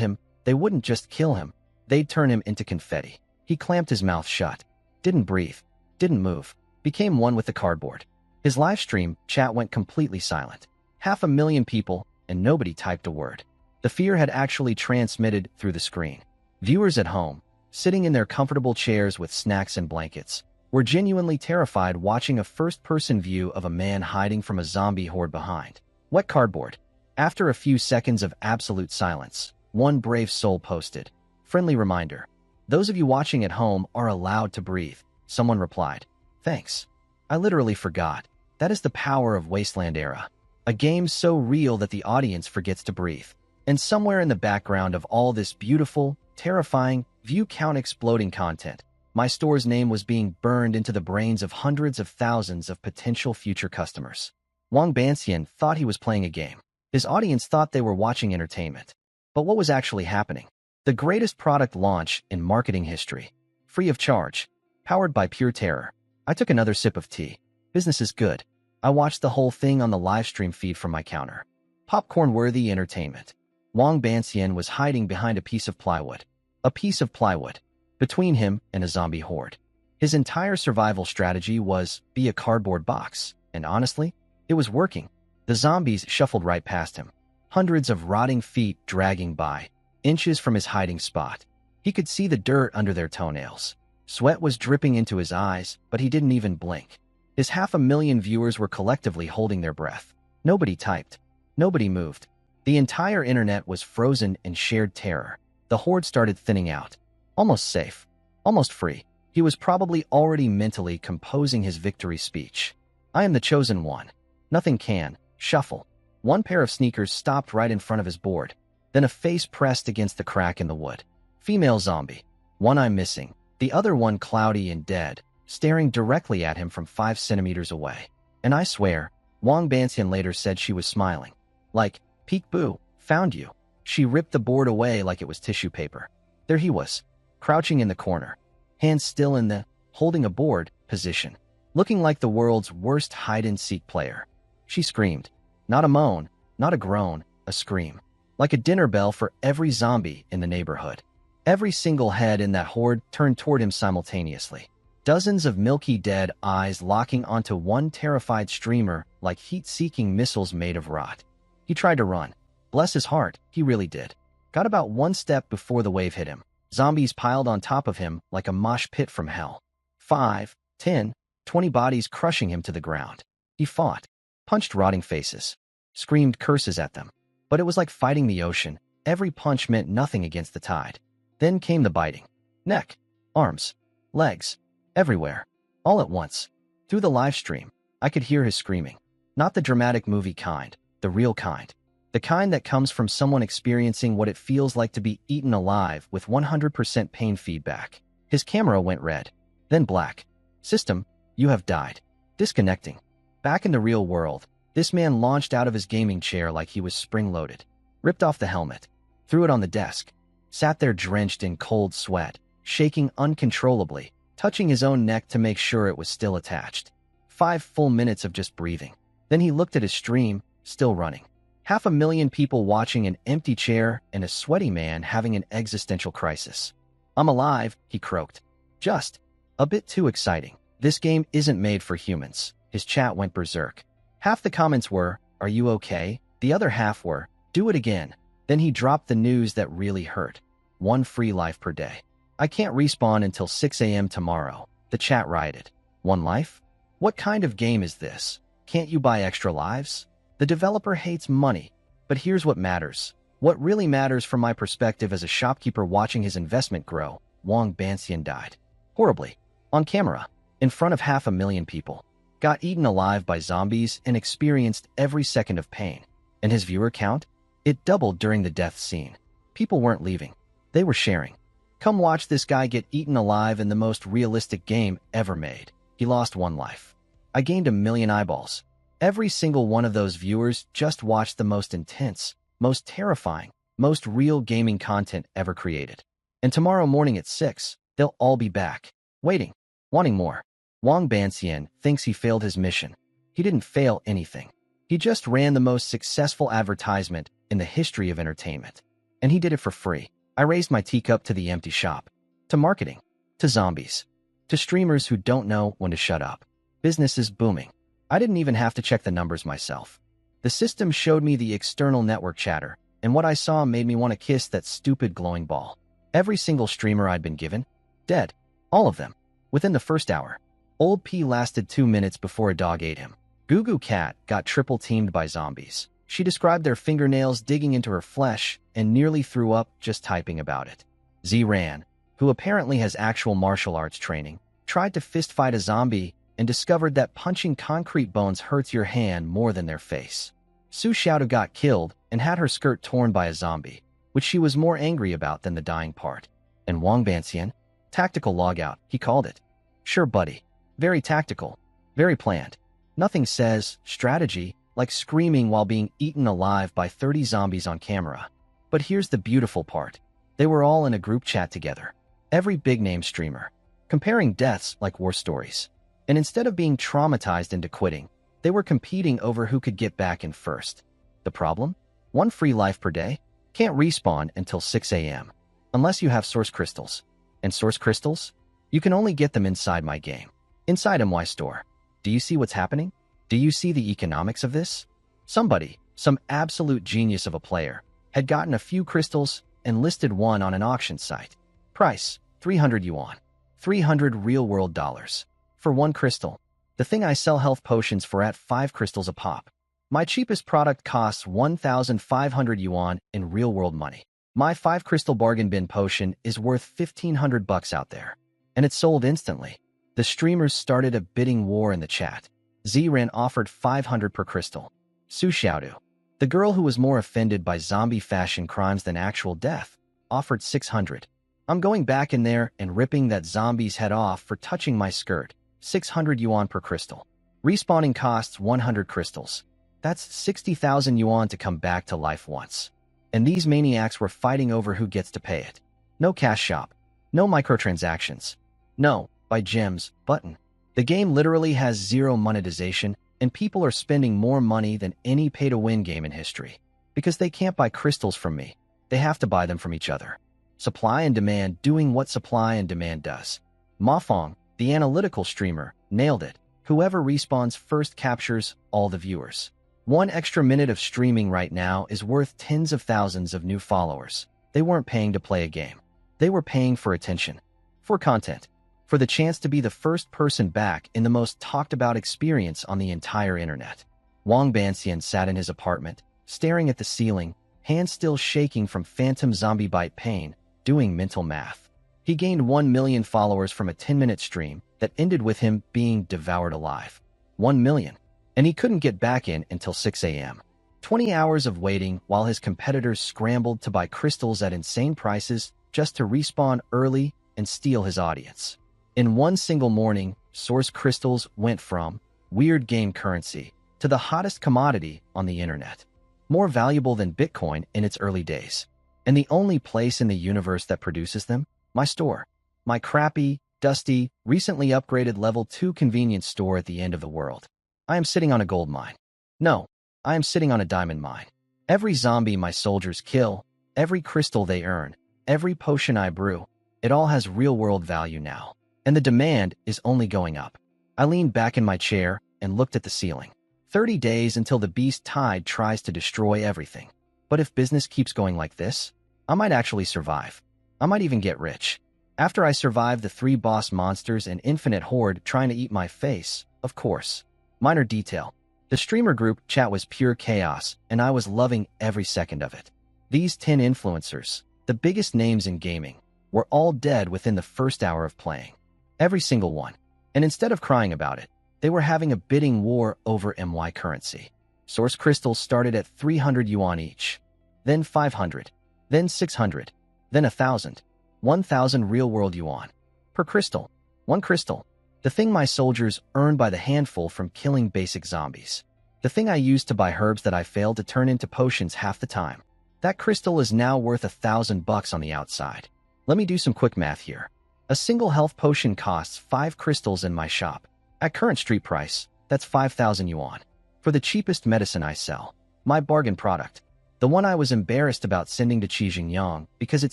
him, they wouldn't just kill him. They'd turn him into confetti. He clamped his mouth shut. Didn't breathe. Didn't move. Became one with the cardboard. His live stream chat went completely silent. 500,000 people, and nobody typed a word. The fear had actually transmitted through the screen. Viewers at home, sitting in their comfortable chairs with snacks and blankets, were genuinely terrified watching a first-person view of a man hiding from a zombie horde behind. Wet cardboard. After a few seconds of absolute silence, one brave soul posted, "Friendly reminder. Those of you watching at home are allowed to breathe." Someone replied, "Thanks. I literally forgot. That is the power of Wasteland Era. A game so real that the audience forgets to breathe." And somewhere in the background of all this beautiful, terrifying, view count exploding content, my store's name was being burned into the brains of hundreds of thousands of potential future customers. Wang Banxian thought he was playing a game. His audience thought they were watching entertainment. But what was actually happening? The greatest product launch in marketing history. Free of charge. Powered by pure terror. I took another sip of tea. Business is good. I watched the whole thing on the livestream feed from my counter. Popcorn-worthy entertainment. Wang Banxian was hiding behind a piece of plywood. A piece of plywood. Between him and a zombie horde. His entire survival strategy was be a cardboard box. And honestly, it was working. The zombies shuffled right past him. Hundreds of rotting feet dragging by, inches from his hiding spot. He could see the dirt under their toenails. Sweat was dripping into his eyes, but he didn't even blink. His 500,000 viewers were collectively holding their breath. Nobody typed. Nobody moved. The entire internet was frozen in shared terror. The horde started thinning out. Almost safe. Almost free. He was probably already mentally composing his victory speech. "I am the chosen one. Nothing can." Shuffle. 1 pair of sneakers stopped right in front of his board. Then a face pressed against the crack in the wood. Female zombie. 1 eye missing. The other one cloudy and dead, staring directly at him from 5 centimeters away. And I swear, Wang Banxian later said she was smiling. Like, "Peek boo, found you." She ripped the board away like it was tissue paper. There he was, crouching in the corner, hands still in the holding a board position, looking like the world's worst hide-and-seek player. She screamed. Not a moan, not a groan, a scream. Like a dinner bell for every zombie in the neighborhood. Every single head in that horde turned toward him simultaneously. Dozens of milky dead eyes locking onto one terrified streamer like heat-seeking missiles made of rot. He tried to run. Bless his heart, he really did. Got about 1 step before the wave hit him. Zombies piled on top of him like a mosh pit from hell. 5, 10, 20 bodies crushing him to the ground. He fought. Punched rotting faces. Screamed curses at them. But it was like fighting the ocean. Every punch meant nothing against the tide. Then came the biting. Neck. Arms. Legs. Everywhere. All at once. Through the live stream, I could hear his screaming. Not the dramatic movie kind. The real kind. The kind that comes from someone experiencing what it feels like to be eaten alive with 100% pain feedback. His camera went red. Then black. System, you have died. Disconnecting. Back in the real world, This man launched out of his gaming chair like he was spring-loaded, ripped off the helmet, threw it on the desk, sat there drenched in cold sweat, shaking uncontrollably, touching his own neck to make sure it was still attached. 5 full minutes of just breathing. Then he looked at his stream, still running. 500,000 people watching an empty chair and a sweaty man having an existential crisis. "I'm alive," he croaked. Just a bit too exciting. "This game isn't made for humans." His chat went berserk. Half the comments were, "Are you okay?" The other half were, "Do it again." Then he dropped the news that really hurt. 1 free life per day. "I can't respawn until 6 a.m. tomorrow." The chat rioted. 1 life? What kind of game is this? Can't you buy extra lives? The developer hates money. But here's what matters. What really matters from my perspective as a shopkeeper watching his investment grow. Wang Banxian died. Horribly. On camera. In front of 500,000 people. Got eaten alive by zombies and experienced every second of pain. And his viewer count? It doubled during the death scene. People weren't leaving. They were sharing. "Come watch this guy get eaten alive in the most realistic game ever made." He lost 1 life. I gained 1,000,000 eyeballs. Every single one of those viewers just watched the most intense, most terrifying, most real gaming content ever created. And tomorrow morning at 6, they'll all be back, waiting, wanting more. Wang Banxian thinks he failed his mission. He didn't fail anything. He just ran the most successful advertisement in the history of entertainment. And he did it for free. I raised my teacup to the empty shop, to marketing, to zombies, to streamers who don't know when to shut up. Business is booming. I didn't even have to check the numbers myself. The system showed me the external network chatter, and what I saw made me want to kiss that stupid glowing ball. Every single streamer I'd been given, dead. All of them. Within the first hour. Old P lasted 2 minutes before a dog ate him. Goo Goo Cat got triple-teamed by zombies. She described their fingernails digging into her flesh and nearly threw up just typing about it. Z-Ran, who apparently has actual martial arts training, tried to fistfight a zombie and discovered that punching concrete bones hurts your hand more than their face. Su Xiaodu got killed and had her skirt torn by a zombie, which she was more angry about than the dying part. And Wang Banxian? Tactical logout, he called it. Sure, buddy. Very tactical. Very planned. Nothing says strategy like screaming while being eaten alive by 30 zombies on camera. But here's the beautiful part. They were all in a group chat together. Every big-name streamer. Comparing deaths like war stories. And instead of being traumatized into quitting, they were competing over who could get back in first. The problem? 1 free life per day? Can't respawn until 6 a.m. Unless you have source crystals. And source crystals? You can only get them inside my game. Inside MY Store. Do you see what's happening? Do you see the economics of this? Somebody, some absolute genius of a player, had gotten a few crystals and listed one on an auction site. Price, 300 yuan. 300 real-world dollars. For 1 crystal. The thing I sell health potions for at 5 crystals a pop. My cheapest product costs 1,500 yuan in real-world money. My 5 crystal bargain bin potion is worth 1,500 bucks out there. And it sold instantly. The streamers started a bidding war in the chat. Z-Ran offered 500 per crystal. Su Xiaodu, the girl who was more offended by zombie fashion crimes than actual death, offered 600. I'm going back in there and ripping that zombie's head off for touching my skirt. 600 yuan per crystal. Respawning costs 100 crystals. That's 60,000 yuan to come back to life once. And these maniacs were fighting over who gets to pay it. No cash shop. No microtransactions. No, buy gems, button. The game literally has 0 monetization, and people are spending more money than any pay-to-win game in history. Because they can't buy crystals from me. They have to buy them from each other. Supply and demand doing what supply and demand does. Mafong, the analytical streamer, nailed it. Whoever respawns first captures all the viewers. 1 extra minute of streaming right now is worth tens of thousands of new followers. They weren't paying to play a game. They were paying for attention. For content. For the chance to be the first person back in the most talked-about experience on the entire internet. Wang Banxian sat in his apartment, staring at the ceiling, hands still shaking from phantom zombie bite pain, doing mental math. He gained 1 million followers from a 10-minute stream that ended with him being devoured alive. 1 million. And he couldn't get back in until 6 a.m. 20 hours of waiting while his competitors scrambled to buy crystals at insane prices just to respawn early and steal his audience. In 1 single morning, source crystals went from weird game currency to the hottest commodity on the internet, more valuable than Bitcoin in its early days. And the only place in the universe that produces them? My store. My crappy, dusty, recently upgraded level 2 convenience store at the end of the world. I am sitting on a gold mine. No, I am sitting on a diamond mine. Every zombie my soldiers kill, every crystal they earn, every potion I brew, it all has real-world value now. And the demand is only going up. I leaned back in my chair and looked at the ceiling. 30 days until the beast tide tries to destroy everything. But if business keeps going like this, I might actually survive. I might even get rich. After I survive the 3 boss monsters and infinite horde trying to eat my face, of course. Minor detail. The streamer group chat was pure chaos, and I was loving every second of it. These 10 influencers, the biggest names in gaming, were all dead within the first hour of playing. Every single one. And instead of crying about it, they were having a bidding war over MY currency. Source crystals started at 300 yuan each, then 500, then 600, then 1,000. 1,000 real-world yuan per crystal. 1 crystal. The thing my soldiers earned by the handful from killing basic zombies. The thing I used to buy herbs that I failed to turn into potions half the time. That crystal is now worth $1,000 on the outside. Let me do some quick math here. A single health potion costs 5 crystals in my shop. At current street price, that's 5,000 yuan. For the cheapest medicine I sell, my bargain product, the one I was embarrassed about sending to Xinjiang because it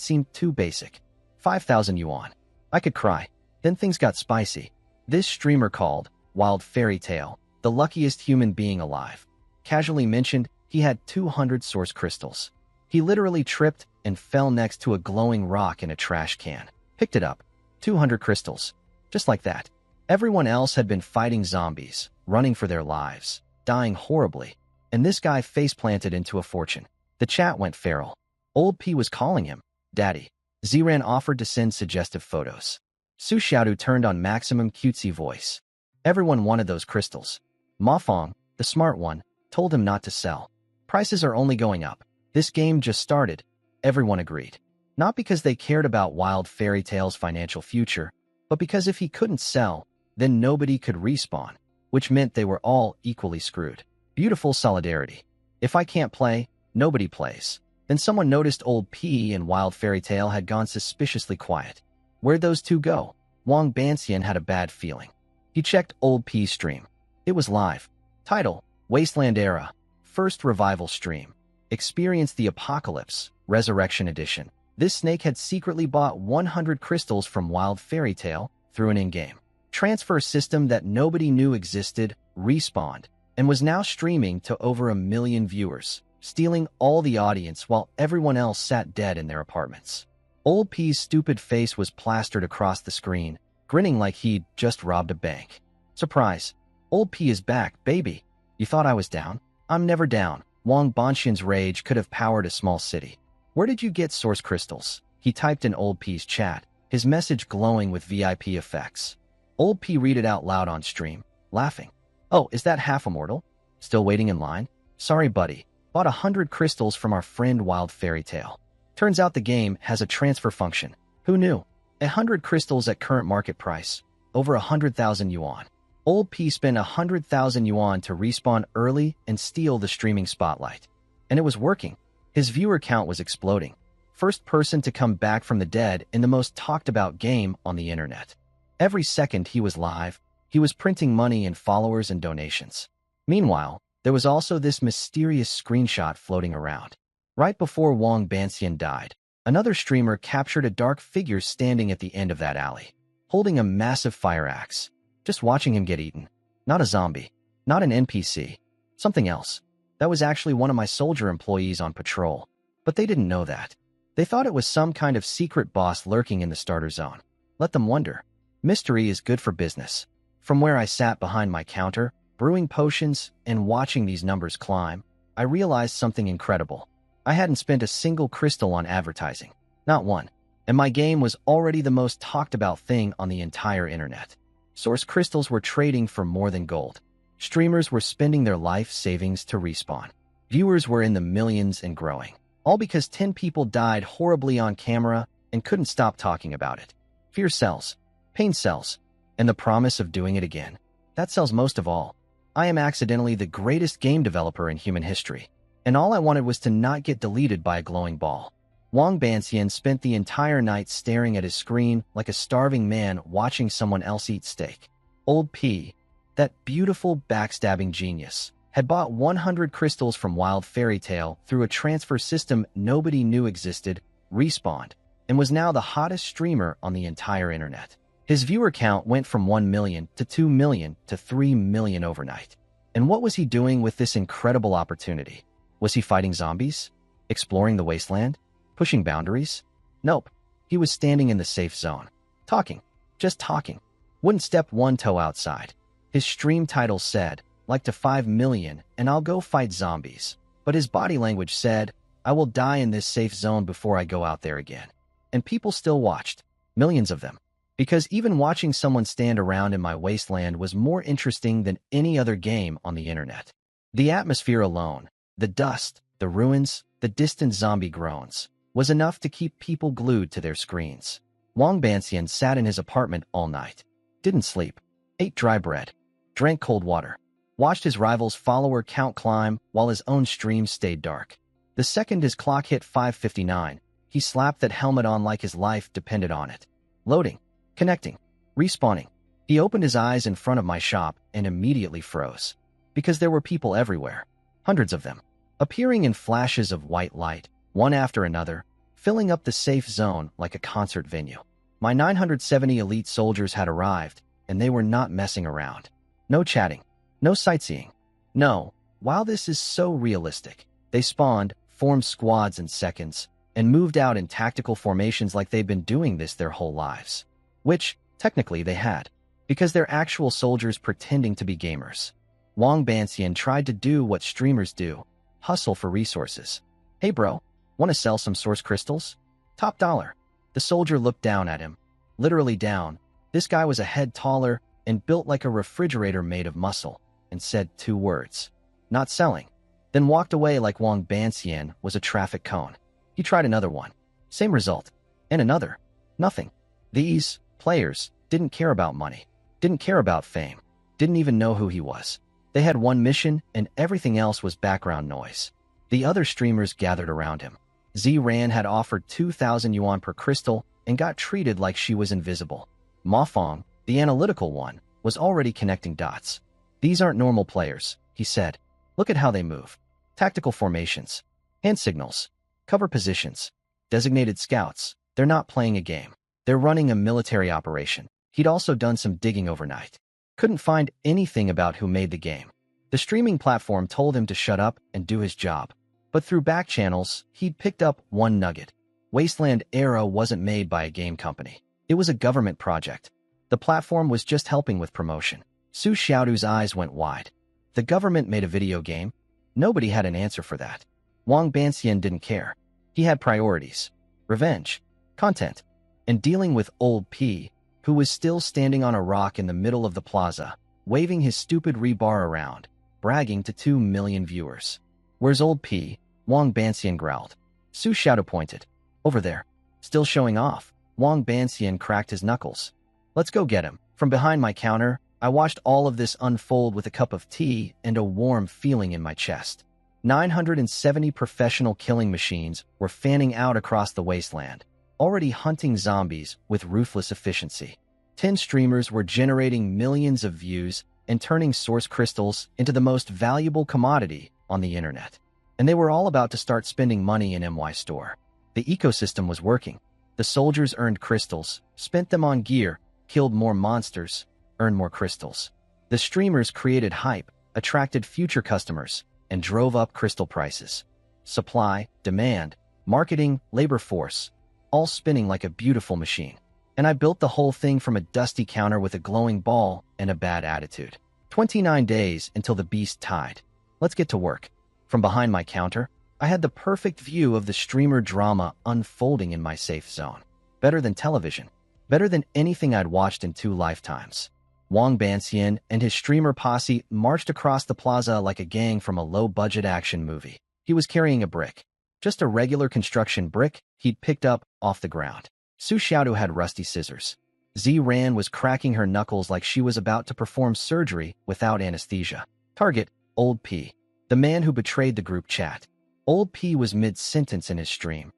seemed too basic. 5,000 yuan. I could cry. Then things got spicy. This streamer called Wild Fairy Tale, the luckiest human being alive, casually mentioned he had 200 source crystals. He literally tripped and fell next to a glowing rock in a trash can. Picked it up. 200 crystals. Just like that. Everyone else had been fighting zombies, running for their lives, dying horribly. And this guy face-planted into a fortune. The chat went feral. Old P was calling him Daddy. Ziran offered to send suggestive photos. Su Xiaodu turned on maximum cutesy voice. Everyone wanted those crystals. Ma Fong, the smart one, told him not to sell. Prices are only going up. This game just started. Everyone agreed. Not because they cared about Wild Fairy Tale's financial future, but because if he couldn't sell, then nobody could respawn, which meant they were all equally screwed. Beautiful solidarity. If I can't play, nobody plays. Then someone noticed old P and Wild Fairy Tale had gone suspiciously quiet. Where'd those two go? Wang Banxian had a bad feeling. He checked old P's stream. It was live. Title: Wasteland Era. First revival stream. Experience the Apocalypse, Resurrection Edition. This snake had secretly bought 100 crystals from Wild Fairy Tale through an in-game transfer system that nobody knew existed, respawned, and was now streaming to over 1 million viewers, stealing all the audience while everyone else sat dead in their apartments. Old P's stupid face was plastered across the screen, grinning like he'd just robbed a bank. Surprise. Old P is back, baby. You thought I was down? I'm never down. Wang Banxian's rage could have powered a small city. Where did you get source crystals? He typed in Old P's chat, his message glowing with VIP effects. Old P read it out loud on stream, laughing. Oh, is that half immortal? Still waiting in line? Sorry, buddy. Bought 100 crystals from our friend Wild Fairy Tale. Turns out the game has a transfer function. Who knew? 100 crystals at current market price. Over 100,000 yuan. Old P spent 100,000 yuan to respawn early and steal the streaming spotlight. And it was working. His viewer count was exploding. First person to come back from the dead in the most talked about game on the internet. Every second he was live, he was printing money in followers and donations. Meanwhile, there was also this mysterious screenshot floating around. Right before Wang Banxian died, another streamer captured a dark figure standing at the end of that alley, holding a massive fire axe. Just watching him get eaten. Not a zombie. Not an NPC. Something else. That was actually one of my soldier employees on patrol. But they didn't know that. They thought it was some kind of secret boss lurking in the starter zone. Let them wonder. Mystery is good for business. From where I sat behind my counter, brewing potions and watching these numbers climb, I realized something incredible. I hadn't spent a single crystal on advertising. Not one. And my game was already the most talked about thing on the entire internet. Source crystals were trading for more than gold. Streamers were spending their life savings to respawn. Viewers were in the millions and growing. All because 10 people died horribly on camera and couldn't stop talking about it. Fear sells. Pain sells. And the promise of doing it again. That sells most of all. I am accidentally the greatest game developer in human history, and all I wanted was to not get deleted by a glowing ball. Wang Banxian spent the entire night staring at his screen like a starving man watching someone else eat steak. Old P, that beautiful backstabbing genius, had bought 100 crystals from Wild Fairy Tale through a transfer system nobody knew existed, Respawned, and was now the hottest streamer on the entire internet. His viewer count went from 1 million to 2 million to 3 million overnight. And what was he doing with this incredible opportunity? Was he fighting zombies? Exploring the wasteland? Pushing boundaries? Nope. He was standing in the safe zone. Talking. Just talking. Wouldn't step one toe outside. His stream title said, like to 5 million, and I'll go fight zombies. But his body language said, I will die in this safe zone before I go out there again. And people still watched. Millions of them. Because even watching someone stand around in my wasteland was more interesting than any other game on the internet. The atmosphere alone, the dust, the ruins, the distant zombie groans, was enough to keep people glued to their screens. Wang Banxian sat in his apartment all night. Didn't sleep. Ate dry bread. Drank cold water. Watched his rival's follower count climb while his own stream stayed dark. The second his clock hit 5:59, he slapped that helmet on like his life depended on it. Loading. Connecting. Respawning. He opened his eyes in front of my shop and immediately froze. Because there were people everywhere. Hundreds of them. Appearing in flashes of white light, one after another, filling up the safe zone like a concert venue. My 970 elite soldiers had arrived, and they were not messing around. No chatting. No sightseeing. No, while this is so realistic, they spawned, formed squads in seconds, and moved out in tactical formations like they've been doing this their whole lives. Which, technically, they had, because they're actual soldiers pretending to be gamers. Wang Banxian tried to do what streamers do, hustle for resources. Hey bro, want to sell some source crystals? Top dollar. The soldier looked down at him. Literally down. This guy was a head taller and built like a refrigerator made of muscle, and said 2 words. Not selling. Then walked away like Wang Banxian was a traffic cone. He tried another one. Same result. And another. Nothing. These players didn't care about money, didn't care about fame, didn't even know who he was. They had one mission and everything else was background noise. The other streamers gathered around him. Ran had offered 2,000 yuan per crystal and got treated like she was invisible. Ma Fong, the analytical one, was already connecting dots. These aren't normal players, he said. Look at how they move. Tactical formations. Hand signals. Cover positions. Designated scouts. They're not playing a game. They're running a military operation. He'd also done some digging overnight. Couldn't find anything about who made the game. The streaming platform told him to shut up and do his job. But through back channels, he'd picked up one nugget. Wasteland Era wasn't made by a game company. It was a government project. The platform was just helping with promotion. Su Xiaodu's eyes went wide. The government made a video game? Nobody had an answer for that. Wang Banxian didn't care. He had priorities. Revenge. Content. And dealing with Old P, who was still standing on a rock in the middle of the plaza, waving his stupid rebar around, bragging to 2 million viewers. Where's Old P? Wang Banxian growled. Su Xiaodu pointed. Over there. Still showing off. Wang Banxian cracked his knuckles. Let's go get him. From behind my counter, I watched all of this unfold with a cup of tea and a warm feeling in my chest. 970 professional killing machines were fanning out across the wasteland, already hunting zombies with ruthless efficiency. 10 streamers were generating millions of views and turning source crystals into the most valuable commodity on the internet. And they were all about to start spending money in MY Store. The ecosystem was working. The soldiers earned crystals, spent them on gear, killed more monsters, earned more crystals. The streamers created hype, attracted future customers, and drove up crystal prices. Supply, demand, marketing, labor force, all spinning like a beautiful machine. And I built the whole thing from a dusty counter with a glowing ball and a bad attitude. 29 days until the beast tied. Let's get to work. From behind my counter, I had the perfect view of the streamer drama unfolding in my safe zone. Better than television. Better than anything I'd watched in 2 lifetimes. Wang Banxian and his streamer posse marched across the plaza like a gang from a low-budget action movie. He was carrying a brick. Just a regular construction brick he'd picked up off the ground. Su Xiaodu had rusty scissors. Ran was cracking her knuckles like she was about to perform surgery without anesthesia. Target, Old P. The man who betrayed the group chat. Old P was mid-sentence in his stream.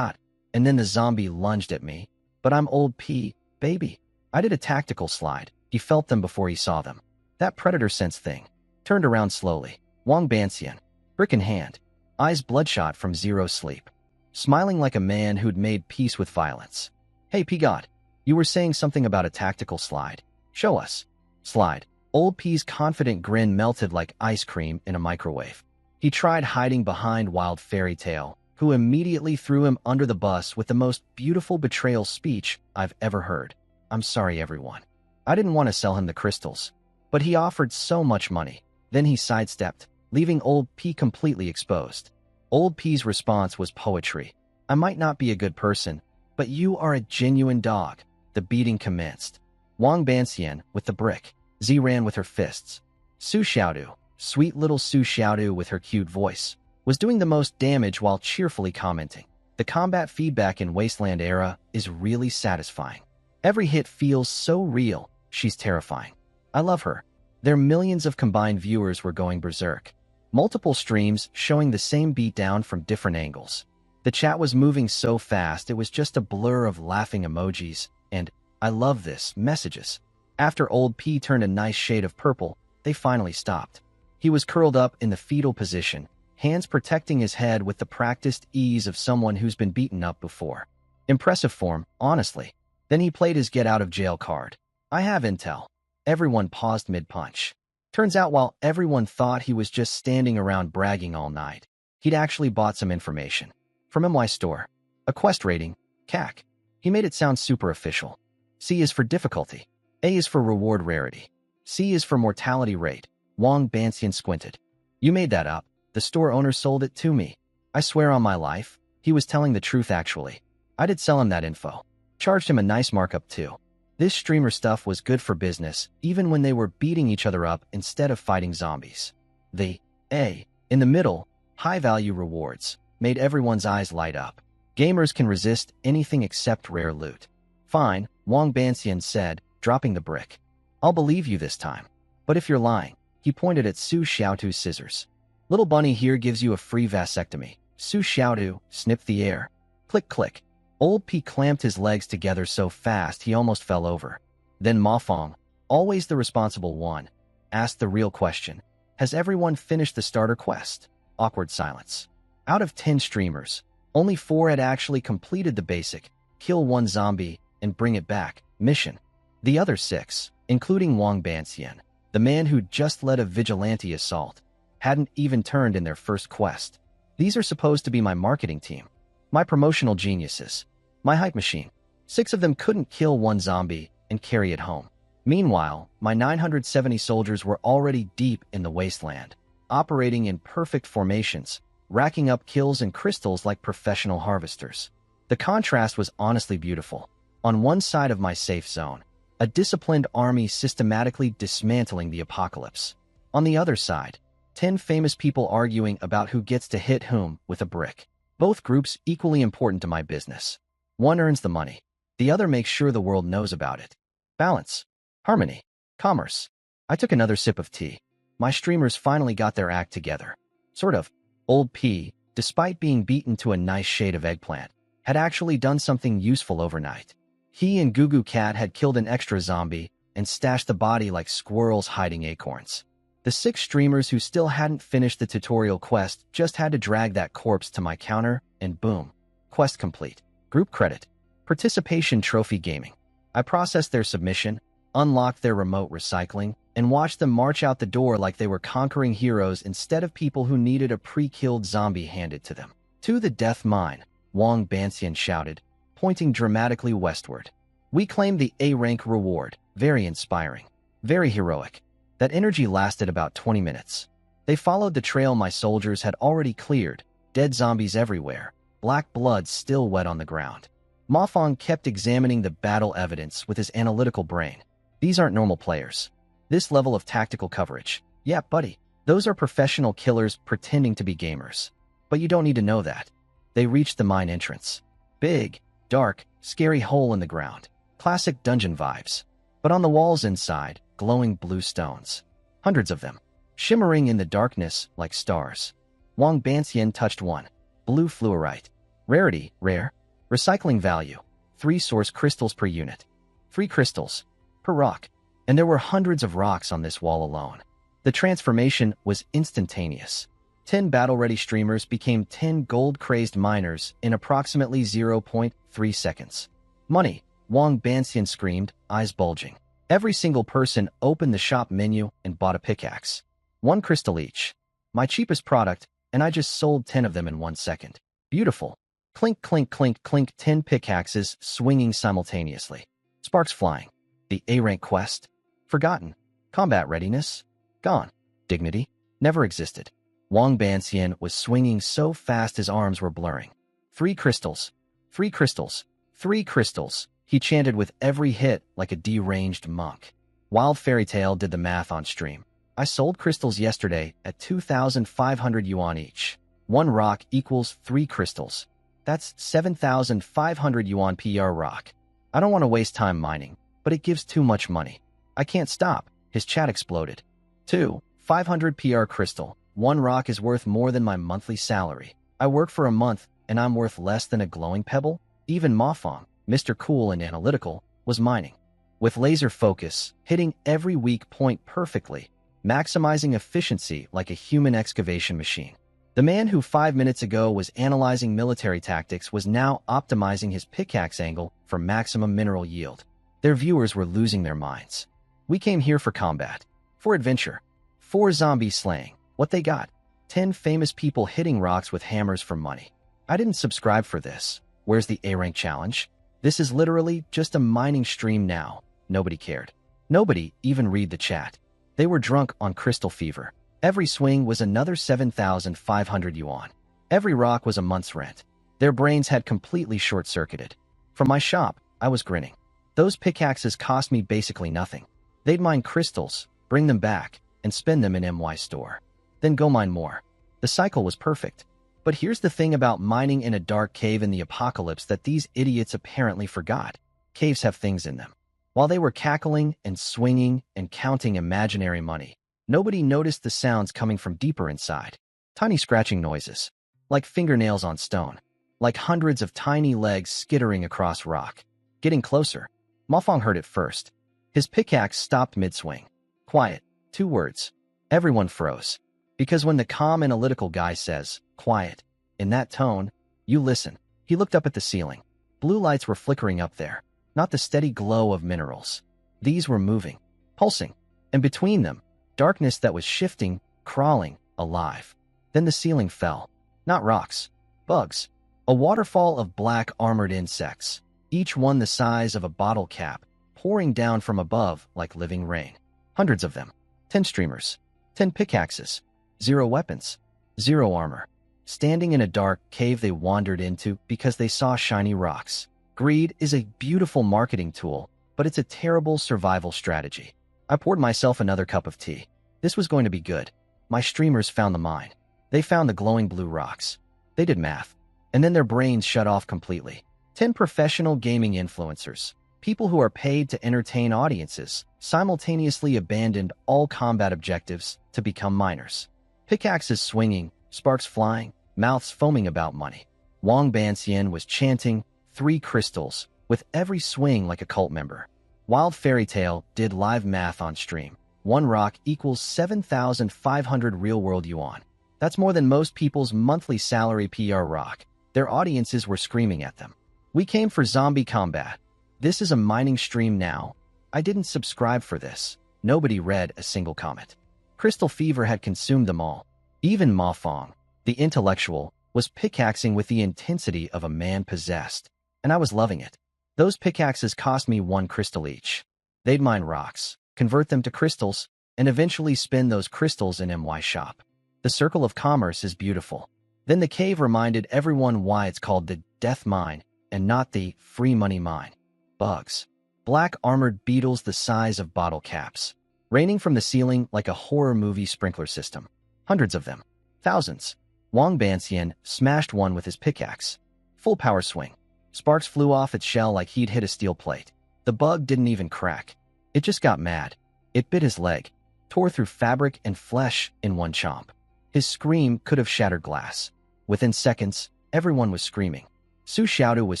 And then the zombie lunged at me. But I'm Old P, baby. I did a tactical slide. He felt them before he saw them. That predator sense thing. Turned around slowly. Wang Banxian. Brick in hand. Eyes bloodshot from zero sleep. Smiling like a man who'd made peace with violence. Hey P-God. You were saying something about a tactical slide. Show us. Slide. Old P's confident grin melted like ice cream in a microwave. He tried hiding behind Wild Fairy Tale, who immediately threw him under the bus with the most beautiful betrayal speech I've ever heard. I'm sorry, everyone. I didn't want to sell him the crystals, but he offered so much money. Then he sidestepped, leaving Old P completely exposed. Old P's response was poetry. I might not be a good person, but you are a genuine dog. The beating commenced. Wang Banxian with the brick. Z ran with her fists. Su Xiaodu, sweet little Su Xiaodu with her cute voice, was doing the most damage while cheerfully commenting. The combat feedback in Wasteland era is really satisfying. Every hit feels so real, she's terrifying. I love her. Their millions of combined viewers were going berserk. Multiple streams showing the same beatdown from different angles. The chat was moving so fast it was just a blur of laughing emojis and, I love this, messages. After Old P turned a nice shade of purple, they finally stopped. He was curled up in the fetal position, hands protecting his head with the practiced ease of someone who's been beaten up before. Impressive form, honestly. Then he played his get-out-of-jail card. I have intel. Everyone paused mid-punch. Turns out while everyone thought he was just standing around bragging all night, he'd actually bought some information. From MY Store. A quest rating, CAC. He made it sound super official. C is for difficulty. A is for reward rarity. C is for mortality rate. Wang Banxian squinted. You made that up. The store owner sold it to me. I swear on my life, he was telling the truth actually. I did sell him that info. Charged him a nice markup too. This streamer stuff was good for business, even when they were beating each other up instead of fighting zombies. The A, in the middle, high-value rewards, made everyone's eyes light up. Gamers can resist anything except rare loot. Fine, Wang Banxian said, dropping the brick. I'll believe you this time. But if you're lying, he pointed at Su Xiaotu's scissors. Little bunny here gives you a free vasectomy. Su Xiaotu snipped the air. Click, click. Old P clamped his legs together so fast he almost fell over. Then Mafong, always the responsible one, asked the real question. Has everyone finished the starter quest? Awkward silence. Out of 10 streamers, only 4 had actually completed the basic, kill one zombie and bring it back, mission. The other 6, including Wang Banxian, the man who just led a vigilante assault, hadn't even turned in their first quest. These are supposed to be my marketing team. My promotional geniuses. My hype machine. 6 of them couldn't kill one zombie and carry it home. Meanwhile, my 970 soldiers were already deep in the wasteland, operating in perfect formations, racking up kills and crystals like professional harvesters. The contrast was honestly beautiful. On one side of my safe zone, a disciplined army systematically dismantling the apocalypse. On the other side, 10 famous people arguing about who gets to hit whom with a brick. Both groups equally important to my business. One earns the money. The other makes sure the world knows about it. Balance. Harmony. Commerce. I took another sip of tea. My streamers finally got their act together. Sort of. Old P, despite being beaten to a nice shade of eggplant, had actually done something useful overnight. He and Gugu Cat had killed an extra zombie and stashed the body like squirrels hiding acorns. The 6 streamers who still hadn't finished the tutorial quest just had to drag that corpse to my counter, and boom. Quest complete. Group credit. Participation trophy gaming. I processed their submission, unlocked their remote recycling, and watched them march out the door like they were conquering heroes instead of people who needed a pre-killed zombie handed to them. To the death mine, Wang Banxian shouted, pointing dramatically westward. We claimed the A-rank reward. Very inspiring. Very heroic. That energy lasted about 20 minutes. They followed the trail my soldiers had already cleared, dead zombies everywhere, black blood still wet on the ground. Mafong kept examining the battle evidence with his analytical brain. These aren't normal players. This level of tactical coverage. Yeah, buddy, those are professional killers pretending to be gamers. But you don't need to know that. They reached the mine entrance. Big, dark, scary hole in the ground. Classic dungeon vibes. But on the walls inside, glowing blue stones. Hundreds of them. shimmering in the darkness like stars. Wang Banxian touched one. Blue fluorite. Rarity, rare. Recycling value, 3 source crystals per unit. 3 crystals per rock. And there were hundreds of rocks on this wall alone. The transformation was instantaneous. 10 battle-ready streamers became 10 gold-crazed miners in approximately 0.3 seconds. Money, Wang Banxian screamed, eyes bulging. Every single person opened the shop menu and bought a pickaxe. 1 crystal each. My cheapest product, and I just sold 10 of them in 1 second. Beautiful. Clink, clink, clink, clink, 10 pickaxes swinging simultaneously. Sparks flying. The A-rank quest? Forgotten. Combat readiness? Gone. Dignity? Never existed. Wang Banxian was swinging so fast his arms were blurring. 3 crystals. 3 crystals. 3 crystals. He chanted with every hit like a deranged monk. Wild Fairy Tale did the math on stream. I sold crystals yesterday at 2,500 yuan each. 1 rock equals 3 crystals. That's 7,500 yuan per rock. I don't want to waste time mining, but it gives too much money. I can't stop. His chat exploded. 500 PR crystal. 1 rock is worth more than my monthly salary. I work for a month, and I'm worth less than a glowing pebble? Even Mafong, Mr. Cool and Analytical, was mining. With laser focus, hitting every weak point perfectly, maximizing efficiency like a human excavation machine. The man who 5 minutes ago was analyzing military tactics was now optimizing his pickaxe angle for maximum mineral yield. Their viewers were losing their minds. We came here for combat. For adventure. For zombie slaying. What they got? 10 famous people hitting rocks with hammers for money. I didn't subscribe for this. Where's the A-rank challenge? This is literally just a mining stream now. Nobody cared. Nobody even read the chat. They were drunk on crystal fever. Every swing was another 7,500 yuan. Every rock was a month's rent. Their brains had completely short-circuited. From my shop, I was grinning. Those pickaxes cost me basically nothing. They'd mine crystals, bring them back, and spend them in MY store. Then go mine more. The cycle was perfect. But here's the thing about mining in a dark cave in the apocalypse that these idiots apparently forgot. Caves have things in them. While they were cackling and swinging and counting imaginary money, nobody noticed the sounds coming from deeper inside. Tiny scratching noises. Like fingernails on stone. Like hundreds of tiny legs skittering across rock. Getting closer. Mafong heard it first. His pickaxe stopped mid-swing. Quiet. 2 words. Everyone froze. Because when the calm analytical guy says, quiet, in that tone, you listen. He looked up at the ceiling. Blue lights were flickering up there. Not the steady glow of minerals. These were moving. Pulsing. And between them, darkness that was shifting, crawling, alive. Then the ceiling fell. Not rocks. Bugs. A waterfall of black armored insects. Each one the size of a bottle cap, pouring down from above like living rain. Hundreds of them. 10 streamers. 10 pickaxes. 0 weapons. 0 armor. Standing in a dark cave they wandered into because they saw shiny rocks. Greed is a beautiful marketing tool, but it's a terrible survival strategy. I poured myself another cup of tea. This was going to be good. My streamers found the mine. They found the glowing blue rocks. They did math. And then their brains shut off completely. 10 professional gaming influencers, people who are paid to entertain audiences, simultaneously abandoned all combat objectives to become miners. Pickaxes swinging, sparks flying, mouths foaming about money. Wang Banxian was chanting 3 crystals, with every swing like a cult member. Wild Fairy Tale did live math on stream. 1 rock equals 7,500 real-world yuan. That's more than most people's monthly salary per rock. Their audiences were screaming at them. We came for zombie combat. This is a mining stream now. I didn't subscribe for this. Nobody read a single comment. Crystal fever had consumed them all. Even Mafong, the intellectual, was pickaxing with the intensity of a man possessed. And I was loving it. Those pickaxes cost me 1 crystal each. They'd mine rocks, convert them to crystals, and eventually spin those crystals in MY shop. The circle of commerce is beautiful. Then the cave reminded everyone why it's called the death mine and not the free money mine. Bugs. Black armored beetles the size of bottle caps. Raining from the ceiling like a horror movie sprinkler system. Hundreds of them. Thousands. Wang Banxian smashed one with his pickaxe. Full power swing. Sparks flew off its shell like he'd hit a steel plate. The bug didn't even crack. It just got mad. It bit his leg. tore through fabric and flesh in one chomp. His scream could have shattered glass. Within seconds, everyone was screaming. Su Xiaodu was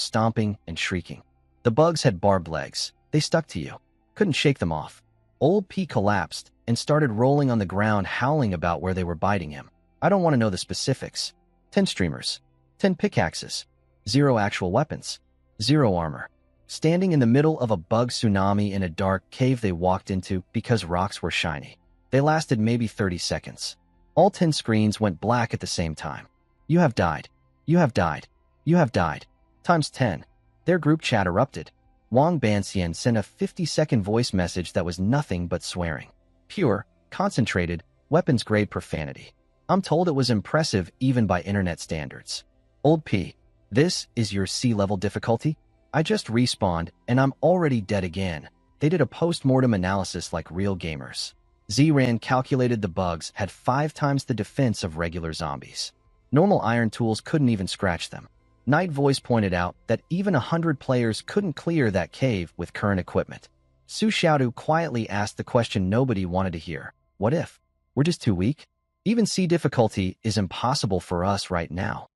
stomping and shrieking. The bugs had barbed legs. They stuck to you. Couldn't shake them off. Old P collapsed and started rolling on the ground, howling about where they were biting him. I don't want to know the specifics. 10 streamers. 10 pickaxes. 0 actual weapons. 0 armor. Standing in the middle of a bug tsunami in a dark cave they walked into because rocks were shiny. They lasted maybe 30 seconds. All 10 screens went black at the same time. You have died. You have died. You have died. Times 10. Their group chat erupted. Wang Banxian sent a 50-second voice message that was nothing but swearing. Pure, concentrated, weapons-grade profanity. I'm told it was impressive even by internet standards. Old P, this is your sea-level difficulty? I just respawned and I'm already dead again. They did a post-mortem analysis like real gamers. Zran calculated the bugs had 5 times the defense of regular zombies. Normal iron tools couldn't even scratch them. Night Voice pointed out that even 100 players couldn't clear that cave with current equipment. Su Xiaodu quietly asked the question nobody wanted to hear. What if? We're just too weak? Even C difficulty is impossible for us right now.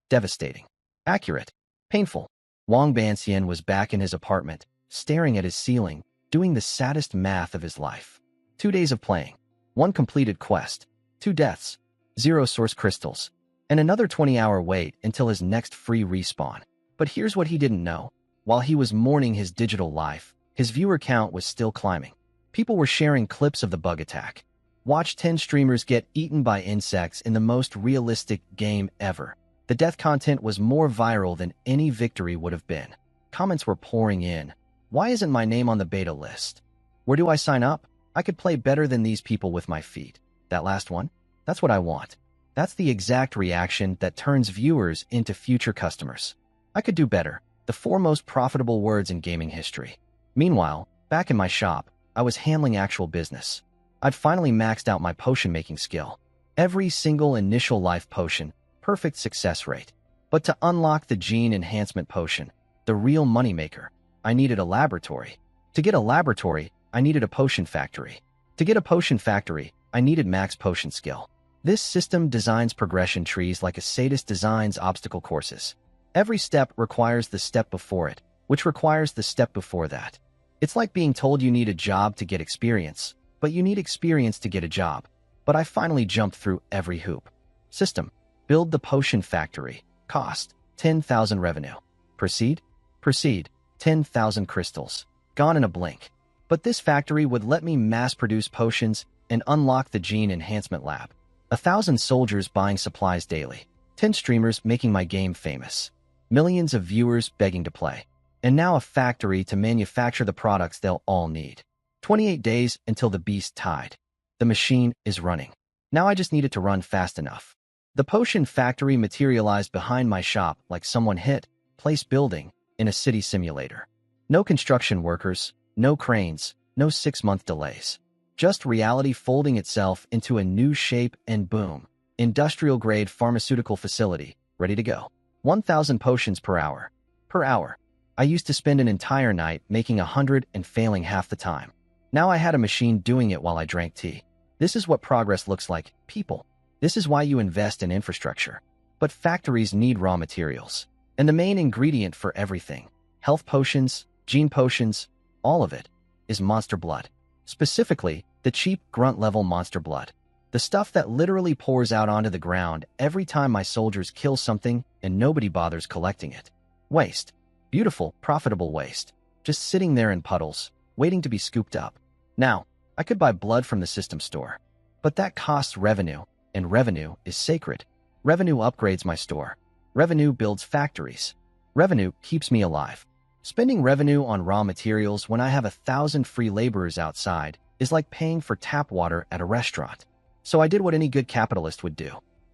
Devastating. Accurate. Painful. Wang Banxian was back in his apartment, staring at his ceiling, doing the saddest math of his life. 2 days of playing. 1 completed quest. 2 deaths. 0 source crystals. And another 20-hour wait until his next free respawn. But here's what he didn't know. While he was mourning his digital life, his viewer count was still climbing. People were sharing clips of the bug attack. Watch 10 streamers get eaten by insects in the most realistic game ever. The death content was more viral than any victory would have been. Comments were pouring in. Why isn't my name on the beta list? Where do I sign up? I could play better than these people with my feet. That last one? That's what I want. That's the exact reaction that turns viewers into future customers. I could do better. The 4 most profitable words in gaming history. Meanwhile, back in my shop, I was handling actual business. I'd finally maxed out my potion-making skill. Every single initial life potion, perfect success rate. But to unlock the gene enhancement potion, the real moneymaker, I needed a laboratory. To get a laboratory, I needed a potion factory. To get a potion factory, I needed max potion skill. This system designs progression trees like a sadist designs obstacle courses. Every step requires the step before it, which requires the step before that. It's like being told you need a job to get experience, but you need experience to get a job. But I finally jumped through every hoop. System. Build the potion factory. Cost. 10,000 revenue. Proceed? Proceed. 10,000 crystals. Gone in a blink. But this factory would let me mass-produce potions and unlock the gene enhancement lab. 1,000 soldiers buying supplies daily. 10 streamers making my game famous. Millions of viewers begging to play. And now a factory to manufacture the products they'll all need. 28 days until the beast tied. The machine is running. Now I just need it to run fast enough. The potion factory materialized behind my shop like someone hit place building in a city simulator. No construction workers, no cranes, no 6-month delays. Just reality folding itself into a new shape and boom. Industrial-grade pharmaceutical facility, ready to go. 1,000 potions per hour. Per hour. I used to spend an entire night making 100 and failing half the time. Now I had a machine doing it while I drank tea. This is what progress looks like, people. This is why you invest in infrastructure. But factories need raw materials. And the main ingredient for everything, health potions, gene potions, all of it, is monster blood. Specifically, the cheap grunt-level monster blood. The stuff that literally pours out onto the ground every time my soldiers kill something and nobody bothers collecting it. Waste. Beautiful, profitable waste. Just sitting there in puddles, waiting to be scooped up. Now, I could buy blood from the system store. But that costs revenue, and revenue is sacred. Revenue upgrades my store. Revenue builds factories. Revenue keeps me alive. Spending revenue on raw materials when I have 1,000 free laborers outside is like paying for tap water at a restaurant. So I did what any good capitalist would do.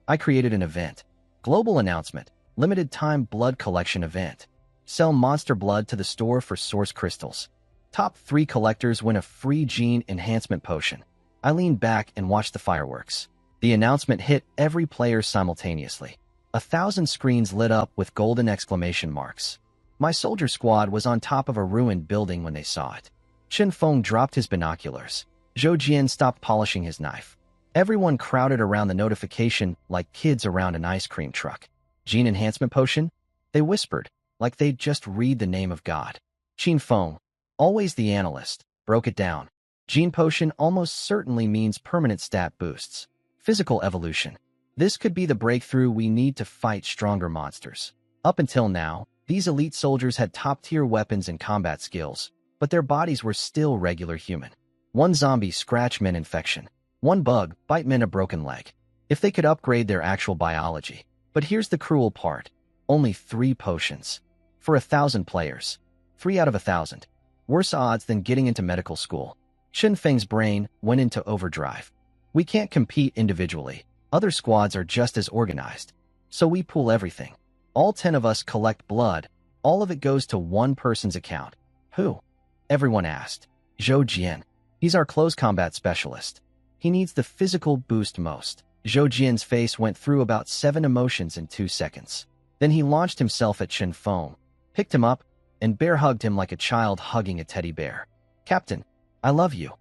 I created an event. Global announcement. Limited time blood collection event. Sell monster blood to the store for source crystals. Top 3 collectors win a free gene enhancement potion. I leaned back and watched the fireworks. The announcement hit every player simultaneously. 1,000 screens lit up with golden exclamation marks. My soldier squad was on top of a ruined building when they saw it. Chen Feng dropped his binoculars. Zhou Jian stopped polishing his knife. Everyone crowded around the notification like kids around an ice cream truck. Gene enhancement potion? They whispered, like they'd just read the name of God. Qin Feng, always the analyst, broke it down. Gene potion almost certainly means permanent stat boosts. Physical evolution. This could be the breakthrough we need to fight stronger monsters. Up until now, these elite soldiers had top-tier weapons and combat skills, but their bodies were still regular human. One zombie scratch meant infection. One bug bite meant a broken leg. If they could upgrade their actual biology. But here's the cruel part. Only 3 potions. For 1,000 players. 3 out of 1,000. Worse odds than getting into medical school. Shen Feng's brain went into overdrive. We can't compete individually. Other squads are just as organized. So we pool everything. All 10 of us collect blood. All of it goes to one person's account. Who? Everyone asked. Zhou Jian. He's our close combat specialist. He needs the physical boost most. Zhou Jian's face went through about 7 emotions in 2 seconds. Then he launched himself at Qin Feng, picked him up, and bear hugged him like a child hugging a teddy bear. Captain, I love you.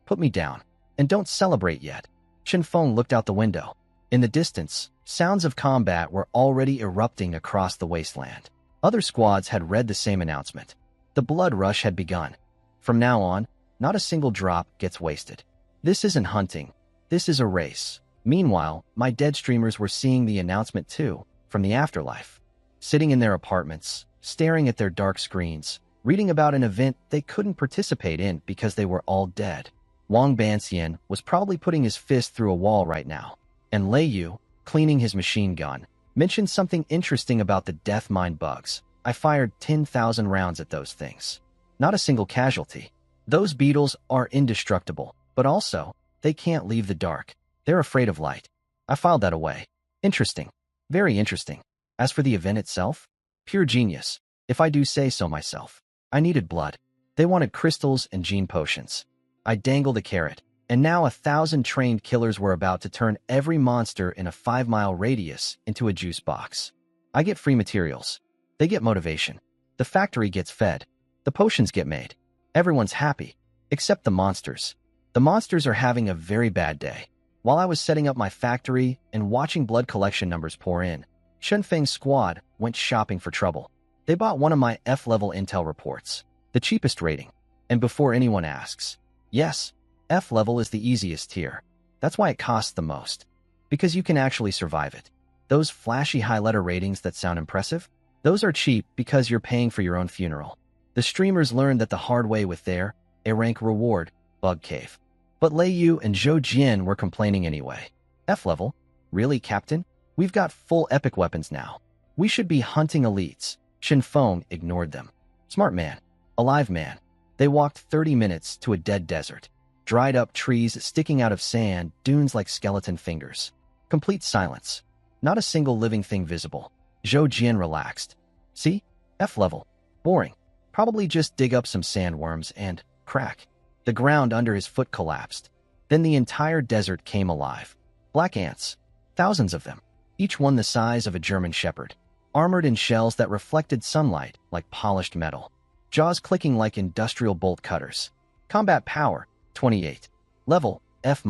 Put me down. And don't celebrate yet. Qin Feng looked out the window. In the distance, sounds of combat were already erupting across the wasteland. Other squads had read the same announcement. The blood rush had begun. From now on, not a single drop gets wasted. This isn't hunting. This is a race. Meanwhile, my dead streamers were seeing the announcement too, from the afterlife. Sitting in their apartments, staring at their dark screens, reading about an event they couldn't participate in because they were all dead. Wang Banxian was probably putting his fist through a wall right now. And Lei Yu, cleaning his machine gun, mentioned something interesting about the death mine bugs. I fired 10,000 rounds at those things. Not a single casualty. Those beetles are indestructible, but also, they can't leave the dark. They're afraid of light. I filed that away. Interesting. Very interesting. As for the event itself, pure genius, if I do say so myself. I needed blood. They wanted crystals and gene potions. I dangled a carrot, and now 1,000 trained killers were about to turn every monster in a 5-mile radius into a juice box. I get free materials. They get motivation. The factory gets fed. The potions get made. Everyone's happy, except the monsters. The monsters are having a very bad day. While I was setting up my factory and watching blood collection numbers pour in, Shen Feng's squad went shopping for trouble. They bought one of my F-level intel reports, the cheapest rating. And before anyone asks, yes, F-level is the easiest tier. That's why it costs the most. Because you can actually survive it. Those flashy high-letter ratings that sound impressive, those are cheap because you're paying for your own funeral. The streamers learned that the hard way with their A-rank reward, Bug Cave. But Lei Yu and Zhou Jian were complaining anyway. F-level? Really, Captain? We've got full epic weapons now. We should be hunting elites. Qin Feng ignored them. Smart man. Alive man. They walked 30 minutes to a dead desert. Dried up trees sticking out of sand, dunes like skeleton fingers. Complete silence. Not a single living thing visible. Zhou Jian relaxed. See? F-level. Boring. Probably just dig up some sandworms and crack. The ground under his foot collapsed. Then the entire desert came alive. Black ants. Thousands of them. Each one the size of a German shepherd. Armored in shells that reflected sunlight like polished metal. Jaws clicking like industrial bolt cutters. Combat power, 28. Level, F-.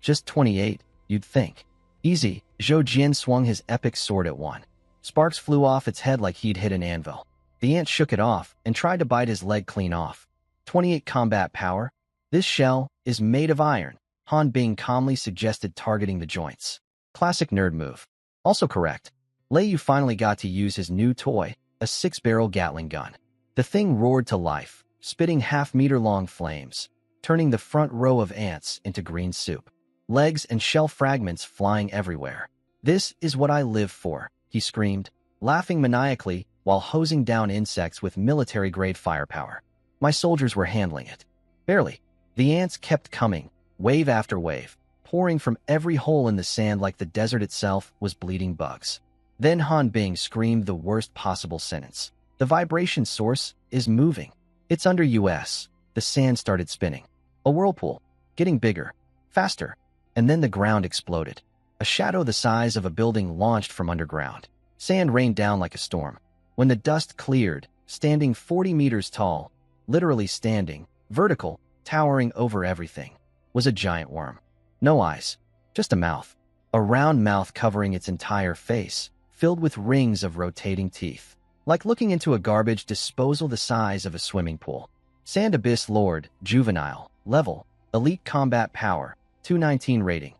Just 28, you'd think. Easy, Zhou Jian swung his epic sword at one. Sparks flew off its head like he'd hit an anvil. The ant shook it off and tried to bite his leg clean off. 28 combat power. This shell is made of iron. Han Bing calmly suggested targeting the joints. Classic nerd move. Also correct. Lei Yu finally got to use his new toy, a 6-barrel Gatling gun. The thing roared to life, spitting half-meter-long flames, turning the front row of ants into green soup. Legs and shell fragments flying everywhere. This is what I live for, he screamed, laughing maniacally while hosing down insects with military-grade firepower. My soldiers were handling it. Barely. The ants kept coming, wave after wave, pouring from every hole in the sand like the desert itself was bleeding bugs. Then Han Bing screamed the worst possible sentence. The vibration source is moving. It's under us. The sand started spinning. A whirlpool, getting bigger, faster, and then the ground exploded. A shadow the size of a building launched from underground. Sand rained down like a storm. When the dust cleared, standing 40 meters tall, literally standing, vertical, towering over everything, was a giant worm. No eyes, just a mouth. A round mouth covering its entire face, filled with rings of rotating teeth. Like looking into a garbage disposal the size of a swimming pool. Sand Abyss Lord, Juvenile, Level, Elite Combat Power, 219 rating.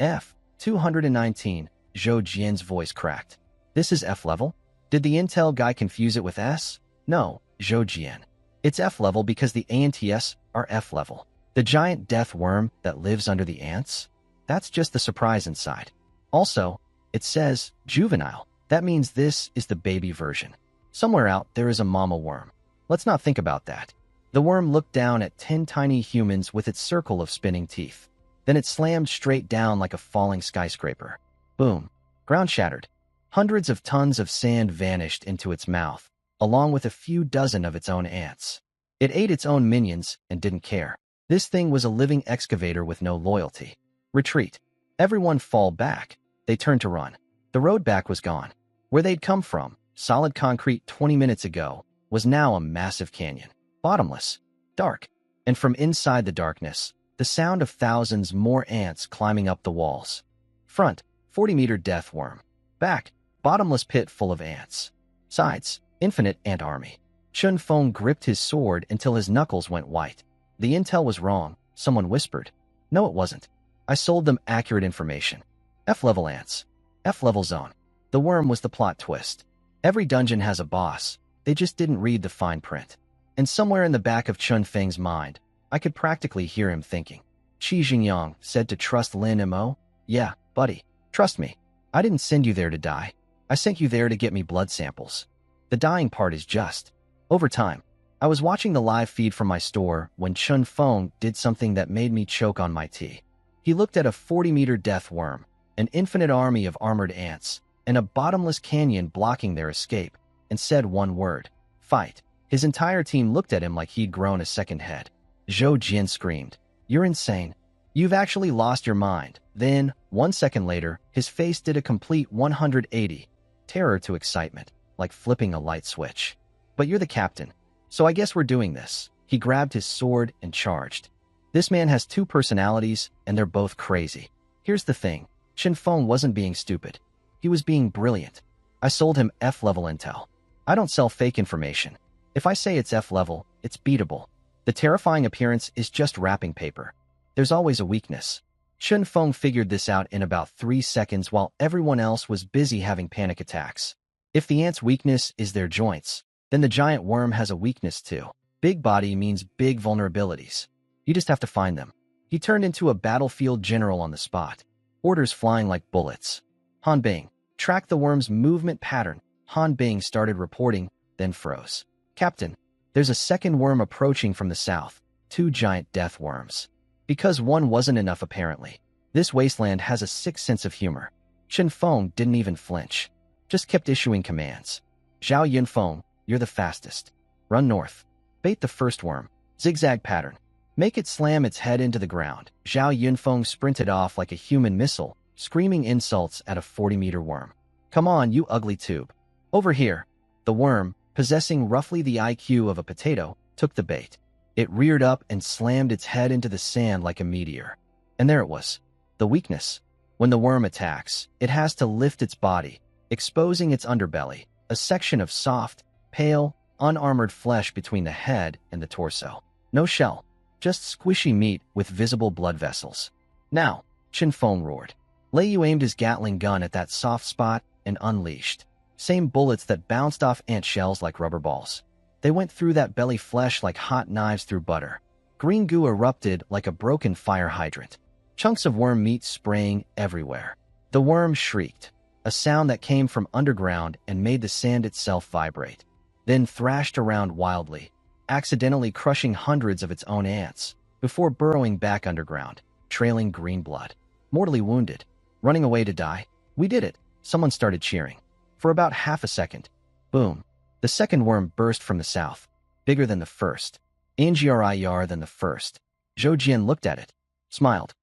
F, 219, Zhou Jian's voice cracked. This is F level? Did the intel guy confuse it with S? No, Zhou Jian. It's F level because the ants are F level. The giant death worm that lives under the ants? That's just the surprise inside. Also, it says juvenile. That means this is the baby version. Somewhere out there is a mama worm. Let's not think about that. The worm looked down at 10 tiny humans with its circle of spinning teeth. Then it slammed straight down like a falling skyscraper. Boom. Ground shattered. Hundreds of tons of sand vanished into its mouth, along with a few dozen of its own ants. It ate its own minions and didn't care. This thing was a living excavator with no loyalty. Retreat. Everyone fall back. They turned to run. The road back was gone. Where they'd come from, solid concrete 20 minutes ago, was now a massive canyon. Bottomless. Dark. And from inside the darkness, the sound of thousands more ants climbing up the walls. Front, 40-meter death worm. Back, bottomless pit full of ants. Sides, infinite ant army. Chun Feng gripped his sword until his knuckles went white. The intel was wrong, someone whispered. No, it wasn't. I sold them accurate information. F-level ants. F-level zone. The worm was the plot twist. Every dungeon has a boss. They just didn't read the fine print. And somewhere in the back of Chun Feng's mind, I could practically hear him thinking. Qi Jingyang said to trust Lin Mo. Yeah, buddy, trust me. I didn't send you there to die. I sent you there to get me blood samples. The dying part is just. Over time, I was watching the live feed from my store when Chun Feng did something that made me choke on my tea. He looked at a 40-meter death worm, an infinite army of armored ants, and a bottomless canyon blocking their escape, and said one word. Fight. His entire team looked at him like he'd grown a second head. Zhou Jian screamed. You're insane. You've actually lost your mind. Then, 1 second later, his face did a complete 180. Terror to excitement, like flipping a light switch. But you're the captain. So I guess we're doing this. He grabbed his sword and charged. This man has two personalities, and they're both crazy. Here's the thing. Chun Feng wasn't being stupid. He was being brilliant. I sold him F-level intel. I don't sell fake information. If I say it's F-level, it's beatable. The terrifying appearance is just wrapping paper. There's always a weakness. Chun Feng figured this out in about 3 seconds while everyone else was busy having panic attacks. If the ant's weakness is their joints, then the giant worm has a weakness too. Big body means big vulnerabilities. You just have to find them. He turned into a battlefield general on the spot. Orders flying like bullets. Han Bing, track the worm's movement pattern. Han Bing started reporting, then froze. Captain, there's a second worm approaching from the south. 2 giant death worms. Because one wasn't enough apparently. This wasteland has a sick sense of humor. Chun Feng didn't even flinch. Just kept issuing commands. Zhao Yunfeng, you're the fastest. Run north. Bait the first worm. Zigzag pattern. Make it slam its head into the ground. Zhao Yunfeng sprinted off like a human missile, screaming insults at a 40-meter worm. Come on, you ugly tube. Over here. The worm, possessing roughly the IQ of a potato, took the bait. It reared up and slammed its head into the sand like a meteor. And there it was. The weakness. When the worm attacks, it has to lift its body, exposing its underbelly, a section of soft, pale, unarmored flesh between the head and the torso. No shell. Just squishy meat with visible blood vessels. Now, Chun Feng roared. Lei Yu aimed his Gatling gun at that soft spot and unleashed. Same bullets that bounced off ant shells like rubber balls. They went through that belly flesh like hot knives through butter. Green goo erupted like a broken fire hydrant. Chunks of worm meat spraying everywhere. The worm shrieked, a sound that came from underground and made the sand itself vibrate. Then thrashed around wildly, accidentally crushing hundreds of its own ants, before burrowing back underground, trailing green blood. Mortally wounded, running away to die. We did it. Someone started cheering. For about half a second. Boom. The second worm burst from the south, bigger than the first, angrier than the first. Zhou Jian looked at it, smiled.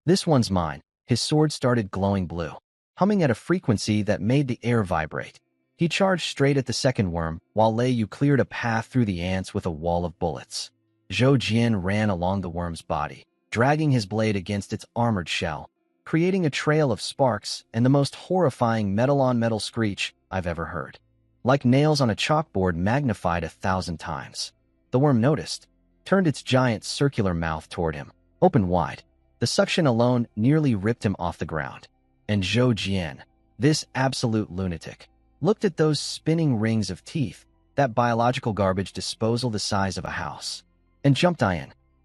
This one's mine. His sword started glowing blue, humming at a frequency that made the air vibrate. He charged straight at the second worm, while Lei Yu cleared a path through the ants with a wall of bullets. Zhou Jian ran along the worm's body, dragging his blade against its armored shell, creating a trail of sparks and the most horrifying metal-on-metal screech I've ever heard. Like nails on a chalkboard magnified 1,000 times. The worm noticed, turned its giant circular mouth toward him, open wide. The suction alone nearly ripped him off the ground. And Zhou Jian, this absolute lunatic, looked at those spinning rings of teeth, that biological garbage disposal the size of a house, and jumped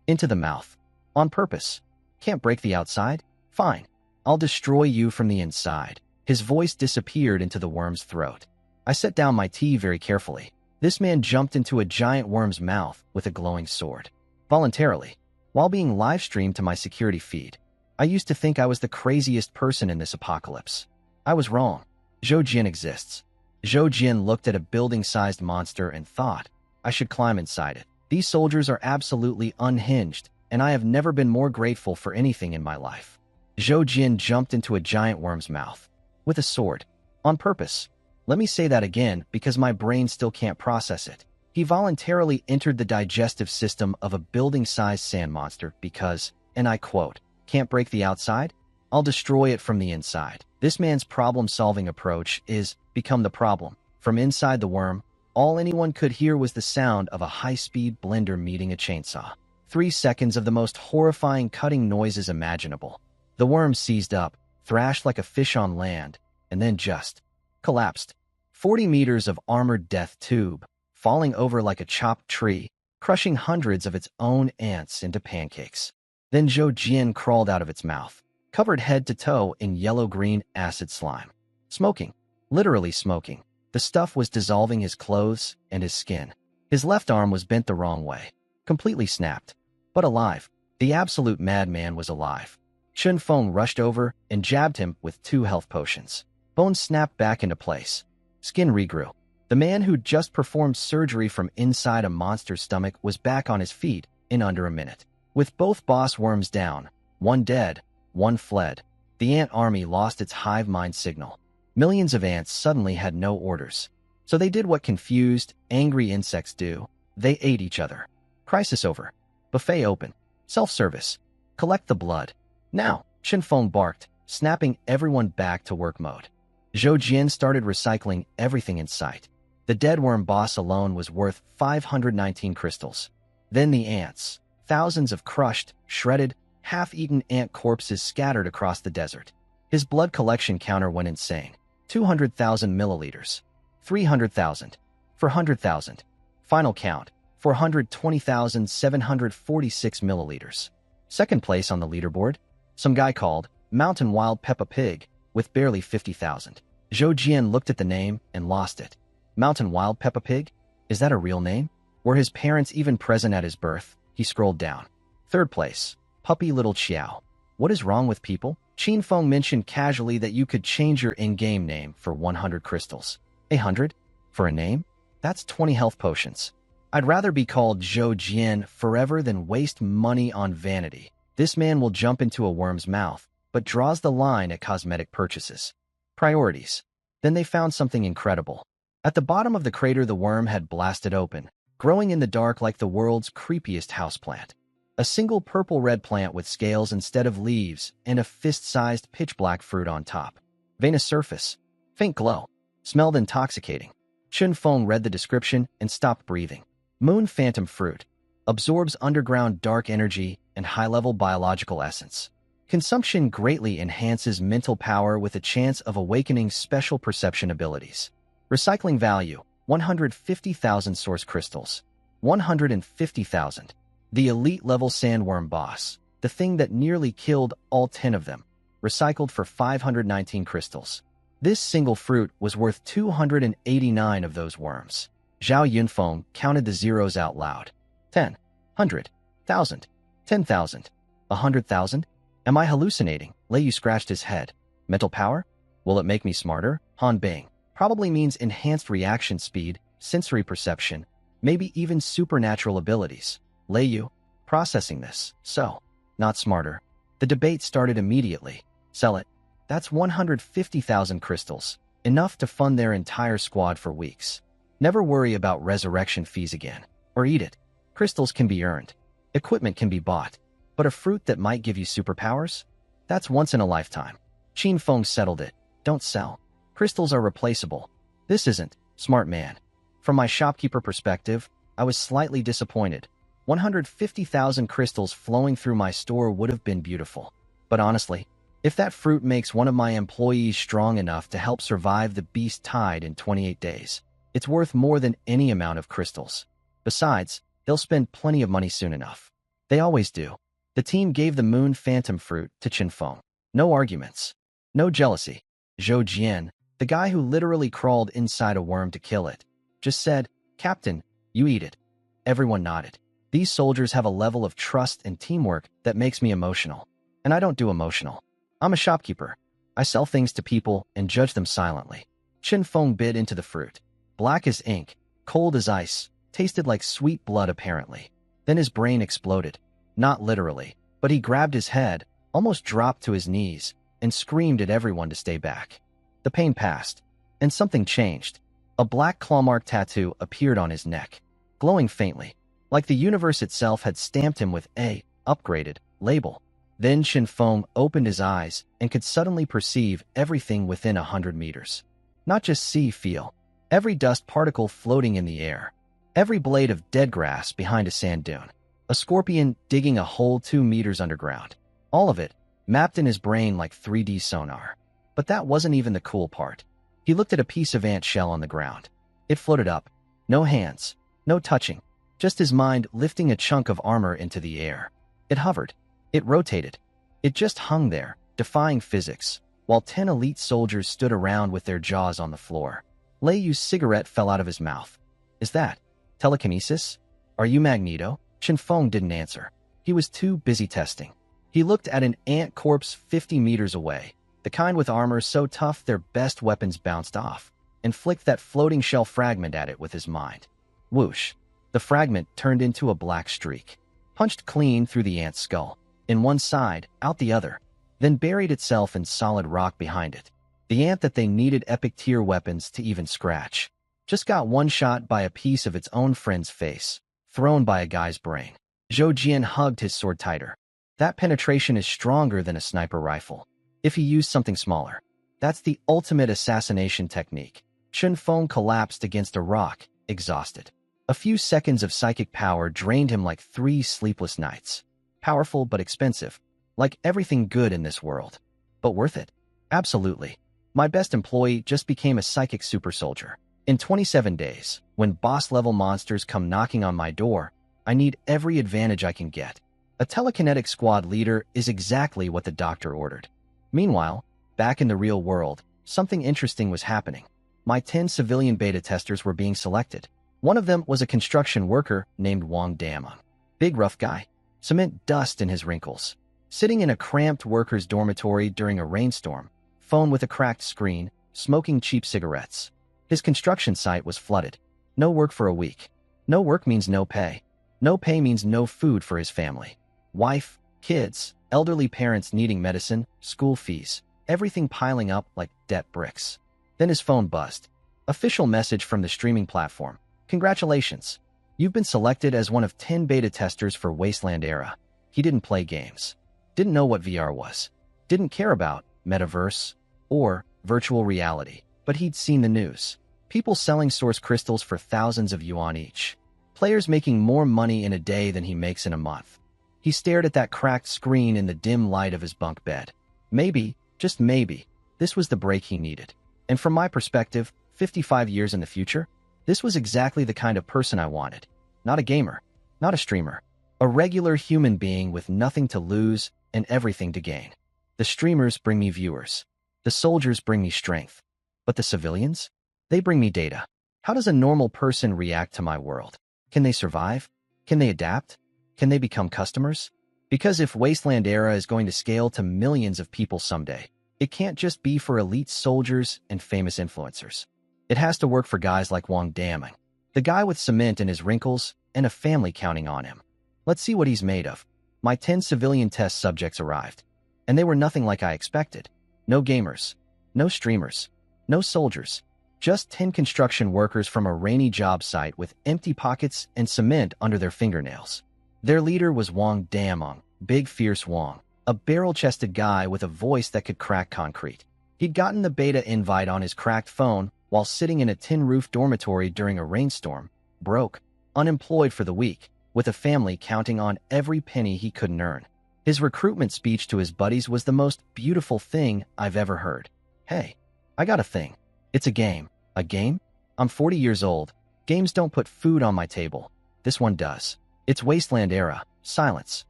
into the mouth. On purpose. Can't break the outside? Fine. I'll destroy you from the inside. His voice disappeared into the worm's throat. I set down my tea very carefully. This man jumped into a giant worm's mouth with a glowing sword. Voluntarily. While being live-streamed to my security feed. I used to think I was the craziest person in this apocalypse. I was wrong. Zhou Jian exists. Zhou Jian looked at a building-sized monster and thought, I should climb inside it. These soldiers are absolutely unhinged, and I have never been more grateful for anything in my life. Zhou Jian jumped into a giant worm's mouth. With a sword. On purpose. Let me say that again because my brain still can't process it. He voluntarily entered the digestive system of a building-sized sand monster because, and I quote, can't break the outside? I'll destroy it from the inside. This man's problem-solving approach is become the problem. From inside the worm, all anyone could hear was the sound of a high-speed blender meeting a chainsaw. 3 seconds of the most horrifying cutting noises imaginable. The worm seized up, thrashed like a fish on land, and then just collapsed. 40 meters of armored death tube, falling over like a chopped tree, crushing hundreds of its own ants into pancakes. Then Zhou Jian crawled out of its mouth, covered head to toe in yellow-green acid slime. Smoking. Literally smoking. The stuff was dissolving his clothes and his skin. His left arm was bent the wrong way, completely snapped. But alive. The absolute madman was alive. Chun Feng rushed over and jabbed him with 2 health potions. Bones snapped back into place. Skin regrew. The man who'd just performed surgery from inside a monster's stomach was back on his feet in under a minute. With both boss worms down, one dead, one fled, the ant army lost its hive mind signal. Millions of ants suddenly had no orders. So they did what confused, angry insects do. They ate each other. Crisis over. Buffet open. Self-service. Collect the blood. Now, Chun Feng barked, snapping everyone back to work mode. Zhou Jian started recycling everything in sight. The dead worm boss alone was worth 519 crystals. Then the ants. Thousands of crushed, shredded, half-eaten ant corpses scattered across the desert. His blood collection counter went insane. 200,000 milliliters. 300,000. 400,000. Final count. 420,746 milliliters. Second place on the leaderboard? Some guy called Mountain Wild Peppa Pig with barely 50,000. Zhou Jian looked at the name and lost it. Mountain Wild Peppa Pig? Is that a real name? Were his parents even present at his birth? He scrolled down. Third place. Puppy Little Chiao. What is wrong with people? Qin Feng mentioned casually that you could change your in-game name for 100 crystals. 100? For a name? That's 20 health potions. I'd rather be called Zhou Jian forever than waste money on vanity. This man will jump into a worm's mouth, but draws the line at cosmetic purchases. Priorities. Then they found something incredible. At the bottom of the crater the worm had blasted open, growing in the dark like the world's creepiest houseplant. A single purple-red plant with scales instead of leaves and a fist-sized pitch-black fruit on top. Veinous surface. Faint glow. Smelled intoxicating. Chun Feng read the description and stopped breathing. Moon Phantom Fruit. Absorbs underground dark energy and high-level biological essence. Consumption greatly enhances mental power with a chance of awakening special perception abilities. Recycling value, 150,000 source crystals. 150,000. The elite-level sandworm boss, the thing that nearly killed all 10 of them, recycled for 519 crystals. This single fruit was worth 289 of those worms. Zhao Yunfeng counted the zeros out loud. 10, 100, 1,000, 10,000, 100,000? Am I hallucinating? Lei Yu scratched his head. Mental power? Will it make me smarter? Han Bing. Probably means enhanced reaction speed, sensory perception, maybe even supernatural abilities. Lei Yu. Processing this. So. Not smarter. The debate started immediately. Sell it. That's 150,000 crystals. Enough to fund their entire squad for weeks. Never worry about resurrection fees again. Or eat it. Crystals can be earned. Equipment can be bought. But a fruit that might give you superpowers? That's once in a lifetime. Qin Feng settled it. Don't sell. Crystals are replaceable. This isn't, smart man. From my shopkeeper perspective, I was slightly disappointed. 150,000 crystals flowing through my store would have been beautiful. But honestly, if that fruit makes one of my employees strong enough to help survive the beast tide in 28 days, it's worth more than any amount of crystals. Besides, they'll spend plenty of money soon enough. They always do. The team gave the moon phantom fruit to Qin Feng. No arguments. No jealousy. Zhou Jian, the guy who literally crawled inside a worm to kill it, just said, "Captain, you eat it." Everyone nodded. These soldiers have a level of trust and teamwork that makes me emotional. And I don't do emotional. I'm a shopkeeper. I sell things to people and judge them silently. Qin Feng bit into the fruit. Black as ink, cold as ice, tasted like sweet blood apparently. Then his brain exploded. Not literally, but he grabbed his head, almost dropped to his knees, and screamed at everyone to stay back. The pain passed, and something changed. A black claw mark tattoo appeared on his neck, glowing faintly, like the universe itself had stamped him with a upgraded label. Then Qin Feng opened his eyes and could suddenly perceive everything within 100 meters. Not just see, feel. Every dust particle floating in the air. Every blade of dead grass behind a sand dune. A scorpion digging a hole 2 meters underground. All of it, mapped in his brain like 3D sonar. But that wasn't even the cool part. He looked at a piece of ant shell on the ground. It floated up. No hands. No touching. Just his mind lifting a chunk of armor into the air. It hovered. It rotated. It just hung there, defying physics, while 10 elite soldiers stood around with their jaws on the floor. Lei Yu's cigarette fell out of his mouth. Is that telekinesis? Are you Magneto? Qin Feng didn't answer. He was too busy testing. He looked at an ant corpse 50 meters away, the kind with armor so tough their best weapons bounced off, and flicked that floating shell fragment at it with his mind. Whoosh. The fragment turned into a black streak, punched clean through the ant's skull, in one side, out the other, then buried itself in solid rock behind it. The ant that they needed epic tier weapons to even scratch just got one shot by a piece of its own friend's face, thrown by a guy's brain. Zhou Jian hugged his sword tighter. That penetration is stronger than a sniper rifle. If he used something smaller, that's the ultimate assassination technique. Qin Feng collapsed against a rock, exhausted. A few seconds of psychic power drained him like 3 sleepless nights. Powerful but expensive, like everything good in this world. But worth it? Absolutely. My best employee just became a psychic super soldier. In 27 days, when boss-level monsters come knocking on my door, I need every advantage I can get. A telekinetic squad leader is exactly what the doctor ordered. Meanwhile, back in the real world, something interesting was happening. My 10 civilian beta testers were being selected. One of them was a construction worker named Wang Damon. Big rough guy. Cement dust in his wrinkles. Sitting in a cramped worker's dormitory during a rainstorm, phone with a cracked screen, smoking cheap cigarettes. His construction site was flooded. No work for a week. No work means no pay. No pay means no food for his family. Wife, kids, elderly parents needing medicine, school fees, everything piling up like debt bricks. Then his phone buzzed. Official message from the streaming platform. Congratulations. You've been selected as one of 10 beta testers for Wasteland Era. He didn't play games. Didn't know what VR was. Didn't care about metaverse or virtual reality. But he'd seen the news. People selling source crystals for thousands of yuan each. Players making more money in a day than he makes in a month. He stared at that cracked screen in the dim light of his bunk bed. Maybe, just maybe, this was the break he needed. And from my perspective, 55 years in the future, this was exactly the kind of person I wanted. Not a gamer, not a streamer. A regular human being with nothing to lose and everything to gain. The streamers bring me viewers. The soldiers bring me strength. But the civilians? They bring me data. How does a normal person react to my world? Can they survive? Can they adapt? Can they become customers? Because if Wasteland Era is going to scale to millions of people someday, it can't just be for elite soldiers and famous influencers. It has to work for guys like Wang Damon, the guy with cement in his wrinkles and a family counting on him. Let's see what he's made of. My 10 civilian test subjects arrived, and they were nothing like I expected. No gamers, no streamers, no soldiers, Just 10 construction workers from a rainy job site with empty pockets and cement under their fingernails. Their leader was Wang Damong, Big Fierce Wang, a barrel-chested guy with a voice that could crack concrete. He'd gotten the beta invite on his cracked phone while sitting in a tin-roof dormitory during a rainstorm, broke, unemployed for the week, with a family counting on every penny he couldn't earn. His recruitment speech to his buddies was the most beautiful thing I've ever heard. Hey, I got a thing. It's a game. A game? I'm 40 years old. Games don't put food on my table. This one does. It's Wasteland era. Silence.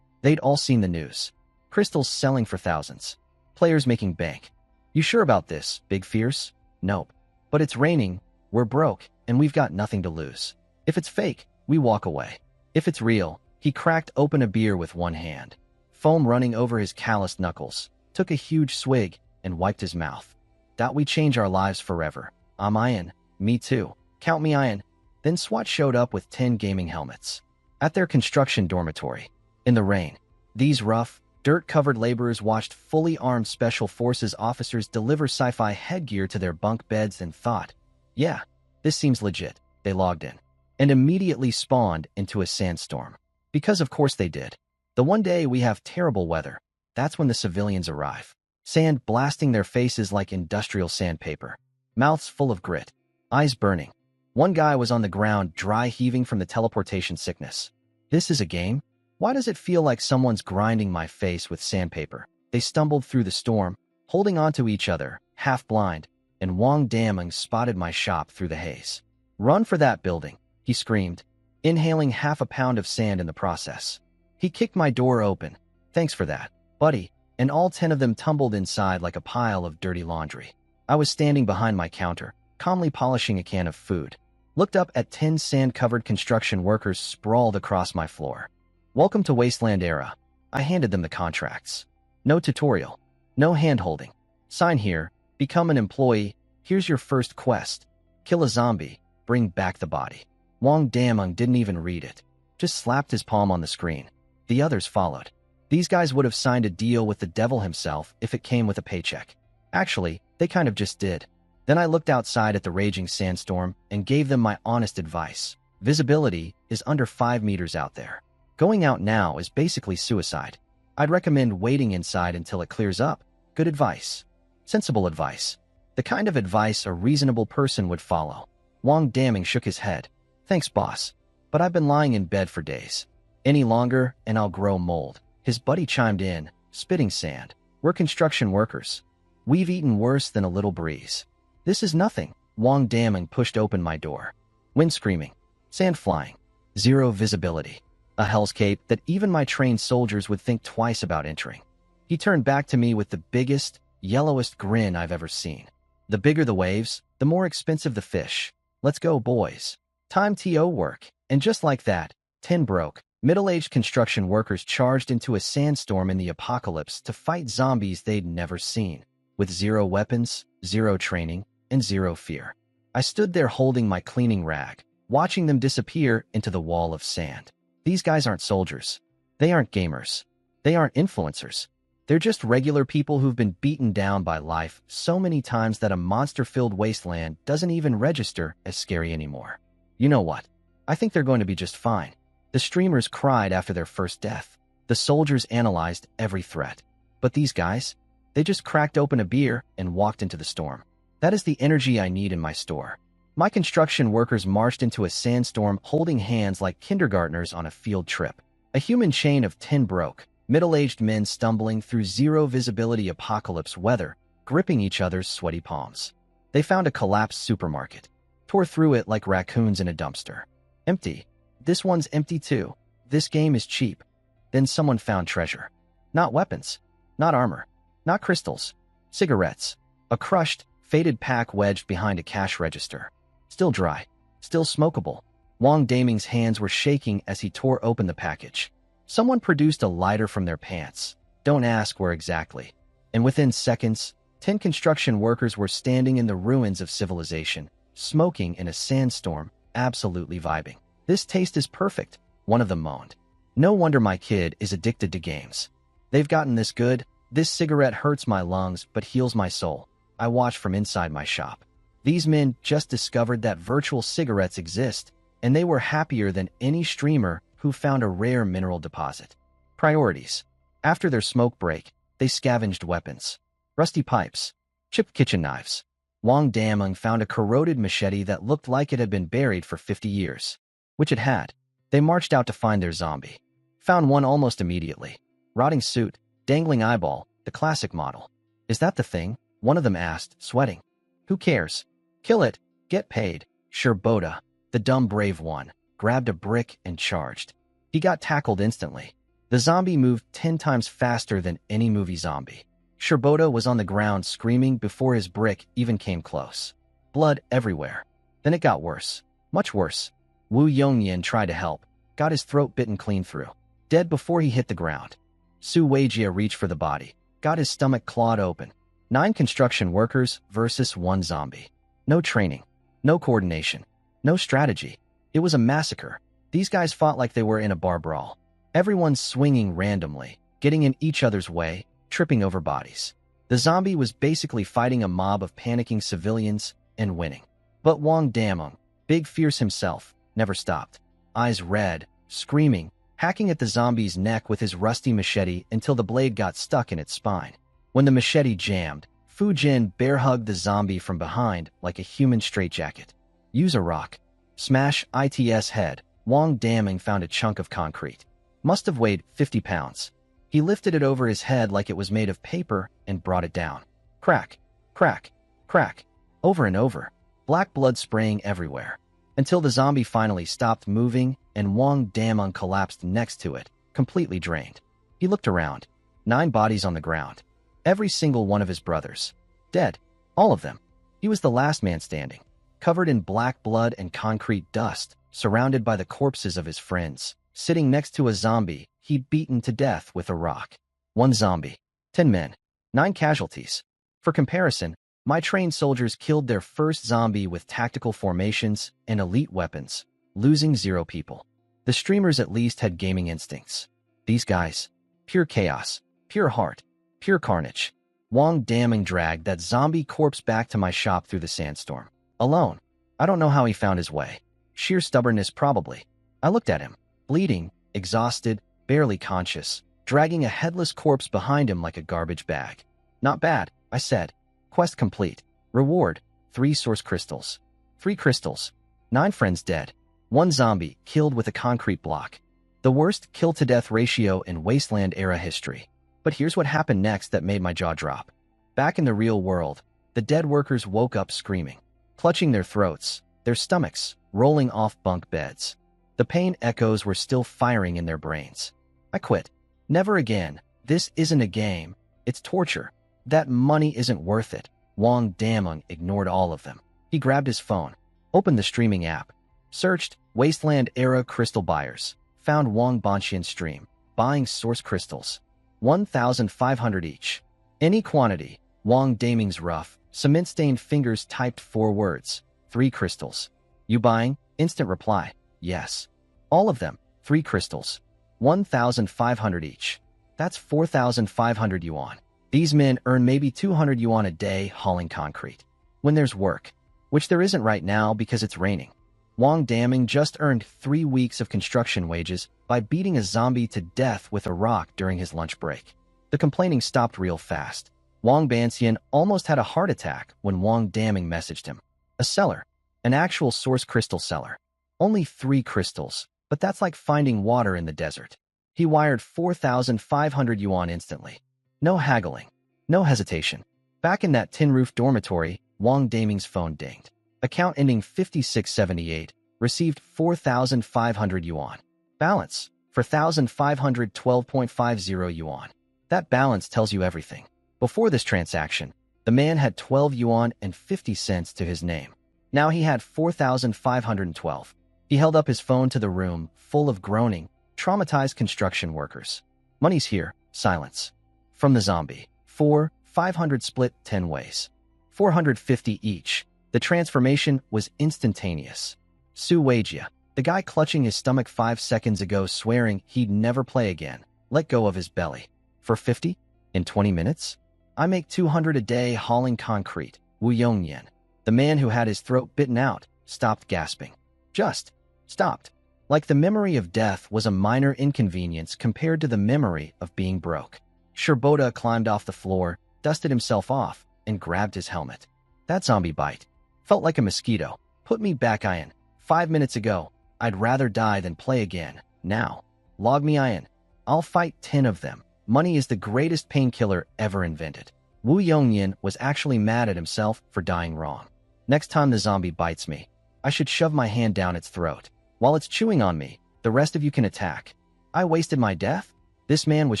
They'd all seen the news. Crystals selling for thousands. Players making bank. You sure about this, Big Fierce? Nope. But it's raining, we're broke, and we've got nothing to lose. If it's fake, we walk away. If it's real, he cracked open a beer with one hand. Foam running over his calloused knuckles, took a huge swig, and wiped his mouth. That we change our lives forever. I'm in. Me too. Count me in. Then SWAT showed up with 10 gaming helmets. At their construction dormitory. In the rain. These rough, dirt-covered laborers watched fully armed Special Forces officers deliver sci-fi headgear to their bunk beds and thought, yeah, this seems legit. They logged in. And immediately spawned into a sandstorm. Because of course they did. The one day we have terrible weather, that's when the civilians arrive. Sand blasting their faces like industrial sandpaper. Mouths full of grit. Eyes burning. One guy was on the ground, dry heaving from the teleportation sickness. This is a game? Why does it feel like someone's grinding my face with sandpaper? They stumbled through the storm, holding onto each other, half blind, and Wang Damong spotted my shop through the haze. Run for that building, he screamed, inhaling half a pound of sand in the process. He kicked my door open. Thanks for that, buddy, and all 10 of them tumbled inside like a pile of dirty laundry. I was standing behind my counter, calmly polishing a can of food. Looked up at 10 sand-covered construction workers sprawled across my floor. Welcome to Wasteland era. I handed them the contracts. No tutorial. No hand-holding. Sign here. Become an employee. Here's your first quest. Kill a zombie. Bring back the body. Wang Damong didn't even read it. Just slapped his palm on the screen. The others followed. These guys would have signed a deal with the devil himself if it came with a paycheck. Actually, they kind of just did. Then I looked outside at the raging sandstorm and gave them my honest advice. Visibility is under 5 meters out there. Going out now is basically suicide. I'd recommend waiting inside until it clears up. Good advice. Sensible advice. The kind of advice a reasonable person would follow. Wang Damong shook his head. Thanks, boss. But I've been lying in bed for days. Any longer, and I'll grow mold. His buddy chimed in, spitting sand. We're construction workers. We've eaten worse than a little breeze. This is nothing. Wang Damong pushed open my door. Wind screaming. Sand flying. Zero visibility. A hellscape that even my trained soldiers would think twice about entering. He turned back to me with the biggest, yellowest grin I've ever seen. The bigger the waves, the more expensive the fish. Let's go, boys. Time to work. And just like that, 10 broke, middle-aged construction workers charged into a sandstorm in the apocalypse to fight zombies they'd never seen. With 0 weapons, 0 training, and 0 fear. I stood there holding my cleaning rag, watching them disappear into the wall of sand. These guys aren't soldiers. They aren't gamers. They aren't influencers. They're just regular people who've been beaten down by life so many times that a monster-filled wasteland doesn't even register as scary anymore. You know what? I think they're going to be just fine. The streamers cried after their first death. The soldiers analyzed every threat. But these guys, they just cracked open a beer and walked into the storm. That is the energy I need in my store. My construction workers marched into a sandstorm holding hands like kindergartners on a field trip. A human chain of 10 broke, middle-aged men stumbling through 0 visibility apocalypse weather, gripping each other's sweaty palms. They found a collapsed supermarket, tore through it like raccoons in a dumpster. Empty. This one's empty too. This game is cheap. Then someone found treasure. Not weapons. Not armor. Not crystals. Cigarettes. A crushed, faded pack wedged behind a cash register. Still dry. Still smokable. Wang Daming's hands were shaking as he tore open the package. Someone produced a lighter from their pants. Don't ask where exactly. And within seconds, 10 construction workers were standing in the ruins of civilization, smoking in a sandstorm, absolutely vibing. This taste is perfect, one of them moaned. No wonder my kid is addicted to games. They've gotten this good. This cigarette hurts my lungs but heals my soul. I watched from inside my shop. These men just discovered that virtual cigarettes exist, and they were happier than any streamer who found a rare mineral deposit. Priorities. After their smoke break, they scavenged weapons. Rusty pipes. Chipped kitchen knives. Wang Dameng found a corroded machete that looked like it had been buried for 50 years. Which it had. They marched out to find their zombie. Found one almost immediately. Rotting suit, dangling eyeball, the classic model. Is that the thing? One of them asked, sweating. Who cares? Kill it. Get paid. Shirboda, the dumb brave one, grabbed a brick and charged. He got tackled instantly. The zombie moved 10 times faster than any movie zombie. Shirboda was on the ground screaming before his brick even came close. Blood everywhere. Then it got worse. Much worse. Wu Yongyan tried to help, got his throat bitten clean through. Dead before he hit the ground. Su Weijia reached for the body, got his stomach clawed open. 9 construction workers versus 1 zombie. No training. No coordination. No strategy. It was a massacre. These guys fought like they were in a bar brawl. Everyone swinging randomly, getting in each other's way, tripping over bodies. The zombie was basically fighting a mob of panicking civilians and winning. But Wang Dameng, big fierce himself, never stopped. Eyes red, screaming, hacking at the zombie's neck with his rusty machete until the blade got stuck in its spine. When the machete jammed, Fu Jin bear-hugged the zombie from behind like a human straitjacket. Use a rock. Smash its head. Wang Dameng found a chunk of concrete. Must have weighed 50 pounds. He lifted it over his head like it was made of paper and brought it down. Crack, crack, crack, over and over, black blood spraying everywhere, until the zombie finally stopped moving and Wang Dameng collapsed next to it, completely drained. He looked around. 9 bodies on the ground. Every single one of his brothers. Dead. All of them. He was the last man standing, covered in black blood and concrete dust, surrounded by the corpses of his friends, sitting next to a zombie he'd beaten to death with a rock. 1 zombie. 10 men. 9 casualties. For comparison, my trained soldiers killed their first zombie with tactical formations and elite weapons, losing 0 people. The streamers at least had gaming instincts. These guys. Pure chaos. Pure heart. Pure carnage. Wang Dameng dragged that zombie corpse back to my shop through the sandstorm. Alone. I don't know how he found his way. Sheer stubbornness probably. I looked at him, bleeding, exhausted, barely conscious, dragging a headless corpse behind him like a garbage bag. Not bad, I said. Quest complete. Reward, 3 source crystals. 3 crystals. 9 friends dead. 1 zombie killed with a concrete block. The worst kill-to-death ratio in Wasteland-era history. But here's what happened next that made my jaw drop. Back in the real world, the dead workers woke up screaming, clutching their throats, their stomachs, rolling off bunk beds. The pain echoes were still firing in their brains. I quit. Never again. This isn't a game. It's torture. That money isn't worth it. Wang Dameng ignored all of them. He grabbed his phone, opened the streaming app, searched Wasteland-era crystal buyers, found Wang Banxian stream, buying source crystals. 1,500 each. Any quantity. Wang Dameng's rough, cement-stained fingers typed 4 words. 3 crystals. You buying? Instant reply. Yes. All of them. 3 crystals. 1,500 each. That's 4,500 yuan. These men earn maybe 200 yuan a day hauling concrete. When there's work. Which there isn't right now because it's raining. Wang Dameng just earned 3 weeks of construction wages by beating a zombie to death with a rock during his lunch break. The complaining stopped real fast. Wang Banxian almost had a heart attack when Wang Dameng messaged him. A seller. An actual source crystal seller. Only 3 crystals, but that's like finding water in the desert. He wired 4,500 yuan instantly. No haggling. No hesitation. Back in that tin-roof dormitory, Wang Dameng's phone dinged. Account ending 5678, received 4,500 yuan. Balance, 4,512.50 yuan. That balance tells you everything. Before this transaction, the man had 12 yuan and 50 cents to his name. Now he had 4,512. He held up his phone to the room, full of groaning, traumatized construction workers. Money's here, silence. From the zombie, 500 split 10 ways. 450 each. The transformation was instantaneous. Su Weijia, the guy clutching his stomach 5 seconds ago swearing he'd never play again, let go of his belly. For 50? In 20 minutes? I make 200 a day hauling concrete. Wu Yongyan. The The man who had his throat bitten out stopped gasping. Just stopped. Like the memory of death was a minor inconvenience compared to the memory of being broke. Shirboda climbed off the floor, dusted himself off, and grabbed his helmet. That zombie bite felt like a mosquito. Put me back in. 5 minutes ago, I'd rather die than play again. Now, log me in. I'll fight 10 of them. Money is the greatest painkiller ever invented. Wu Yongyan was actually mad at himself for dying wrong. Next time the zombie bites me, I should shove my hand down its throat. While it's chewing on me, the rest of you can attack. I wasted my death? This man was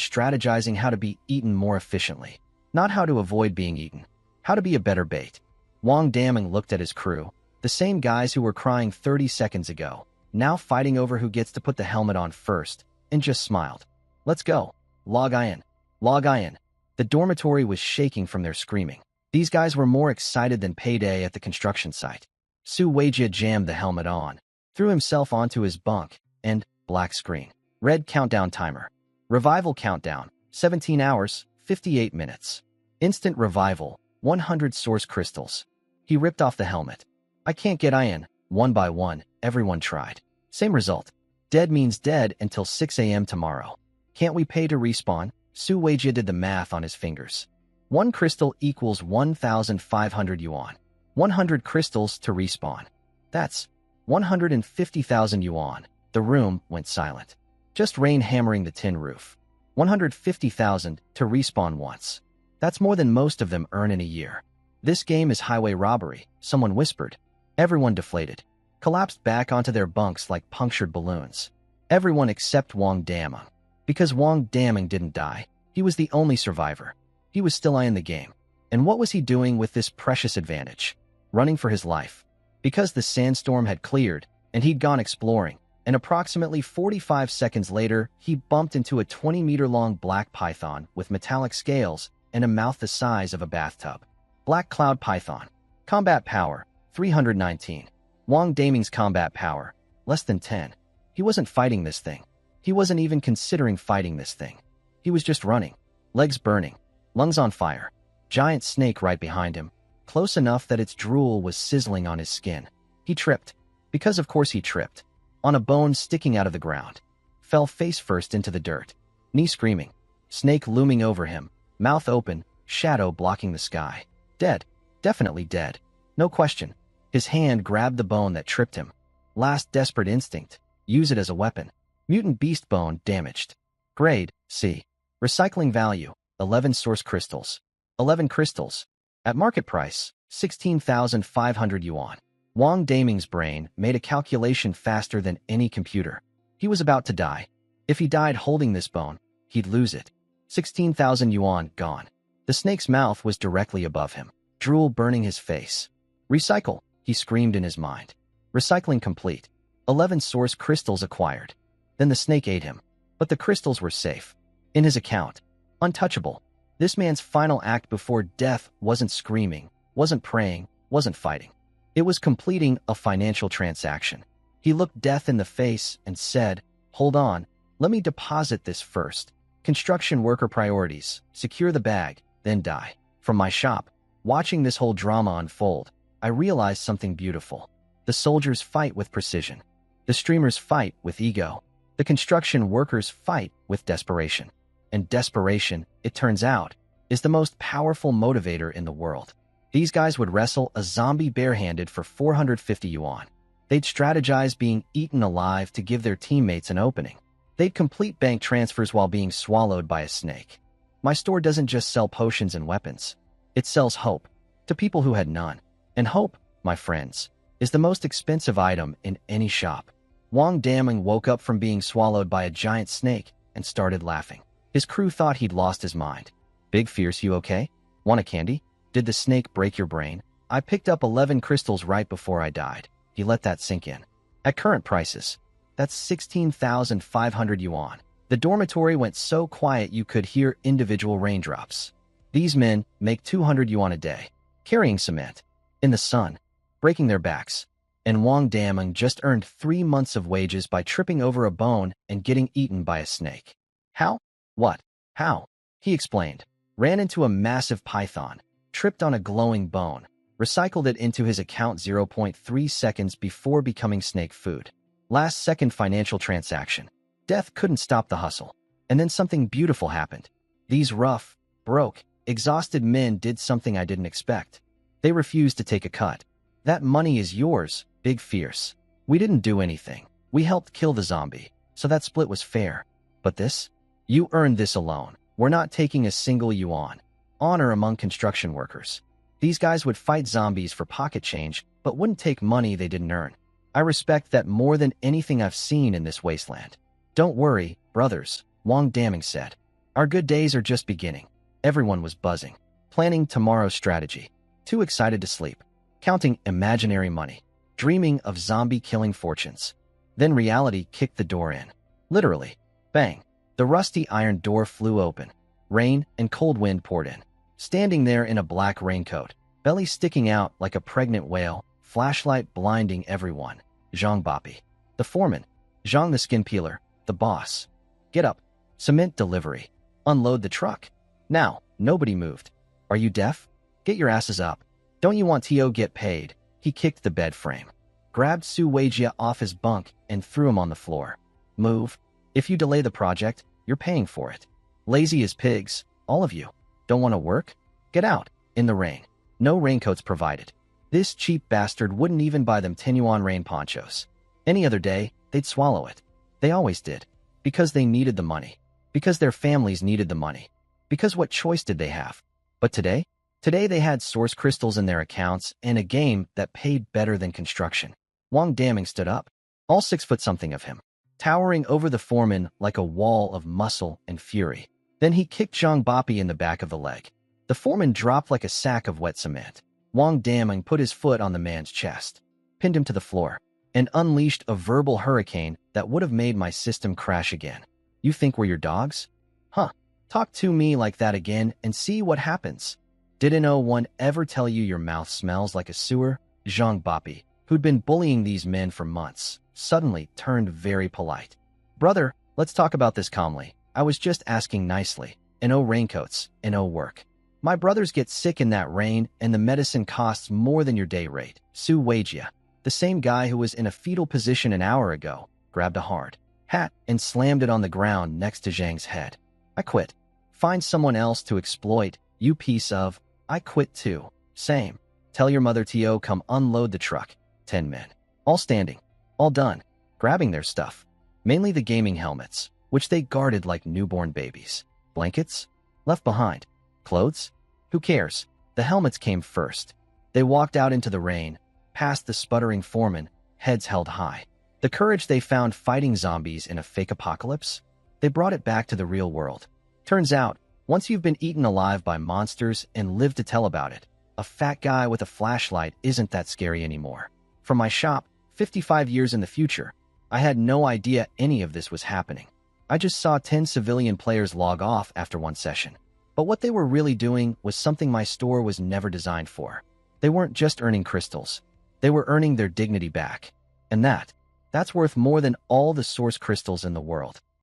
strategizing how to be eaten more efficiently. Not how to avoid being eaten. How to be a better bait. Wang Daming looked at his crew, the same guys who were crying 30 seconds ago, now fighting over who gets to put the helmet on first, and just smiled. Let's go. Log in. Log in. The dormitory was shaking from their screaming. These guys were more excited than payday at the construction site. Su Weijia jammed the helmet on, threw himself onto his bunk, and black screen. Red countdown timer. Revival countdown, 17 hours, 58 minutes. Instant revival, 100 source crystals. He ripped off the helmet. I can't get in. One by one, everyone tried. Same result. Dead means dead until 6 a.m. tomorrow. Can't we pay to respawn? Su Weijia did the math on his fingers. 1 crystal equals 1,500 yuan. 100 crystals to respawn. That's 150,000 yuan. The room went silent. Just rain hammering the tin roof. 150,000 to respawn once. That's more than most of them earn in a year. This game is highway robbery, someone whispered. Everyone deflated. Collapsed back onto their bunks like punctured balloons. Everyone except Wang Daming. Because Wang Daming didn't die. He was the only survivor. He was still in the game. And what was he doing with this precious advantage? Running for his life. Because the sandstorm had cleared, and he'd gone exploring, and approximately 45 seconds later, he bumped into a 20-meter-long black python with metallic scales and a mouth the size of a bathtub. Black Cloud Python. Combat power, 319. Wang Daming's combat power, less than 10. He wasn't fighting this thing. He wasn't even considering fighting this thing. He was just running. Legs burning. Lungs on fire. Giant snake right behind him. Close enough that its drool was sizzling on his skin. He tripped. Because of course he tripped. On a bone sticking out of the ground. Fell face first into the dirt. Knee screaming. Snake looming over him. Mouth open. Shadow blocking the sky. Dead. Definitely dead. No question. His hand grabbed the bone that tripped him. Last desperate instinct. Use it as a weapon. Mutant beast bone damaged. Grade, C. Recycling value, 11 source crystals. 11 crystals. At market price, 16,500 yuan. Wang Daming's brain made a calculation faster than any computer. He was about to die. If he died holding this bone, he'd lose it. 16,000 yuan gone. The snake's mouth was directly above him, drool burning his face. Recycle, he screamed in his mind. Recycling complete. 11 source crystals acquired. Then the snake ate him. But the crystals were safe. In his account. Untouchable. This man's final act before death wasn't screaming, wasn't praying, wasn't fighting. It was completing a financial transaction. He looked death in the face and said, "Hold on, let me deposit this first. Construction worker priorities, secure the bag, then die." From my shop, watching this whole drama unfold, I realized something beautiful. The soldiers fight with precision. The streamers fight with ego. The construction workers fight with desperation. And desperation, it turns out, is the most powerful motivator in the world. These guys would wrestle a zombie barehanded for 450 yuan. They'd strategize being eaten alive to give their teammates an opening. They'd complete bank transfers while being swallowed by a snake. My store doesn't just sell potions and weapons. It sells hope to people who had none. And hope, my friends, is the most expensive item in any shop. Wang Daming woke up from being swallowed by a giant snake and started laughing. His crew thought he'd lost his mind. "Big Fierce, you okay? Want a candy? Did the snake break your brain?" I picked up 11 crystals right before I died. He let that sink in. At current prices, that's 16,500 yuan. The dormitory went so quiet you could hear individual raindrops. These men make 200 yuan a day, carrying cement, in the sun, breaking their backs. And Wang Daming just earned 3 months of wages by tripping over a bone and getting eaten by a snake. How? What? How? He explained. Ran into a massive python, tripped on a glowing bone, recycled it into his account 0.3 seconds before becoming snake food. Last second financial transaction. Death couldn't stop the hustle. And then something beautiful happened. These rough, broke, exhausted men did something I didn't expect. They refused to take a cut. That money is yours, Big Fierce. We didn't do anything. We helped kill the zombie, so that split was fair. But this? You earned this alone. We're not taking a single yuan. Honor among construction workers. These guys would fight zombies for pocket change, but wouldn't take money they didn't earn. I respect that more than anything I've seen in this wasteland. Don't worry, brothers, Wang Daming said. Our good days are just beginning. Everyone was buzzing, planning tomorrow's strategy, too excited to sleep, counting imaginary money, dreaming of zombie-killing fortunes. Then reality kicked the door in. Literally. Bang. The rusty iron door flew open. Rain and cold wind poured in. Standing there in a black raincoat, belly sticking out like a pregnant whale, flashlight blinding everyone. Zhang Bapi. The foreman. Zhang the skin peeler. The boss. Get up. Cement delivery. Unload the truck. Now, nobody moved. Are you deaf? Get your asses up. Don't you want to get paid? He kicked the bed frame, grabbed Su Weijia off his bunk, and threw him on the floor. Move. If you delay the project, you're paying for it. Lazy as pigs, all of you. Don't want to work? Get out, in the rain. No raincoats provided. This cheap bastard wouldn't even buy them 10 yuan rain ponchos. Any other day, they'd swallow it. They always did. Because they needed the money. Because their families needed the money. Because what choice did they have? But today? Today they had source crystals in their accounts and a game that paid better than construction. Wang Daming stood up, all 6 foot something of him, towering over the foreman like a wall of muscle and fury. Then he kicked Zhang Bapi in the back of the leg. The foreman dropped like a sack of wet cement. Wang Daming put his foot on the man's chest, pinned him to the floor, and unleashed a verbal hurricane that would have made my system crash again. You think we're your dogs? Huh. Talk to me like that again and see what happens. Didn't no one ever tell you your mouth smells like a sewer? Zhang Bapi, who'd been bullying these men for months, suddenly turned very polite. Brother, let's talk about this calmly. I was just asking nicely. And oh raincoats, and oh work. My brothers get sick in that rain, and the medicine costs more than your day rate. Su Weijia, the same guy who was in a fetal position an hour ago, grabbed a hard hat and slammed it on the ground next to Zhang's head. I quit. Find someone else to exploit, you piece of... I quit too. Same. Tell your mother to come unload the truck. 10 men. All standing. All done. Grabbing their stuff. Mainly the gaming helmets, which they guarded like newborn babies. Blankets? Left behind. Clothes? Who cares? The helmets came first. They walked out into the rain, past the sputtering foreman, heads held high. The courage they found fighting zombies in a fake apocalypse? They brought it back to the real world. Turns out, once you've been eaten alive by monsters and lived to tell about it, a fat guy with a flashlight isn't that scary anymore. From my shop, 55 years in the future, I had no idea any of this was happening. I just saw 10 civilian players log off after one session. But what they were really doing was something my store was never designed for. They weren't just earning crystals. They were earning their dignity back. And that's worth more than all the source crystals in the world.